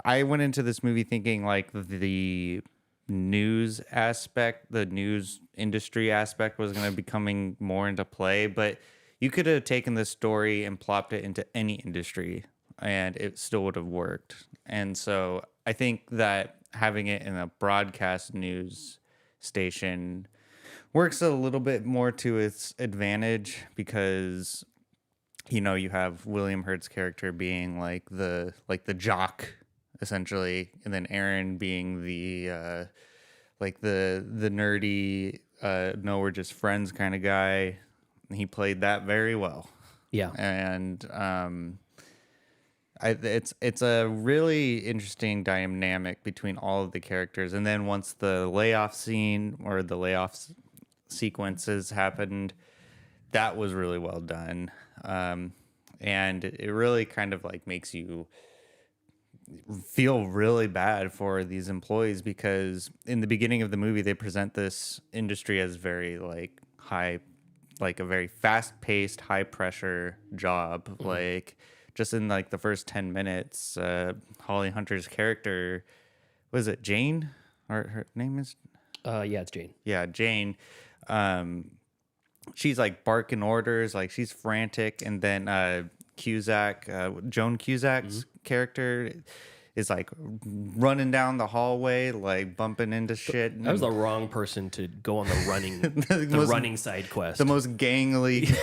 I went into this movie thinking like the news aspect, the news industry aspect was going to be coming more into play, but you could have taken this story and plopped it into any industry and it still would have worked. And so I think that having it in a broadcast news station works a little bit more to its advantage because, you know, you have William Hurt's character being like the jock essentially, and then Aaron being the like the nerdy no, we're just friends kind of guy. He played that very well. Yeah. And it's a really interesting dynamic between all of the characters. And then once the layoff scene or the layoff sequences happened, that was really well done. And it really kind of like makes you feel really bad for these employees because in the beginning of the movie, they present this industry as very like high, like a very fast paced, high pressure job. Mm-hmm. Like just in like the first 10 minutes, Holly Hunter's character, was it Jane? Or her name is? Yeah, it's Jane. Yeah, Jane. She's like barking orders, like she's frantic. And then Cusack, Joan Cusack's character is like running down the hallway, like bumping into shit. That was the wrong person to go on the running running side quest. The most gangly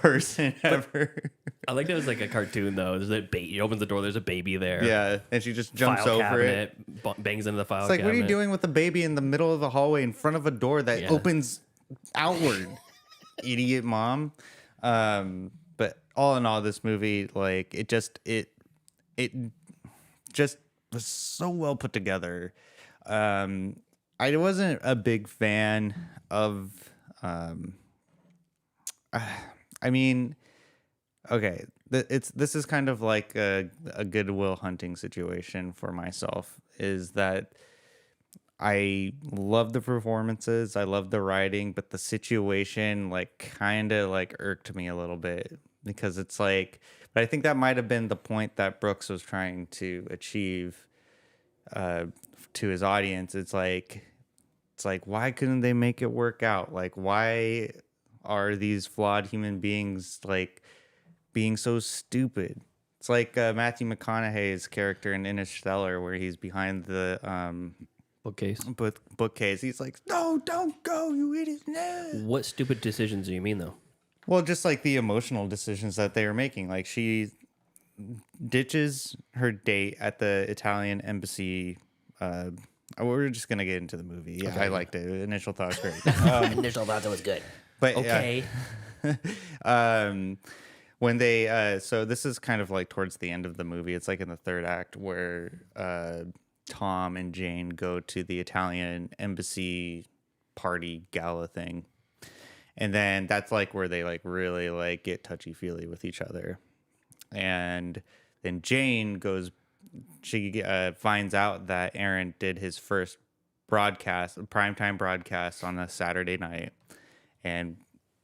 person ever. I like that it was like a cartoon though. There's a baby. He opens the door. There's a baby there. Yeah, and she just jumps file over cabinet, it. Bangs into the file. It's like, cabinet. what are you doing with the baby in the middle of the hallway in front of a door that opens outward? Idiot mom. But all in all, this movie, like it just was so well put together. I wasn't a big fan of. I mean, okay, this is kind of like a Goodwill Hunting situation for myself. Is that I love the performances, I love the writing, but the situation like kind of like irked me a little bit because it's like, but I think that might have been the point that Brooks was trying to achieve to his audience. It's like why couldn't they make it work out? Like why are these flawed human beings like being so stupid? It's like Matthew McConaughey's character in Interstellar where he's behind the bookcase. He's like, no, don't go, you idiot. No. What stupid decisions do you mean though? Well, just like the emotional decisions that they were making. Like she ditches her date at the Italian embassy. We're just gonna get into the movie. Yeah, okay. I liked it. Initial thoughts great. Initial thoughts was good. But okay. When they so this is kind of like towards the end of the movie. It's like in the third act where Tom and Jane go to the Italian embassy party gala thing. And then that's like where they like really like get touchy-feely with each other. And then Jane goes, she finds out that Aaron did his first primetime broadcast on a Saturday night. And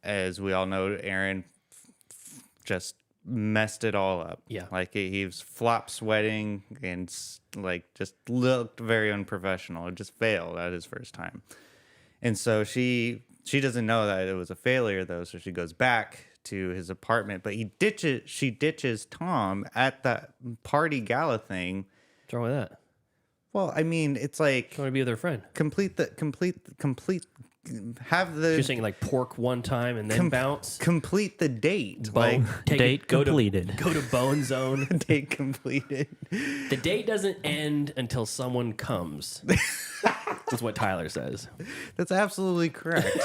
as we all know, Aaron just messed it all up. Yeah. Like he was flop sweating and like just looked very unprofessional. It just failed at his first time. And so she doesn't know that it was a failure though. So she goes back to his apartment, but she ditches Tom at that party gala thing. What's wrong with that? Well, I mean, it's like I want to be with her friend. Complete. Have the. You're saying like pork one time and then bounce. Complete the date. Date completed. Go to Bone Zone. Date completed. The date doesn't end until someone comes. That's what Tyler says. That's absolutely correct.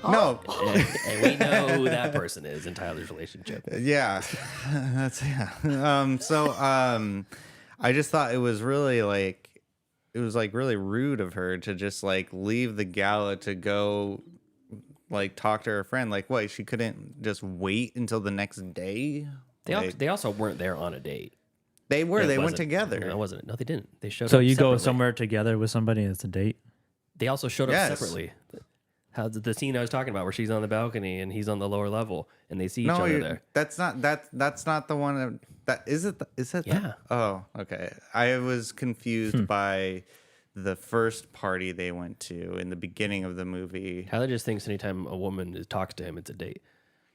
No. And we know who that person is in Tyler's relationship. Yeah. I just thought it was really like, it was like really rude of her to just like leave the gala to go like talk to her friend. Like what? She couldn't just wait until the next day? They also weren't there on a date. They were. Yeah, it They went wasn't. together. No, it wasn't. No, they didn't. They showed So up you go separately. somewhere together with somebody and it's a date? They also showed up Yes. separately. How the scene I was talking about where she's on the balcony and he's on the lower level and they see each No, other there. that's not that's not the one. That is it. Is it? Yeah. Oh, okay. I was confused by the first party they went to in the beginning of the movie. Tyler just thinks anytime a woman talks to him, it's a date.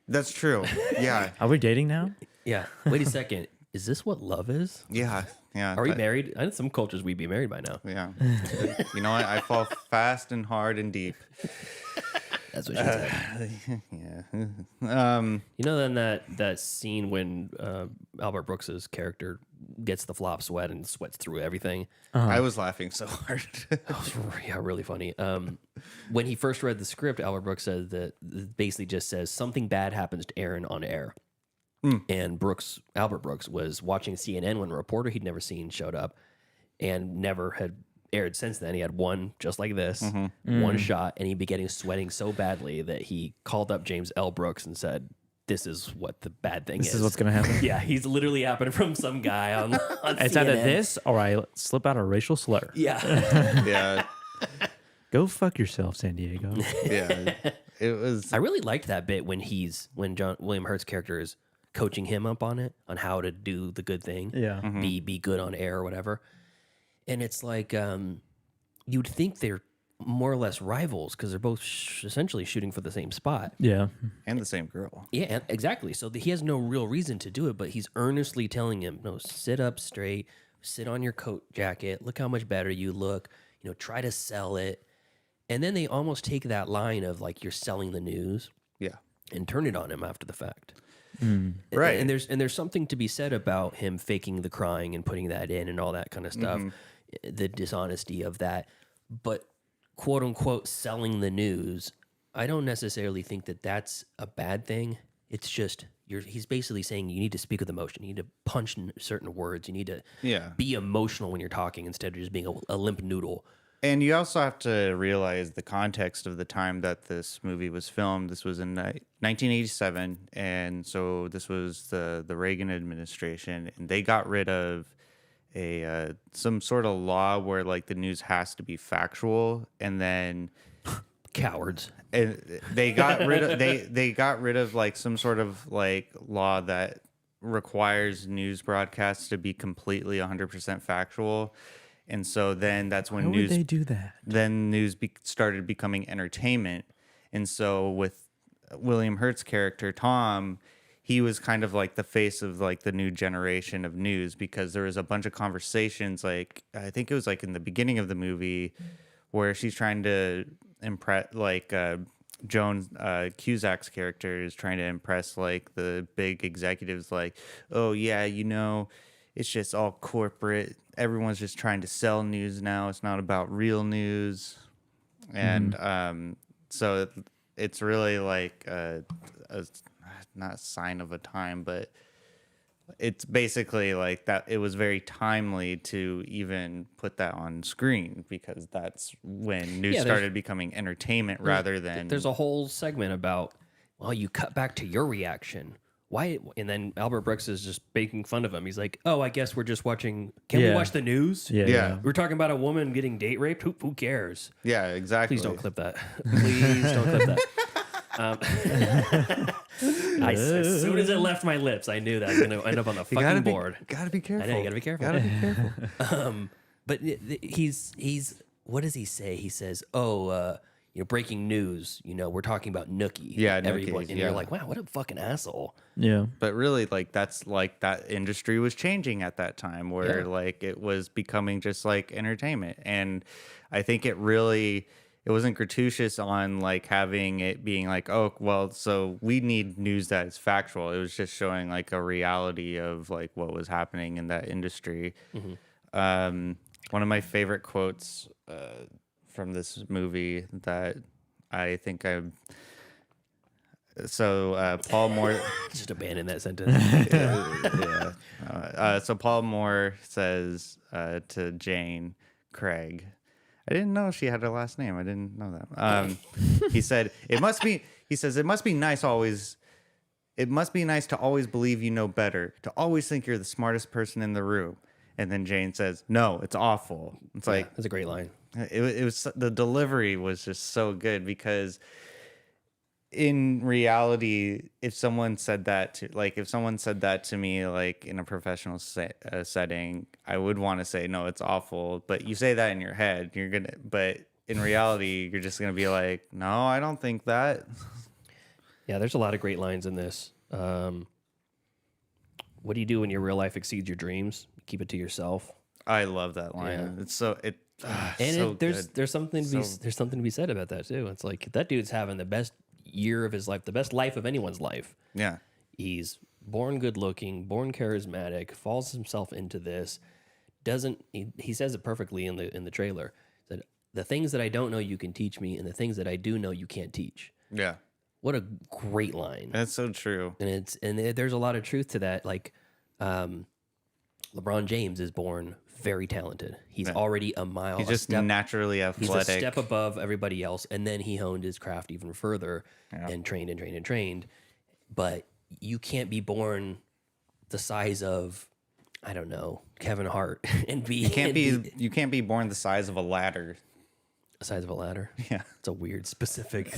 That's true. Yeah. Are we dating now? Yeah. Wait a second. Is this what love is? Yeah. Yeah. Are we married? In some cultures, we'd be married by now. Yeah. You know what? I fall fast and hard and deep. That's what she said. Yeah. You know, then that scene when Albert Brooks's character gets the flop sweat and sweats through everything. I was laughing so hard. That was really funny. When he first read the script, Albert Brooks said that it basically just says something bad happens to Aaron on air. And Albert Brooks was watching CNN when a reporter he'd never seen showed up and never had aired since then. He had one just like this, one shot, and he'd be getting sweating so badly that he called up James L. Brooks and said, "This is what the bad thing is. This is what's going to happen? Yeah, he's literally happened from some guy on It's CNN. either this or I slip out a racial slur. Yeah. Yeah. Go fuck yourself, San Diego. Yeah. It was. I really liked that bit when William Hurt's character is coaching him up on it, on how to do the good thing. Yeah. Be good on air or whatever. And it's like, you'd think they're more or less rivals because they're both essentially shooting for the same spot. Yeah. And the same girl. Yeah, exactly. So he has no real reason to do it, but he's earnestly telling him, no, sit up straight, sit on your coat jacket, look how much better you look, try to sell it. And then they almost take that line of like, you're selling the news. Yeah. And turn it on him after the fact. Right. And there's something to be said about him faking the crying and putting that in and all that kind of stuff, the dishonesty of that. But quote unquote selling the news, I don't necessarily think that that's a bad thing. It's just he's basically saying you need to speak with emotion. You need to punch certain words. You need to be emotional when you're talking instead of just being a limp noodle. And you also have to realize the context of the time that this movie was filmed. This was in 1987, and so this was the Reagan administration, and they got rid of some sort of law where like the news has to be factual, and then cowards. And they got rid of they got rid of like some sort of like law that requires news broadcasts to be completely 100% factual. And so then that's when How news would they do that? Then news started becoming entertainment. And so with William Hurt's character Tom, he was kind of like the face of like the new generation of news, because there was a bunch of conversations, like I think it was like in the beginning of the movie where she's trying to impress like Joan Cusack's character is trying to impress like the big executives, like, oh yeah, it's just all corporate. Everyone's just trying to sell news now. It's not about real news. And so it's really like not a sign of a time, but it's basically like that. It was very timely to even put that on screen, because that's when news started becoming entertainment rather than... There's a whole segment about, well, you cut back to your reaction. Why? And then Albert Brooks is just making fun of him. He's like, oh, I guess we're just watching. Can we watch the news? Yeah. We're talking about a woman getting date raped. Who cares? Yeah, exactly. Please don't clip that. Please don't clip that. As soon as it left my lips, I knew that was going to end up on the fucking board. Gotta be careful. I know, you gotta be careful. Gotta be careful. But he's what does he say? He says, breaking news, we're talking about Nookie. Yeah, everyone. Nookies, And you're like, wow, what a fucking asshole. Yeah. But really, like, that's like that industry was changing at that time, where like it was becoming just like entertainment. And I think it wasn't gratuitous on like having it being like, oh, well, so we need news that is factual. It was just showing like a reality of like what was happening in that industry. One of my favorite quotes from this movie that I think Paul Moore... Just abandon that sentence. So Paul Moore says to Jane Craig, I didn't know she had a last name. I didn't know that. He said, it must be nice always It must be nice to always believe you know better, to always think you're the smartest person in the room. And then Jane says, "No, it's awful." It's like that's a great line. It was the delivery was just so good because in reality, if someone said that to me, like in a professional setting, I would want to say, "No, it's awful." But you say that in your head, but in reality, you're just gonna be like, "No, I don't think that." Yeah, there's a lot of great lines in this. What do you do when your real life exceeds your dreams? Keep it to yourself. I love that line. Yeah. It's so there's something to be said about that too. It's like that dude's having the best year of his life, the best life of anyone's life. Yeah, he's born good looking, born charismatic, falls himself into this. He says it perfectly in the trailer. That the things that I don't know you can teach me, and the things that I do know you can't teach. Yeah. What a great line. That's so true. And there's a lot of truth to that. Like, LeBron James is born very talented. He's already a mile. He's just naturally athletic. He's a step above everybody else. And then he honed his craft even further and trained and trained and trained. But you can't be born the size of, I don't know, Kevin Hart and be. You can't be born the size of a ladder. The size of a ladder? Yeah. It's a weird specific.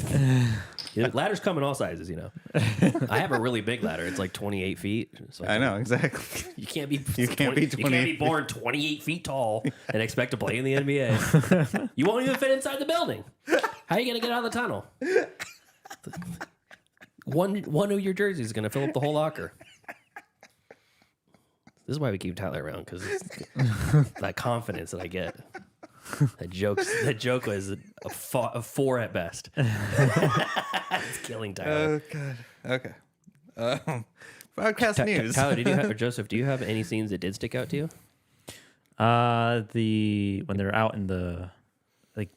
Ladders come in all sizes, you know. I have a really big ladder. It's like 28 feet. So I know, exactly. You can't be You can't be born 28 feet tall and expect to play in the NBA. You won't even fit inside the building. How are you going to get out of the tunnel? One of your jerseys is going to fill up the whole locker. This is why we keep Tyler around, because that confidence that I get. That joke was a 4 at best. It's killing Tyler. Oh God. Okay. Podcast news. Tyler, Joseph, do you have any scenes that did stick out to you? When they're out in the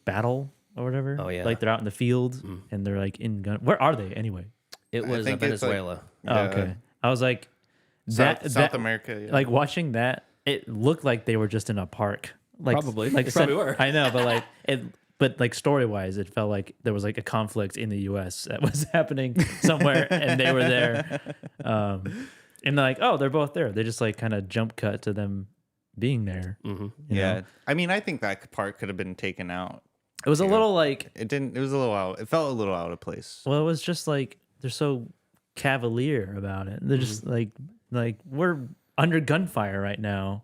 battle or whatever. Oh yeah. Like they're out in the field and they're like in gun. Where are they anyway? It was Venezuela. Okay. I was like, South America. Yeah. Like watching that, it looked like they were just in a park. Like, probably. Like they probably were. I know, but like story wise, it felt like there was like a conflict in the U.S. that was happening somewhere, and they were there. And they're like, oh, they're both there. They just like kind of jump cut to them being there. Mm-hmm. Yeah, know? I mean, I think that part could have been taken out. It was a little like it didn't. It was a little out. It felt a little out of place. Well, it was just like they're so cavalier about it. They're just like we're under gunfire right now.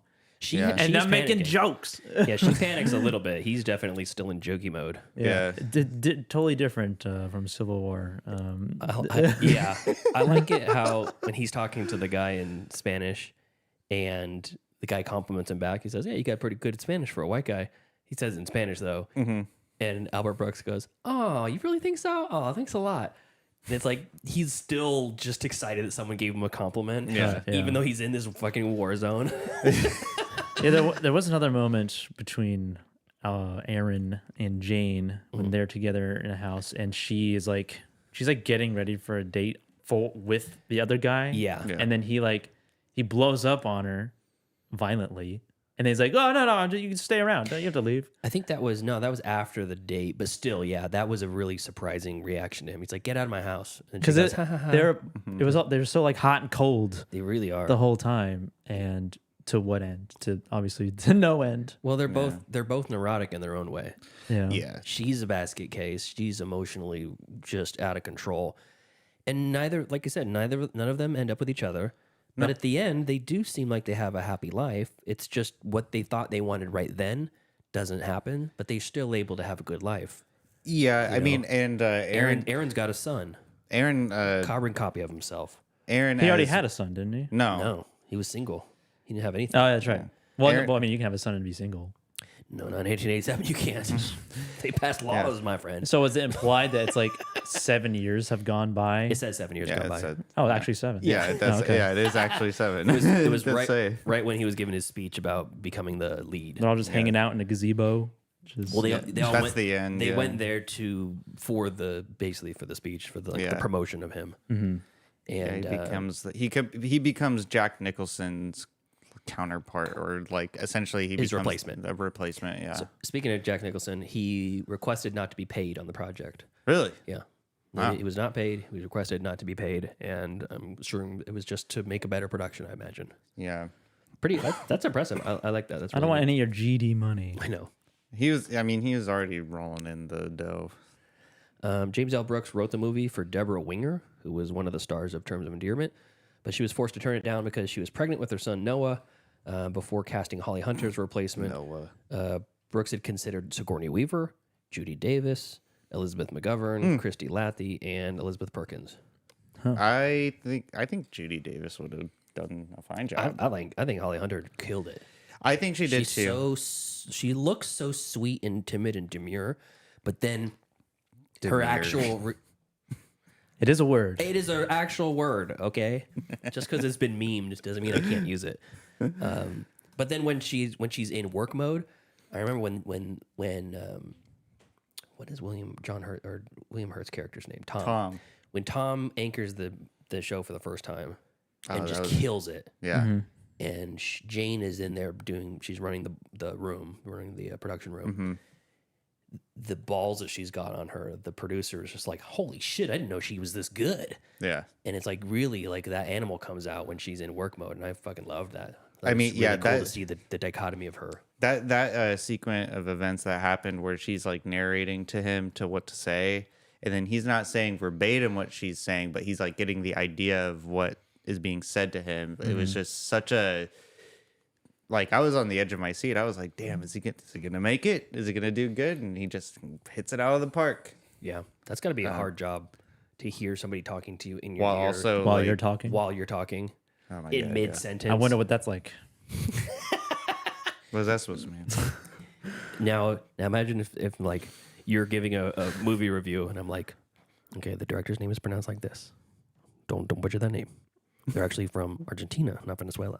And I'm making jokes. Yeah, she panics a little bit. He's definitely still in jokey mode. Yeah. Totally different from Civil War. I like it how when he's talking to the guy in Spanish and the guy compliments him back, he says, "Yeah, you got pretty good at Spanish for a white guy." He says it in Spanish, though. Mm-hmm. And Albert Brooks goes, "Oh, you really think so? Oh, thanks a lot." And it's like he's still just excited that someone gave him a compliment, even though he's in this fucking war zone. Yeah, there was another moment between Aaron and Jane when they're together in a house, and she's like getting ready for a date with the other guy. Yeah. And then he blows up on her violently, and he's like, "Oh no, you can stay around. You have to leave." I think that was after the date, but still, yeah, that was a really surprising reaction to him. He's like, "Get out of my house," because they're so like hot and cold. They really are the whole time, and to what end? To obviously to no end. Well, they're both neurotic in their own way. Yeah. She's a basket case. She's emotionally just out of control, and neither, like I said, none of them end up with each other. But at the end, they do seem like they have a happy life. It's just what they thought they wanted right then doesn't happen, but they're still able to have a good life. Yeah, I mean, and Aaron's got a son. Carbon copy of himself. He already had a son, didn't he? No, he was single. He didn't have anything. Oh, that's right. Well, I mean, you can have a son and be single. No, not in 1887. You can't. They passed laws, my friend. So is it implied that it's like 7 years have gone by? It says 7 years gone by. Actually 7. Yeah, it does. Okay. Yeah, it is actually 7. It was right when he was giving his speech about becoming the lead. They're all just hanging out in a gazebo. Well, they all that's went, the end. They went there for the speech for the promotion of him. Mm-hmm. And he becomes Jack Nicholson's counterpart, or like essentially his replacement. A replacement, yeah. So, speaking of Jack Nicholson, he requested not to be paid on the project. Really? Yeah. Wow. He was not paid. He was requested not to be paid, and I'm sure it was just to make a better production, I imagine. Yeah. That's impressive. I like that. That's I don't want any of your GD money. I know. He was already rolling in the dough. James L. Brooks wrote the movie for Deborah Winger, who was one of the stars of Terms of Endearment, but she was forced to turn it down because she was pregnant with her son Noah before casting Holly Hunter's replacement. Noah. Brooks had considered Sigourney Weaver, Judy Davis, Elizabeth McGovern, Christy Lathy, and Elizabeth Perkins. I think Judy Davis would have done a fine job. I think Holly Hunter killed it. I think she did She's too. She looks so sweet and timid and demure, but then her Demure. actual. It is a word. It is an actual word, okay? Just because it's been memed doesn't mean I can't use it. But then when she's in work mode, I remember when what is William Hurt's character's name? Tom. When Tom anchors the show for the first time and just kills it. Yeah. Mm-hmm. And Jane is in there she's running the room, running the production room. Mm-hmm. The balls that she's got on her, the producer is just like, holy shit, I didn't know she was this good. Yeah. And it's like really like that animal comes out when she's in work mode, and I fucking loved that. I mean, was really cool to see the dichotomy of her. That sequence of events that happened where she's like narrating to him to what to say, and then he's not saying verbatim what she's saying, but he's like getting the idea of what is being said to him. It was just such a, like, I was on the edge of my seat. I was like, damn, is he gonna make it? Is he gonna do good? And he just hits it out of the park. Yeah, that's got to be a hard job to hear somebody talking to you in your While ear also While like, you're talking. while you're talking Oh my in God, mid sentence. I wonder what that's like. What was that supposed to mean? Now imagine if like you're giving a movie review, and I'm like, okay, the director's name is pronounced like this. Don't butcher that name. They're actually from Argentina, not Venezuela.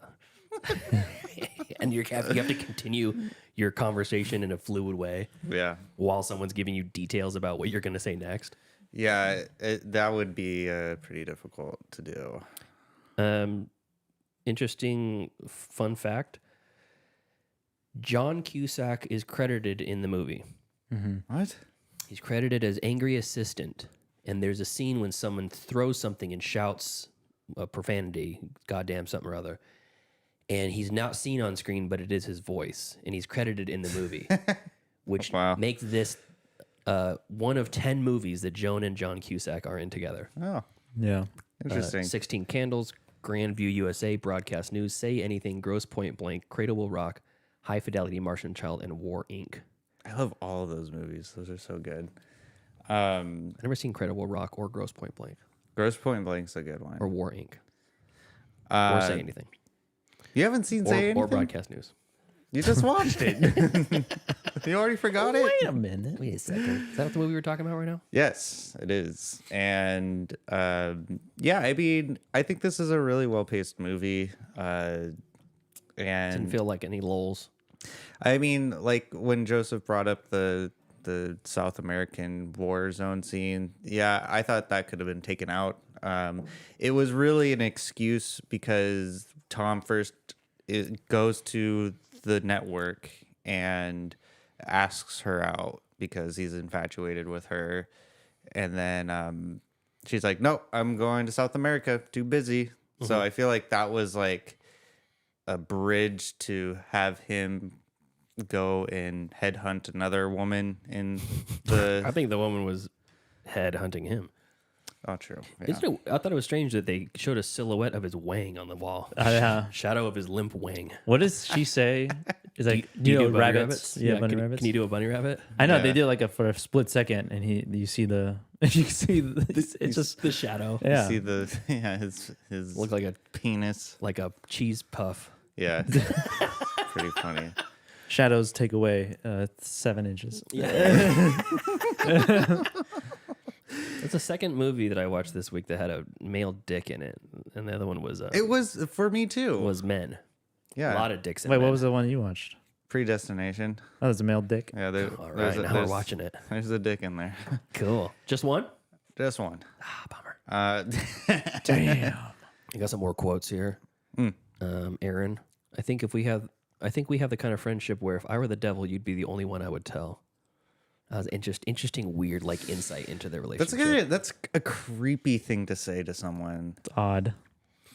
And you have to continue your conversation in a fluid way. Yeah. While someone's giving you details about what you're going to say next. Yeah, that would be pretty difficult to do. Interesting fun fact. John Cusack is credited in the movie. What? He's credited as angry assistant. And there's a scene when someone throws something and shouts a profanity, goddamn something or other. And he's not seen on screen, but it is his voice. And he's credited in the movie, which makes this one of 10 movies that Joan and John Cusack are in together. Oh, yeah. Interesting. 16 Candles, Grandview USA, Broadcast News, Say Anything, Gross Point Blank, Cradle Will Rock, High Fidelity, Martian Child, and War Inc. I love all of those movies. Those are so good. I've never seen Credible Rock or Gross Point Blank. Gross Point Blank's a good one. Or War Inc. Or Say Anything. You haven't seen Say Anything? Or Broadcast News. You just watched it. You already forgot it? Wait a minute. Wait a second. Is that the movie we're talking about right now? Yes, it is. And yeah, I mean, I think this is a really well-paced movie. And Didn't feel like any lulls. I mean, like when Joseph brought up the South American war zone scene, yeah, I thought that could have been taken out. It was really an excuse because Tom first goes to the network and asks her out because he's infatuated with her. And then she's like, nope, I'm going to South America, too busy. Mm-hmm. So I feel like that was like a bridge to have him go and headhunt another woman in the... I think the woman was headhunting him. Oh, true. Yeah. I thought it was strange that they showed a silhouette of his wang on the wall. Yeah. Shadow of his limp wang. What does she say? Is like, do you know, do bunny rabbits? rabbits? Yeah, bunny rabbits. Can you do a bunny rabbit? I know Yeah. they do like for a split second, and you see the it's just the shadow. Yeah. You see the his Look like a penis, like a cheese puff. Yeah, pretty funny. Shadows take away 7 inches. Yeah. It's the second movie that I watched this week that had a male dick in it, and the other one was It was for me too. was men. Yeah, A lot of dicks in Wait, men. what was the one you watched? Predestination. Oh, that's a male dick. Yeah, All right, now we're watching it. There's a dick in there. Cool. Just one? Just one. Ah, bummer. Damn. I got some more quotes here. Aaron, I think we have the kind of friendship where if I were the devil, you'd be the only one I would tell. That was interesting, weird, like insight into their relationship. That's a creepy thing to say to someone. It's odd.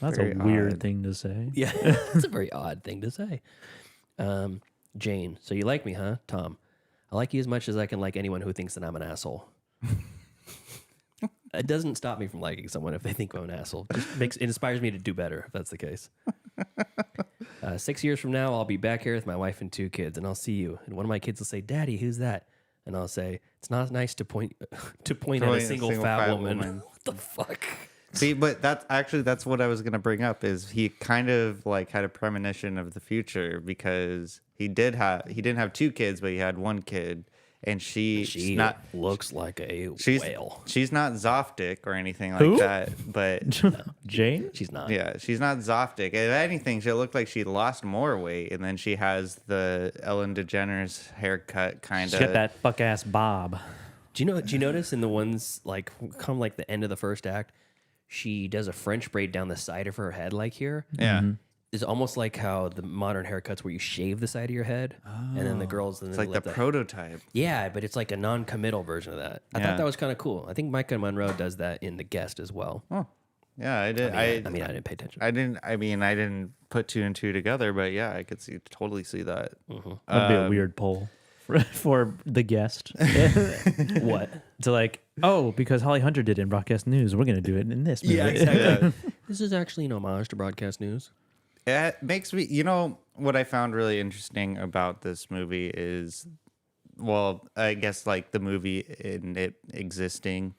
That's Very a weird odd. thing to say. Yeah, that's a very odd thing to say. Jane, so you like me, huh? Tom, I like you as much as I can like anyone who thinks that I'm an asshole. It doesn't stop me from liking someone if they think I'm an asshole. It inspires me to do better if that's the case. 6 years from now, I'll be back here with my wife and 2 kids, and I'll see you. And one of my kids will say, "Daddy, who's that?" And I'll say, "It's not nice to point at a single fat woman." What the fuck? See, but that's what I was gonna bring up. Is he kind of like had a premonition of the future because he didn't have 2 kids, but he had 1 kid, and she looks like a whale. She's not Zoftic or anything like Who? that, but Jane? She's not. Yeah, she's not Zoftic. If anything, she looked like she lost more weight, and then she has the Ellen DeGeneres haircut, kind She of. got that fuck ass bob. Do you notice in the ones like come like the end of the first act, she does a French braid down the side of her head, like here. Yeah. Mm-hmm. It's almost like how the modern haircuts where you shave the side of your head, and then the girls. It's like the prototype. Yeah, but it's like a non-committal version of that. I thought that was kind of cool. I think Micah Monroe does that in The Guest as well. Oh, yeah, I did. I didn't pay attention. I didn't put 2 and 2 together, but yeah, I could totally see that. That'd be a weird poll for The Guest. What? To like, because Holly Hunter did it in Broadcast News, we're gonna do it in this movie. Yeah, exactly. This is actually an homage to Broadcast News. It makes me, what I found really interesting about this movie is, well, I guess like the movie in it existing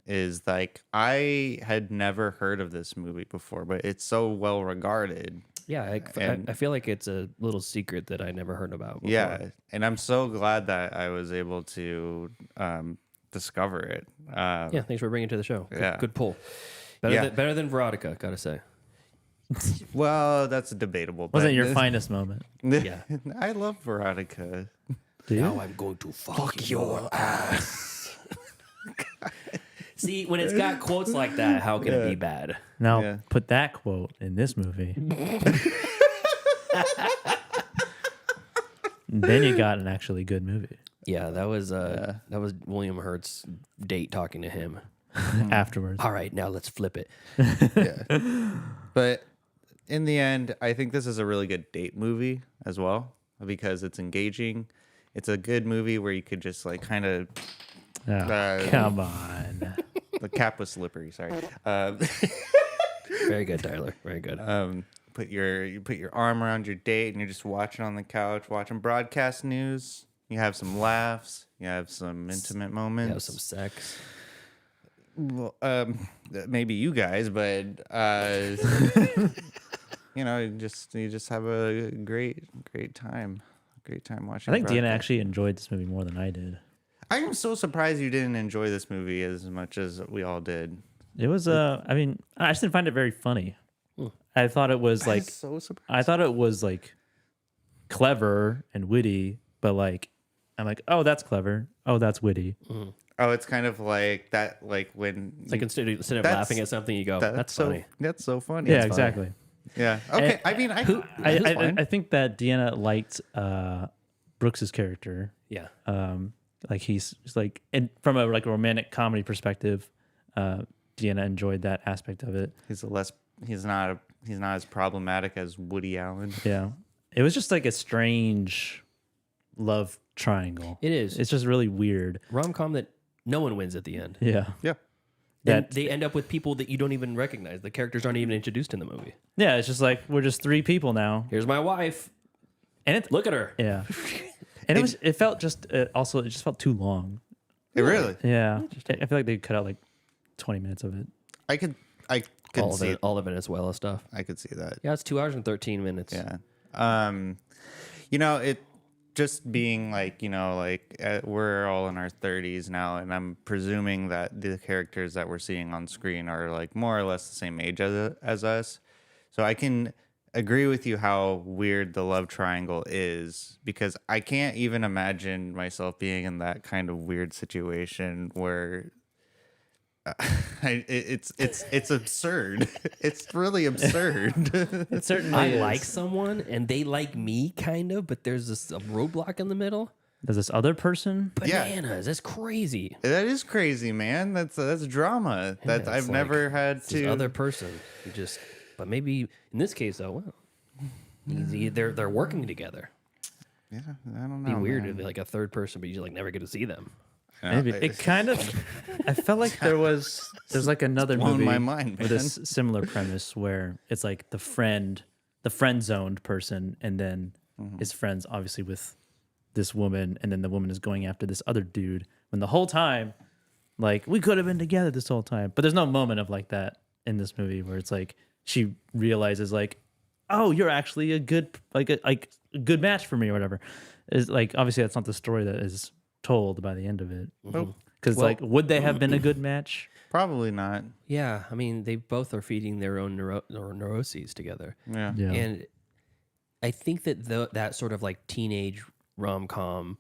is like, I had never heard of this movie before, but it's so well regarded. Yeah, I feel like it's a little secret that I never heard about before. Yeah, and I'm so glad that I was able to discover it. Yeah, thanks for bringing it to the show. Yeah. Good pull. Better than Veronica, gotta say. Well, that's debatable. Wasn't your finest moment? Yeah. I love Veronica. Now I'm going to fuck your ass. See, when it's got quotes like that, how can it be bad? Now put that quote in this movie. Then you got an actually good movie. Yeah, that was William Hurt's date talking to him afterwards. All right, now let's flip it. But in the end, I think this is a really good date movie as well because it's engaging. It's a good movie where you could just like kind of. Come on. The cap was slippery. Sorry. Very good, Tyler. Very good. You put your arm around your date and you're just watching on the couch, watching broadcast news. You have some laughs. You have some intimate moments. You have some sex. Well, maybe you guys, but you just have a great time. Great time watching. I think Deanna actually enjoyed this movie more than I did. I am so surprised you didn't enjoy this movie as much as we all did. It was I just didn't find it very funny. I thought it was like so surprised. I thought it was like clever and witty, but like I'm like, oh, that's clever. Oh, that's witty. Mm-hmm. Oh, it's kind of like that, like when it's like instead of laughing at something, you go, "That's funny." That's so funny. Yeah, That's exactly. Funny. Yeah. Okay. I think that Deanna liked Brooks's character. Yeah. Like he's like, and from a like romantic comedy perspective, Deanna enjoyed that aspect of it. He's not as problematic as Woody Allen. Yeah. It was just like a strange love triangle. It is. It's just really weird. Rom-com that no one wins at the end. Yeah. Yeah. And they end up with people that you don't even recognize. The characters aren't even introduced in the movie. Yeah, it's just like we're just 3 people now. Here's my wife. And look at her. Yeah. And it felt just also it just felt too long. It really? Yeah. I feel like they cut out like 20 minutes of it. I could see all of Venezuela stuff. I could see that. Yeah, it's 2 hours and 13 minutes. Yeah. It just being like, we're all in our 30s now, and I'm presuming that the characters that we're seeing on screen are like more or less the same age as us. So I can agree with you how weird the love triangle is, because I can't even imagine myself being in that kind of weird situation where it's absurd. It's really absurd. It certainly I is. like someone and they like me, kind of, but there's a roadblock in the middle. There's this other person. Bananas. That's crazy. That is crazy, man. That's drama. Yeah, That I've never had it's to. This other person. But maybe in this case, though, well, they're working together. Yeah, I don't know. It'd be weird man. to be like a third person, but you just like never get to see them. Maybe it kind of. I felt like there's like another blown movie my mind, with a man. similar premise where it's like the friend zoned person, and then his friends obviously with this woman, and then the woman is going after this other dude. When the whole time, like we could have been together this whole time, but there's no moment of like that in this movie where it's like she realizes like, oh, you're actually a good a good match for me or whatever. Is like obviously that's not the story that is told by the end of it. Because like, would they have been a good match? Probably not. Yeah, I mean, they both are feeding their own neuroses together. Yeah. And I think that that sort of like teenage rom-com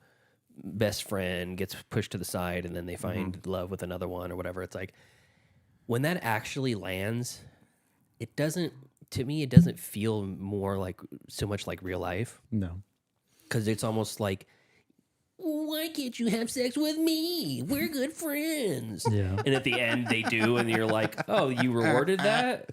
best friend gets pushed to the side and then they find love with another one or whatever. It's like when that actually lands, it doesn't feel more like so much like real life. No. Because it's almost like, why can't you have sex with me? We're good friends. Yeah. And at the end they do, and you're like, oh, you rewarded that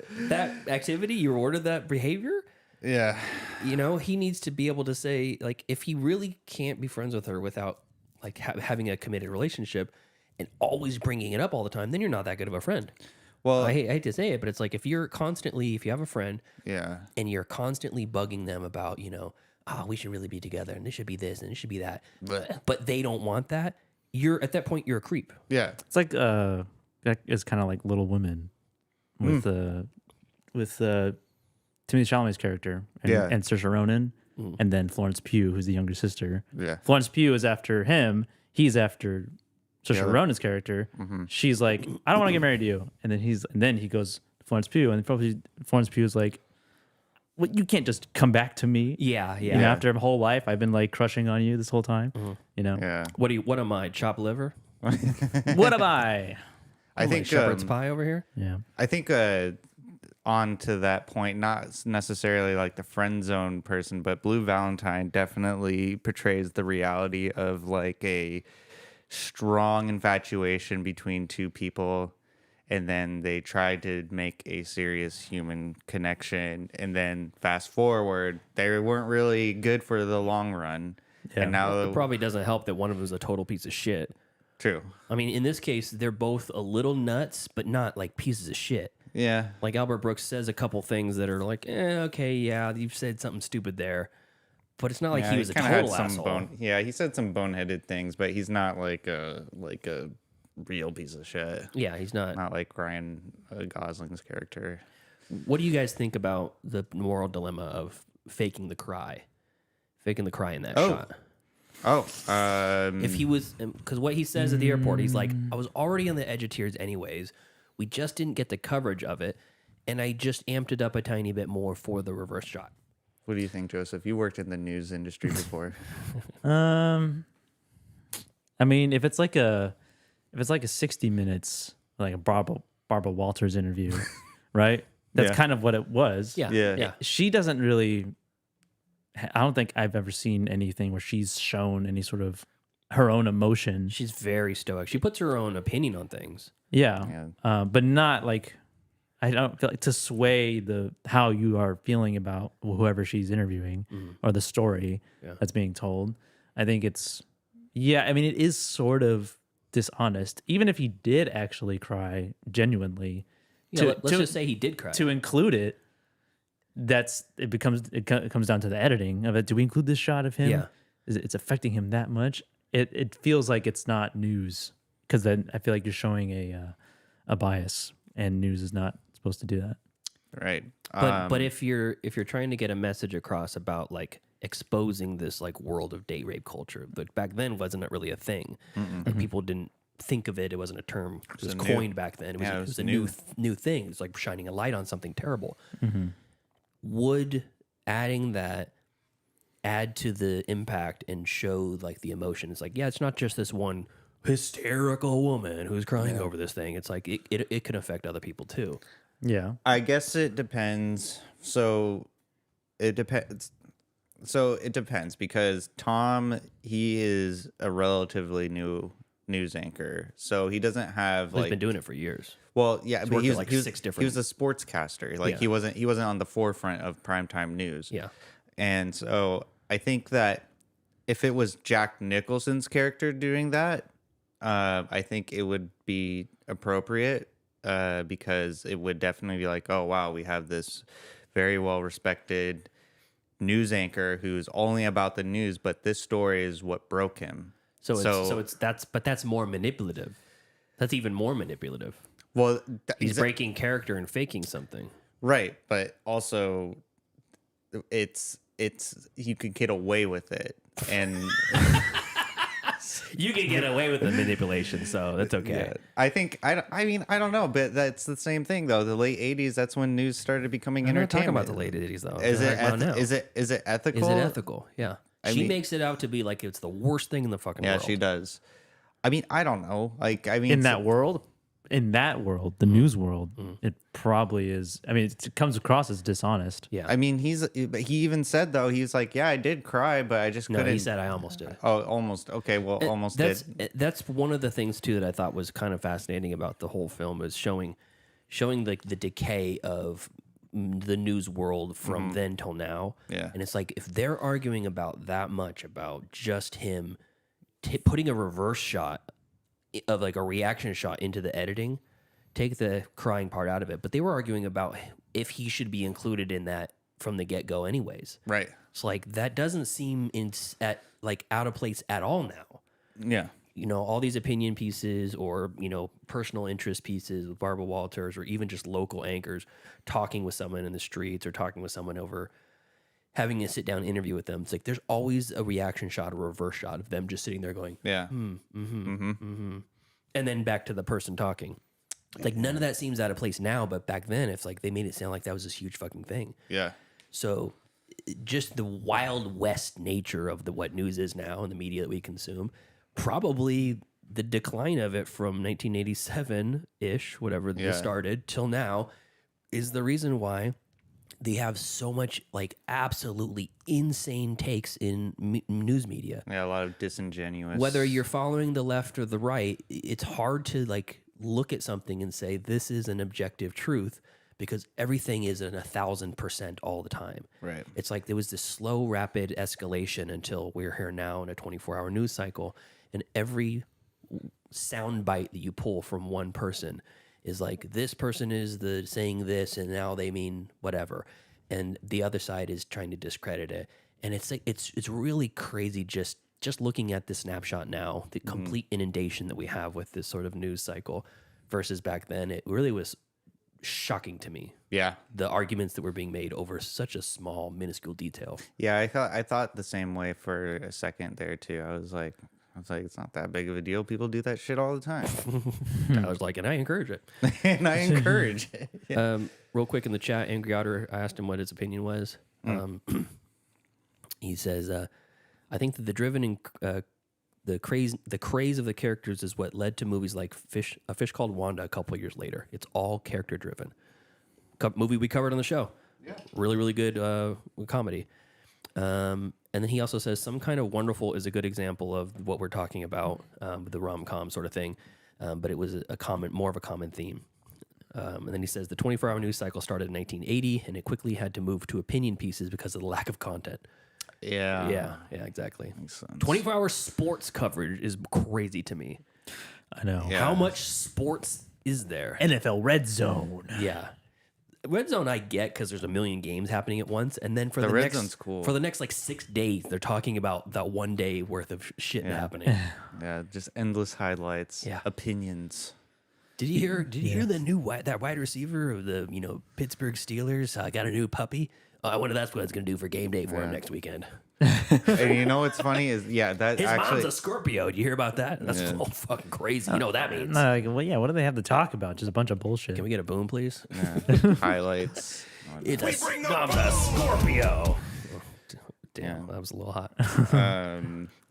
activity? You rewarded that behavior? Yeah. You know, he needs to be able to say, like, if he really can't be friends with her without like having a committed relationship and always bringing it up all the time, then you're not that good of a friend. Well, I hate to say it, but it's like if you have a friend, and you're constantly bugging them about, you know, we should really be together, and this should be this, and it should be that, but they don't want that. At that point, you're a creep. Yeah, it's like it's kind of like Little Women with Timothy Chalamet's character and Saoirse Ronan, and then Florence Pugh, who's the younger sister. Yeah, Florence Pugh is after him. He's after Saoirse Ronan's character. She's like, I don't want to get married to you, and then he goes to Florence Pugh, and Florence Pugh is like, well, you can't just come back to me. Yeah. You know, after a whole life, I've been like crushing on you this whole time. You know. Yeah. What am I? Chopped liver? What am I? I think shepherd's pie over here. Yeah. I think on to that point, not necessarily like the friend zone person, but Blue Valentine definitely portrays the reality of like a strong infatuation between two people, and then they tried to make a serious human connection, and then fast forward, they weren't really good for the long run. Yeah. And now it probably doesn't help that one of them is a total piece of shit. True. I mean, in this case, they're both a little nuts, but not like pieces of shit. Yeah. Like Albert Brooks says a couple things that are like, okay, yeah, you've said something stupid there. But it's not like he was a total asshole. He said some boneheaded things, but he's not like a real piece of shit. Yeah, he's not. Not like Ryan Gosling's character. What do you guys think about the moral dilemma of faking the cry in that shot? If he was, because what he says at the airport, he's like, I was already on the edge of tears anyways. We just didn't get the coverage of it, and I just amped it up a tiny bit more for the reverse shot. What do you think, Joseph? You worked in the news industry before. I mean, if it's like a 60 minutes, like a Barbara Walters interview, right? That's kind of what it was. Yeah. She doesn't really. I don't think I've ever seen anything where she's shown any sort of her own emotion. She's very stoic. She puts her own opinion on things. Yeah. But not like, I don't feel like to sway how you are feeling about whoever she's interviewing or the story that's being told. I think it's, I mean, it is sort of dishonest. Even if he did actually cry genuinely. Yeah, let's just say he did cry. To include it, it comes down to the editing of it. Do we include this shot of him? Yeah. It's affecting him that much? It feels like it's not news, because then I feel like you're showing a bias, and news is not supposed to do that. Right. But if you're trying to get a message across about like exposing this like world of date rape culture, that back then wasn't really a thing. Like people didn't think of it. It wasn't a term. It was coined back then. It was a new thing. It's like shining a light on something terrible. Would adding that add to the impact and show like the emotion? It's like, yeah, it's not just this one hysterical woman who's crying over this thing. It's like it can affect other people too. Yeah. I guess it depends. So it depends. So it depends because Tom, he is a relatively new news anchor, so he doesn't have He's been doing it for years. Well, yeah, but worked he at, was, like, he was 6 he different. was a sportscaster. Like Yeah. he wasn't on the forefront of primetime news. Yeah. And so I think that if it was Jack Nicholson's character doing that, I think it would be appropriate because it would definitely be like, oh wow, we have this very well respected news anchor who's only about the news, but this story is what broke him. That's more manipulative. That's even more manipulative. Well, he's breaking character and faking something. Right, but also it's you could get away with it, and you can get away with the manipulation, so that's okay. Yeah, I think I mean I don't know, but that's the same thing though. The late '80s, that's when news started becoming I'm not entertainment. talking about the late '80s though. Is it now. is it ethical? Is it ethical? Yeah. I She mean- makes it out to be like it's the worst thing in the fucking Yeah, world. she does. I mean, I don't know. Like, I mean, In that world, the news world, it probably is. I mean, it comes across as dishonest. Yeah. I mean, he even said though, he's like, yeah, I did cry, but I just No, couldn't. he said I almost did. Oh, almost. Okay, well, almost did. That's one of the things too that I thought was kind of fascinating about the whole film is showing like the decay of the news world from then till now. Yeah. And it's like if they're arguing about that much about just him putting a reverse shot of like a reaction shot into the editing, take the crying part out of it, but they were arguing about if he should be included in that from the get-go anyways. Right. It's like that doesn't seem out of place at all now. Yeah. You know, all these opinion pieces or, you know, personal interest pieces with Barbara Walters or even just local anchors talking with someone in the streets or talking with someone over, having a sit down interview with them. It's like there's always a reaction shot, a reverse shot of them just sitting there going, yeah. And then back to the person talking. It's like none of that seems out of place now, but back then it's like they made it sound like that was this huge fucking thing. Yeah. So just the Wild West nature of what news is now and the media that we consume, probably the decline of it from 1987-ish, whatever Yeah. this started, till now, is the reason why they have so much like absolutely insane takes in news media. Yeah, a lot of disingenuous. Whether you're following the left or the right, it's hard to like look at something and say this is an objective truth because everything is in 1,000% all the time. Right. It's like there was this slow, rapid escalation until we're here now in a 24-hour news cycle, and every sound bite that you pull from one person is like this person is saying this, and now they mean whatever, and the other side is trying to discredit it, and it's like it's really crazy just looking at the snapshot now, the complete inundation that we have with this sort of news cycle versus back then. It really was shocking to me. Yeah. The arguments that were being made over such a small, minuscule detail. Yeah, I thought the same way for a second there too. I was like, it's not that big of a deal. People do that shit all the time. I was like, and I encourage it. And I encourage it. Yeah. Real quick in the chat, Angry Otter, I asked him what his opinion was. He says, I think that the driven and the craze of the characters is what led to movies like A Fish Called Wanda a couple of years later. It's all character driven. Movie we covered on the show. Yeah. Really, really good comedy. And then he also says Some Kind of Wonderful is a good example of what we're talking about, the rom-com sort of thing. But it was more of a common theme. And then he says the 24-hour news cycle started in 1980, and it quickly had to move to opinion pieces because of the lack of content. Yeah, exactly. Makes sense. 24-hour sports coverage is crazy to me. I know. Yeah. How much sports is there? NFL Red Zone. Yeah. Red Zone I get because there's a million games happening at once, and then for The the Red next Zone's cool. for the next like 6 days, they're talking about that one day worth of shit happening. Yeah, just endless highlights. Yeah. Opinions. Did you hear? Did you hear the new that wide receiver of the Pittsburgh Steelers got a new puppy? I wonder that's what it's gonna do for game day for him next weekend. And you know what's funny is that His actually mom's a Scorpio. Did you hear about that? That's so fucking crazy. You know what that means? No, like, well, yeah. What do they have to talk about? Just a bunch of bullshit. Can we get a boom, please? highlights. It's a Scorpio. Damn, that was a little hot.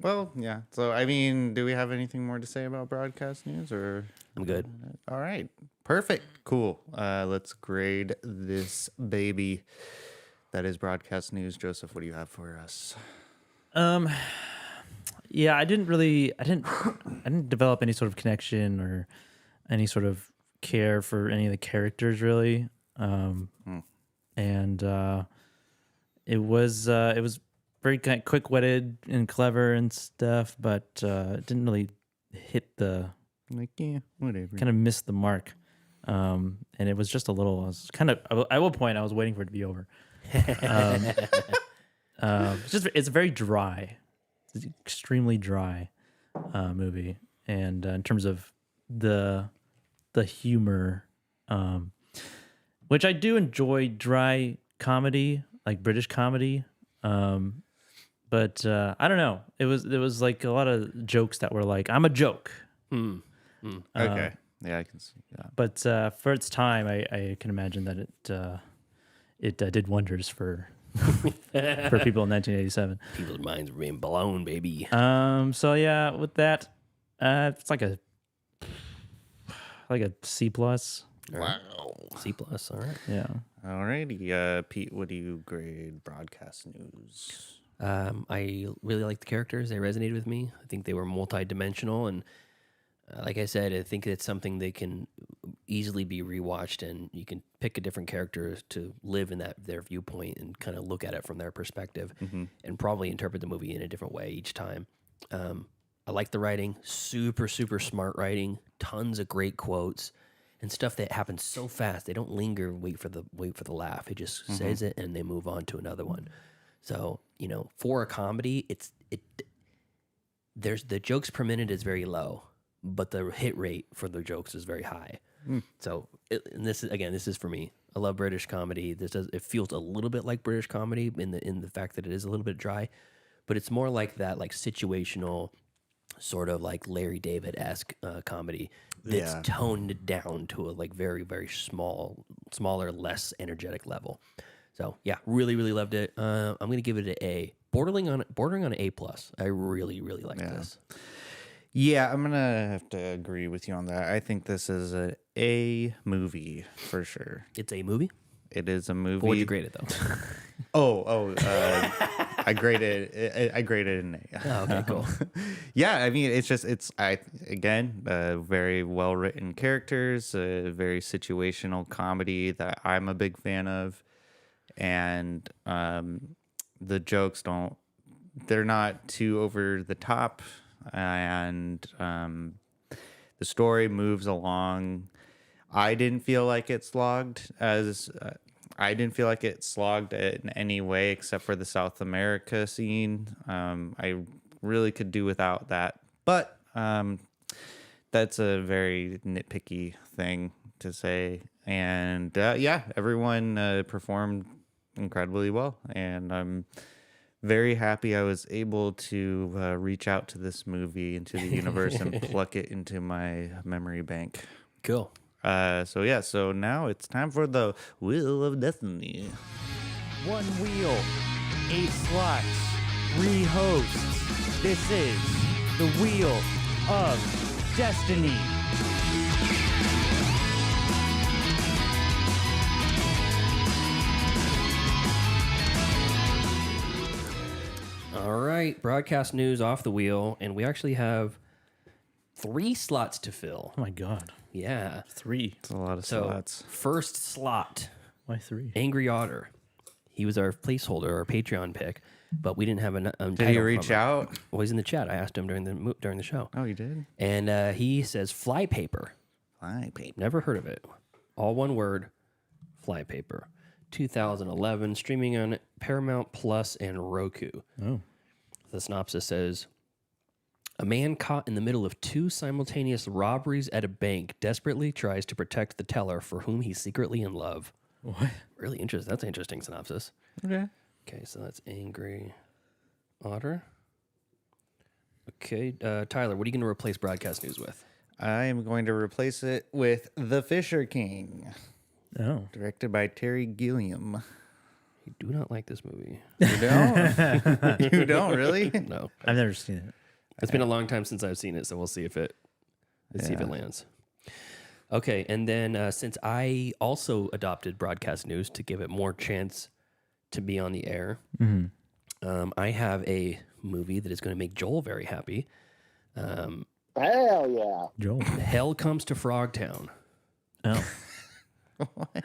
Well, yeah. So, I mean, do we have anything more to say about broadcast news, or I'm good. All right, perfect, cool. Let's grade this baby. That is broadcast news. Joseph, what do you have for us? Yeah, I didn't develop any sort of connection or any sort of care for any of the characters really. And it was very kind of quick-witted and clever and stuff, but it didn't really hit the whatever. Kind of missed the mark. And it was just a little. I was kind of at one point I was waiting for it to be over. It's very dry. It's an extremely dry movie, and in terms of the humor, which I do enjoy dry comedy, like British comedy. But I don't know. There was like a lot of jokes that were like, I'm a joke. Okay. Yeah, I can see that. But for its time, I can imagine that it did wonders for people in 1987. People's minds were being blown, baby. So yeah, with that, it's like a C+. Wow. C+, all right. Yeah. Alrighty. Pete, what do you grade broadcast news? I really like the characters. They resonated with me. I think they were multi-dimensional, and like I said, I think it's something they can easily be rewatched, and you can pick a different character to live in their viewpoint and kind of look at it from their perspective, and probably interpret the movie in a different way each time. I like the writing, super smart writing, tons of great quotes, and stuff that happens so fast. They don't linger, wait for the laugh. It just says it, and they move on to another one. So for a comedy, there's the jokes per minute is very low, but the hit rate for the jokes is very high. So this is for me. I love British comedy. It feels a little bit like British comedy in the fact that it is a little bit dry, but it's more like that, like situational, sort of like Larry David-esque comedy that's toned down to a like very smaller, less energetic level. So yeah, really loved it. I'm gonna give it an A, bordering on an A+. I really like this. Yeah, I'm gonna have to agree with you on that. I think this is an A movie for sure. It's a movie? It is a movie. What'd you grade it though? I graded an A. Oh, okay, cool. Yeah, I mean, it's very well written characters, very situational comedy that I'm a big fan of, and the jokes they're not too over the top. And the story moves along. I didn't feel like it slogged in any way except for the South America scene. I really could do without that, but that's a very nitpicky thing to say. And everyone performed incredibly well, and I'm very happy I was able to reach out to this movie into the universe and pluck it into my memory bank. Cool. So now it's time for the Wheel of Destiny. 1 wheel, 8 slots, 3 hosts. This is the Wheel of Destiny. All right, broadcast news off the wheel, and we actually have 3 slots to fill. Oh my god. Yeah. 3. It's a lot of slots. First slot. Why 3? Angry Otter. He was our placeholder, our Patreon pick, but we didn't have a Did he reach out? Well, he's in the chat. I asked him during the show. Oh, you did? And he says Flypaper. Flypaper. Never heard of it. All one word, Flypaper. 2011, streaming on Paramount Plus and Roku. Oh. The synopsis says, a man caught in the middle of 2 simultaneous robberies at a bank desperately tries to protect the teller for whom he's secretly in love. What? Really interesting. That's an interesting synopsis. Okay. Okay, so that's Angry Otter. Okay, Tyler, what are you going to replace broadcast news with? I am going to replace it with The Fisher King. Oh. Directed by Terry Gilliam. You do not like this movie. You don't? You don't, really? No. I've never seen it. It's been a long time since I've seen it, so we'll see if it lands. Okay, and then since I also adopted broadcast news to give it more chance to be on the air. I have a movie that is going to make Joel very happy. Hell yeah. Joel. Hell Comes to Frogtown. Oh.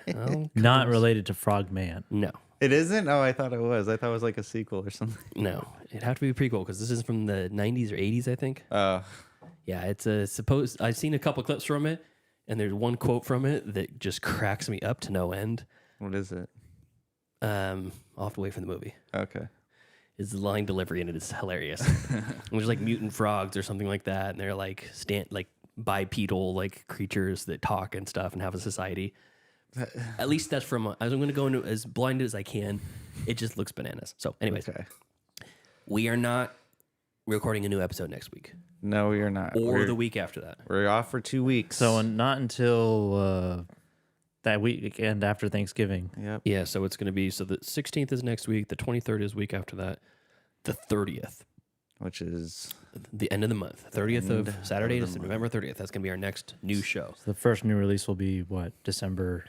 Hell Not Comes- related to Frogman. No. It isn't? Oh, I thought it was. I thought it was like a sequel or something. No. It'd have to be a prequel because this is from the 90s or 80s, I think. Oh. Yeah, it's a supposed. I've seen a couple clips from it, and there's one quote from it that just cracks me up to no end. What is it? I'll have to wait for the movie. Okay. It's the line delivery, and it is hilarious. There's like mutant frogs or something like that, and they're like bipedal like creatures that talk and stuff and have a society. At least that's from. I'm going to go into as blinded as I can. It just looks bananas. So, anyways, we are not recording a new episode next week. No, we are not. Or the week after that. We're off for 2 weeks. So not until that weekend after Thanksgiving. Yep. Yeah, so it's going to be, so the 16th is next week, the 23rd is week after that, the 30th. Which is? The end of the month. 30th of Saturday to November 30th. That's going to be our next new show. So the first new release will be what? December?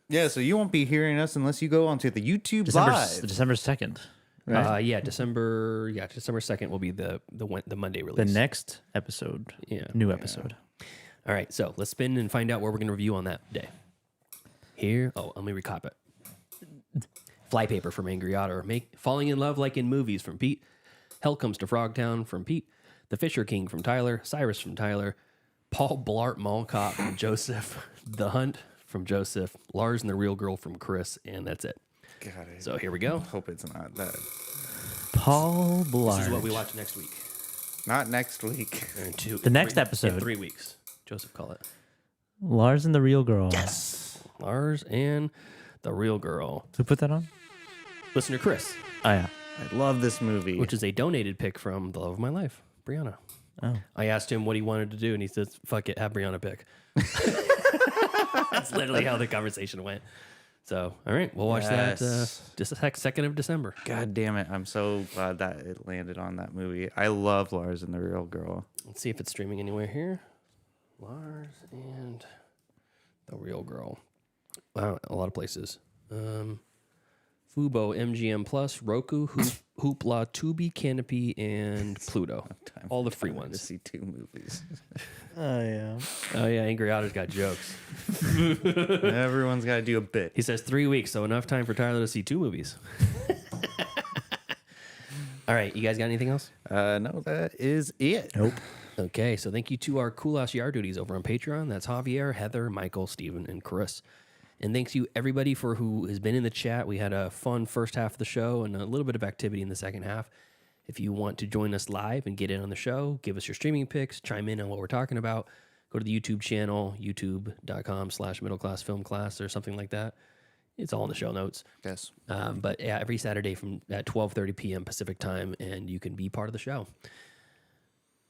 Yeah, so you won't be hearing us unless you go onto the YouTube live. December 2nd. Right? December 2nd will be the Monday release. The next episode. Yeah. New episode. All right, so let's spin and find out what we're going to review on that day. Here, let me recap it. Flypaper from Angry Otter. Falling in Love Like in Movies from Pete. Hell Comes to Frogtown from Pete. The Fisher King from Tyler. Cyrus from Tyler. Paul Blart Mall Cop from Joseph. The Hunt from Joseph. Lars and the Real Girl from Chris. And that's it. Got it. So here we go. Hope it's not that. Paul Blart. This is what we watch next week. Not next week. The next episode. In 3 weeks. Joseph, call it. Lars and the Real Girl. Yes. Lars and the Real Girl. Who put that on? Listener Chris. Oh, yeah. I love this movie. Which is a donated pick from The Love of My Life, Brianna. Oh. I asked him what he wanted to do, and he says, fuck it, have Brianna pick. That's literally how the conversation went. So, all right, we'll watch that just 2nd of December. God damn it. I'm so glad that it landed on that movie. I love Lars and the Real Girl. Let's see if it's streaming anywhere here. Lars and the Real Girl. Wow, a lot of places. Fubo, MGM Plus, Roku, Hoopla, Tubi, Canopy, and Pluto. All the free ones. To see 2 movies. Oh, yeah. Oh, yeah, Angry Otter's got jokes. Everyone's got to do a bit. He says 3 weeks, so enough time for Tyler to see 2 movies. All right, you guys got anything else? No, that is it. Nope. Okay, so thank you to our cool ass yard duties over on Patreon. That's Javier, Heather, Michael, Steven, and Chris. And thanks you everybody for who has been in the chat. We had a fun first half of the show and a little bit of activity in the second half. If you want to join us live and get in on the show, give us your streaming picks, chime in on what we're talking about, go to the YouTube channel, youtube.com/middleclassfilmclass or something like that. It's all in the show notes. Yes. But yeah, every Saturday at 12:30 p.m. Pacific time, and you can be part of the show.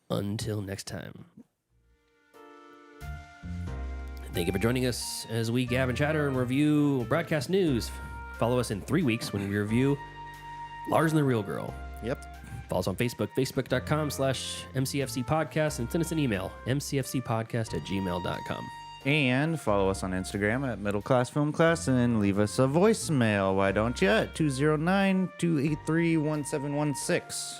Until next time. Thank you for joining us as we gab and chatter and review broadcast news. Follow us in 3 weeks when we review Lars and the Real Girl. Yep. Follow us on Facebook, facebook.com/MCFC podcast, and send us an email, mcfcpodcast@gmail.com. And follow us on Instagram at Middle Class Film Class and leave us a voicemail. Why don't you? At 209-283-1716.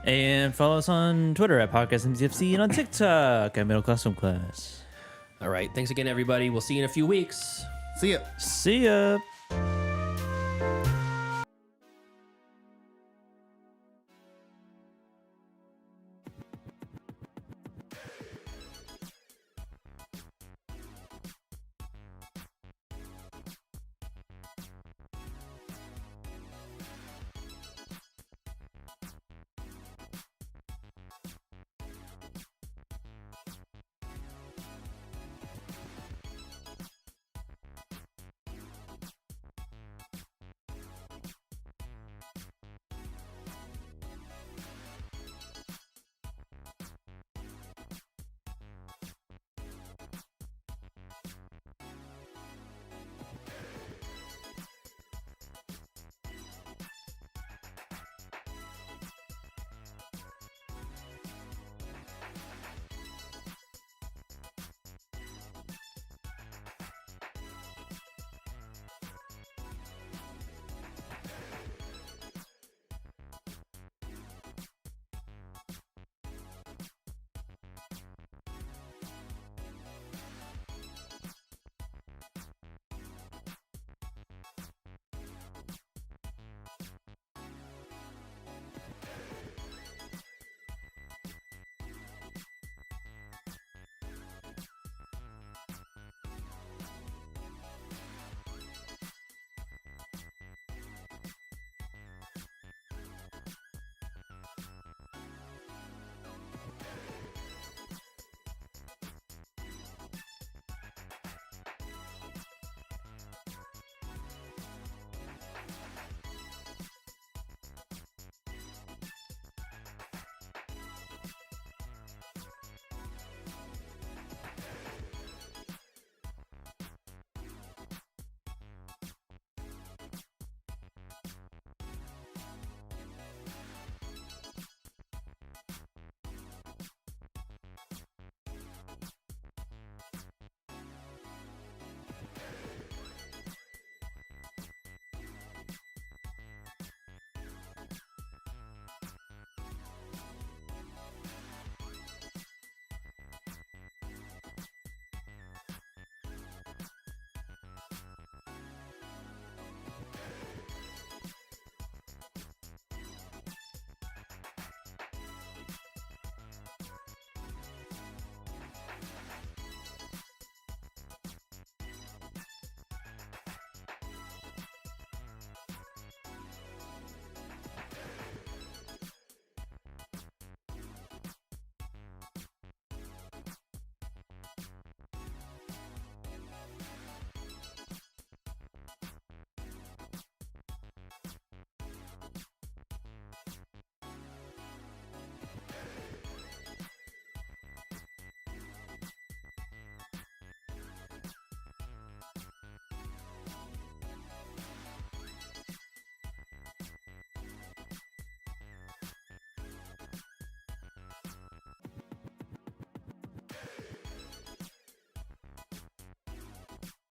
And follow us on Twitter at Podcast MCFC and on TikTok at Middle Class Film Class. All right. Thanks again, everybody. We'll see you in a few weeks. See ya. See ya.